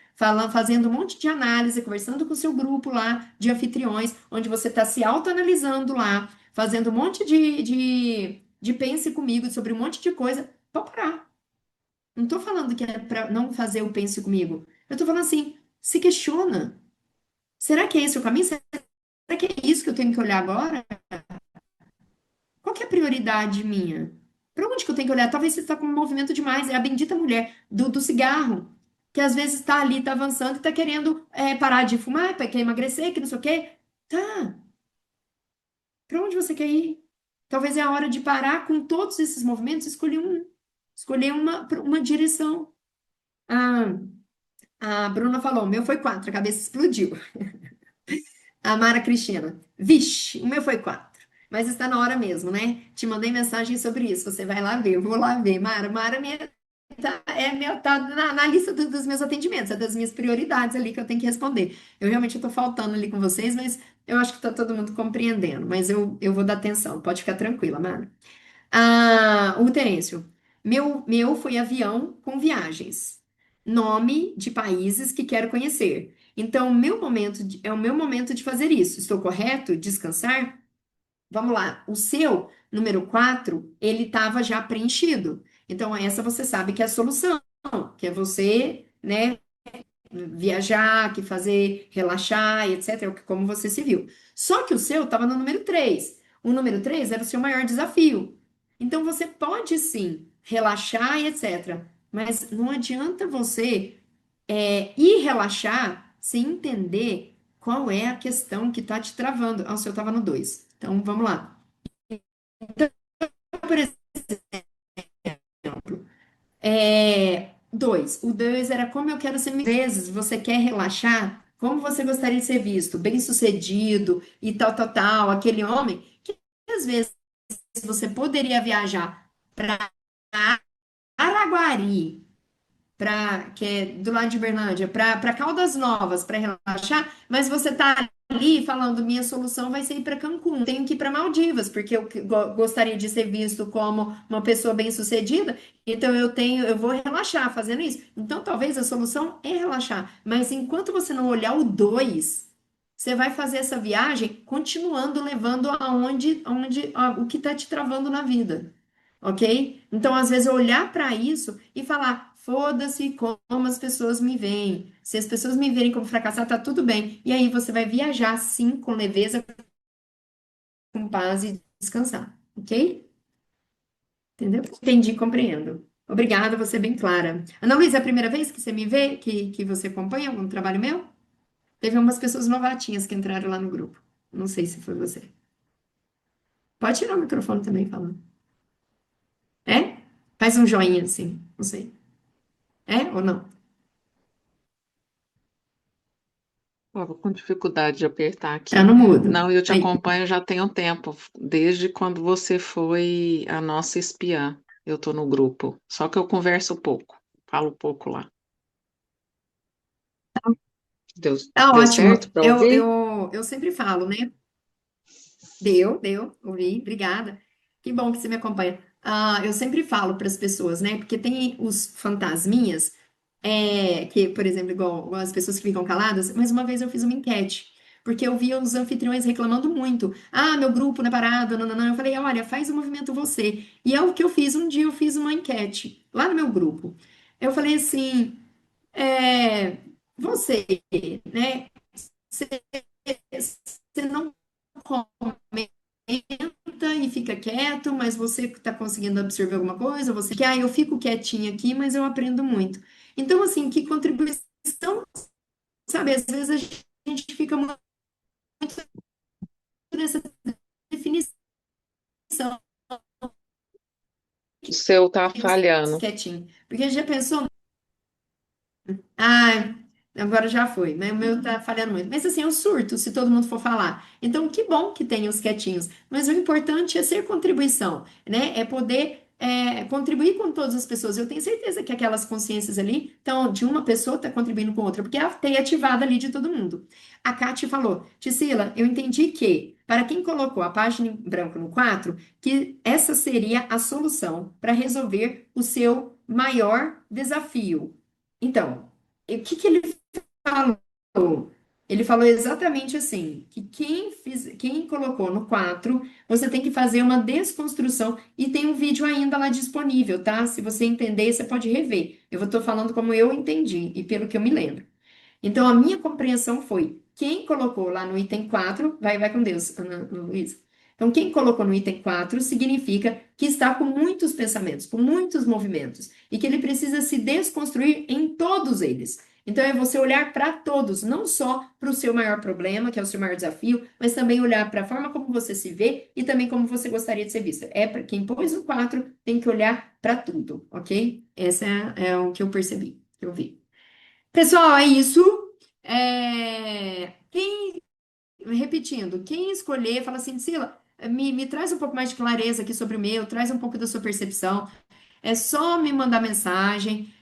fazendo um monte de análise, conversando com o seu grupo lá de anfitriões, onde você tá se autoanalisando lá, fazendo um monte de pense comigo sobre um monte de coisa. Pode parar. Não tô falando que é para não fazer o pense comigo. Eu tô falando assim, se questiona. Será que é esse o caminho? Será que é isso que eu tenho que olhar agora? Qual que é a prioridade minha? Para onde que eu tenho que olhar? Talvez você está com um movimento demais. É a bendita mulher do cigarro, que às vezes está ali, está avançando e está querendo parar de fumar, quer emagrecer, que não sei o quê. Tá, para onde você quer ir? Talvez é a hora de parar com todos esses movimentos, e escolher uma direção. A, a Bruna falou, o meu foi 4, a cabeça explodiu. A Mara Cristina, vixe, o meu foi 4. Mas está na hora mesmo, né? Te mandei mensagem sobre isso. Você vai lá ver, eu vou lá ver. Mara tá na lista dos meus atendimentos, é das minhas prioridades ali que eu tenho que responder. Eu realmente estou faltando ali com vocês, mas eu acho que está todo mundo compreendendo. Mas eu vou dar atenção, pode ficar tranquila, Mara. O Terêncio, meu foi avião com viagens. Nome de países que quero conhecer. Então, é o meu momento de fazer isso. Estou correto? Descansar? Vamos lá. O seu, número 4, ele estava já preenchido. Então, essa você sabe que é a solução, que é você, né, viajar, que fazer, relaxar, e etc., como você se viu. Só que o seu estava no número 3. O número 3 era o seu maior desafio. Então você pode sim relaxar e etc. Mas não adianta você ir relaxar sem entender qual é a questão que está te travando. Ah, o seu estava no 2. Então vamos lá. Por exemplo, 2. O 2 era como eu quero ser. Às vezes você quer relaxar, como você gostaria de ser visto, bem-sucedido e tal, tal, tal, aquele homem que às vezes você poderia viajar para Araguari, que é do lado de Berlândia, para Caldas Novas, para relaxar, mas você tá ali falando, minha solução vai ser ir para Cancún, tenho que ir para Maldivas, porque eu gostaria de ser visto como uma pessoa bem-sucedida, então eu vou relaxar fazendo isso. Então, talvez a solução é relaxar, mas enquanto você não olhar o dois, você vai fazer essa viagem continuando levando o que está te travando na vida, ok? Então, às vezes, eu olhar para isso e falar: foda-se como as pessoas me veem. Se as pessoas me verem como fracassar, tá tudo bem. E aí você vai viajar, sim, com leveza, com paz e descansar, ok? Entendeu? Entendi, compreendo. Obrigada, você é bem clara. Ana Luísa, é a primeira vez que você me vê, que você acompanha algum trabalho meu? Teve umas pessoas novatinhas que entraram lá no grupo. Não sei se foi você. Pode tirar o microfone também falando. É? Faz um joinha assim, não sei. É ou não? Estava com dificuldade de apertar Tá aqui. no mudo. Não, eu te Aí. acompanho já tem um tempo, desde quando você foi a nossa espiã. Eu estou no grupo. Só que eu converso pouco, falo pouco lá. Deu, Tá deu ótimo. certo para Eu, ouvir? eu, eu sempre falo, né? Ouvi, obrigada. Que bom que você me acompanha. Eu sempre falo para as pessoas, né? Porque tem os fantasminhas, que, por exemplo, igual as pessoas que ficam caladas, mas uma vez eu fiz uma enquete. porque eu via os anfitriões reclamando muito. Ah, meu grupo não é parado, não, não, não. Eu falei, olha, faz o movimento você. E é o que eu fiz. Um dia eu fiz uma enquete lá no meu grupo. Eu falei assim, você, né? Você, você não comenta e fica quieto, mas você está conseguindo absorver alguma coisa, você que, eu fico quietinha aqui, mas eu aprendo muito. Então, assim, que contribuição, sabe, às vezes a gente fica muito nessa definição, O seu tá os falhando. quietinho, porque já pensou, ah, agora já foi, né? O meu tá falhando muito. Mas assim, eu surto se todo mundo for falar. Então, que bom que tem os quietinhos. Mas o importante é ser contribuição, né? É poder contribuir com todas as pessoas. Eu tenho certeza que aquelas consciências ali, então, de uma pessoa tá contribuindo com outra, porque a teia ativada ali de todo mundo. A Kate falou, Tisila, eu entendi que, para quem colocou a página em branco no 4, que essa seria a solução para resolver o seu maior desafio. Então, o que que ele falou? Ele falou exatamente assim, que quem colocou no 4, você tem que fazer uma desconstrução e tem um vídeo ainda lá disponível, tá? Se você entender, você pode rever. Eu estou falando como eu entendi e pelo que eu me lembro. Então, a minha compreensão foi: quem colocou lá no item 4, vai com Deus, Ana Luísa. Então, quem colocou no item 4 significa que está com muitos pensamentos, com muitos movimentos, e que ele precisa se desconstruir em todos eles. Então, é você olhar para todos, não só para o seu maior problema, que é o seu maior desafio, mas também olhar para a forma como você se vê e também como você gostaria de ser vista. É para quem pôs o 4 tem que olhar para tudo, ok? Essa é o que eu percebi, que eu vi. Pessoal, é isso. Repetindo, quem escolher, fala assim, Sila, me traz um pouco mais de clareza aqui sobre o meu, traz um pouco da sua percepção. É só me mandar mensagem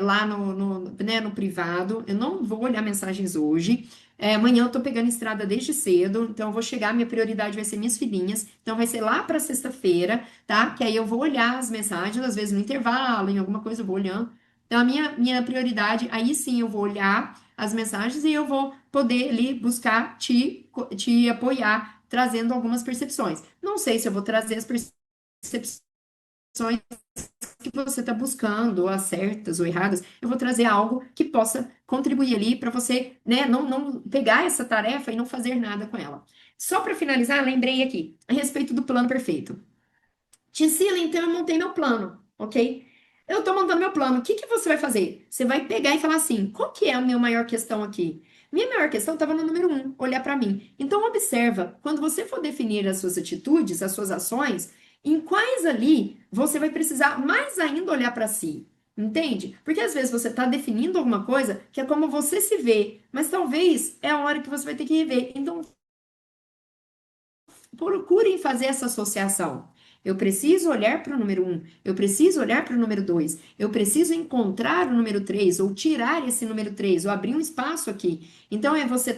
lá né, no privado. Eu não vou olhar mensagens hoje. Amanhã eu tô pegando estrada desde cedo, então eu vou chegar. Minha prioridade vai ser minhas filhinhas, então vai ser lá para sexta-feira, tá? Que aí eu vou olhar as mensagens, às vezes no intervalo, em alguma coisa eu vou olhando. Então a minha prioridade, aí sim eu vou olhar as mensagens e eu vou poder ali buscar te apoiar, trazendo algumas percepções. Não sei se eu vou trazer as percepções que você está buscando, as certas ou erradas, eu vou trazer algo que possa contribuir ali para você, né, não pegar essa tarefa e não fazer nada com ela. Só para finalizar, lembrei aqui a respeito do plano perfeito. Tisila, então eu montei meu plano, ok? Eu estou montando meu plano. O que que você vai fazer? Você vai pegar e falar assim: qual que é a minha maior questão aqui? Minha maior questão estava no número 1, olhar para mim. Então, observa, quando você for definir as suas atitudes, as suas ações, em quais ali você vai precisar mais ainda olhar para si. Entende? Porque às vezes você está definindo alguma coisa que é como você se vê, mas talvez é a hora que você vai ter que rever. Então, procurem fazer essa associação. Eu preciso olhar para o número 1, eu preciso olhar para o número 2, eu preciso encontrar o número 3, ou tirar esse número 3, ou abrir um espaço aqui. Então, você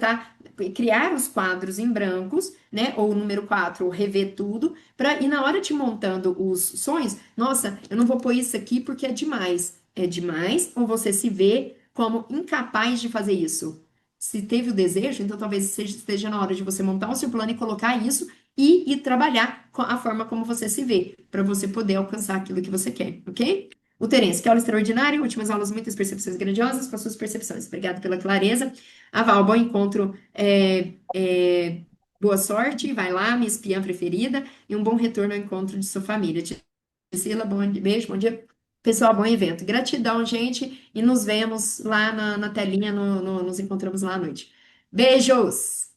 criar os quadros em brancos, né? Ou o número 4, ou rever tudo, e na hora de montando os sonhos, nossa, eu não vou pôr isso aqui porque é demais. É demais, ou você se vê como incapaz de fazer isso? Se teve o desejo, então talvez esteja na hora de você montar o seu plano e colocar isso e trabalhar com a forma como você se vê, para você poder alcançar aquilo que você quer, ok? O Terence, que aula extraordinária, últimas aulas, muitas percepções grandiosas com as suas percepções. Obrigado pela clareza. A Val, bom encontro, boa sorte, vai lá, minha espiã preferida, e um bom retorno ao encontro de sua família. Priscila, beijo, bom dia. Pessoal, bom evento. Gratidão, gente, e nos vemos lá na telinha, nos encontramos lá à noite. Beijos!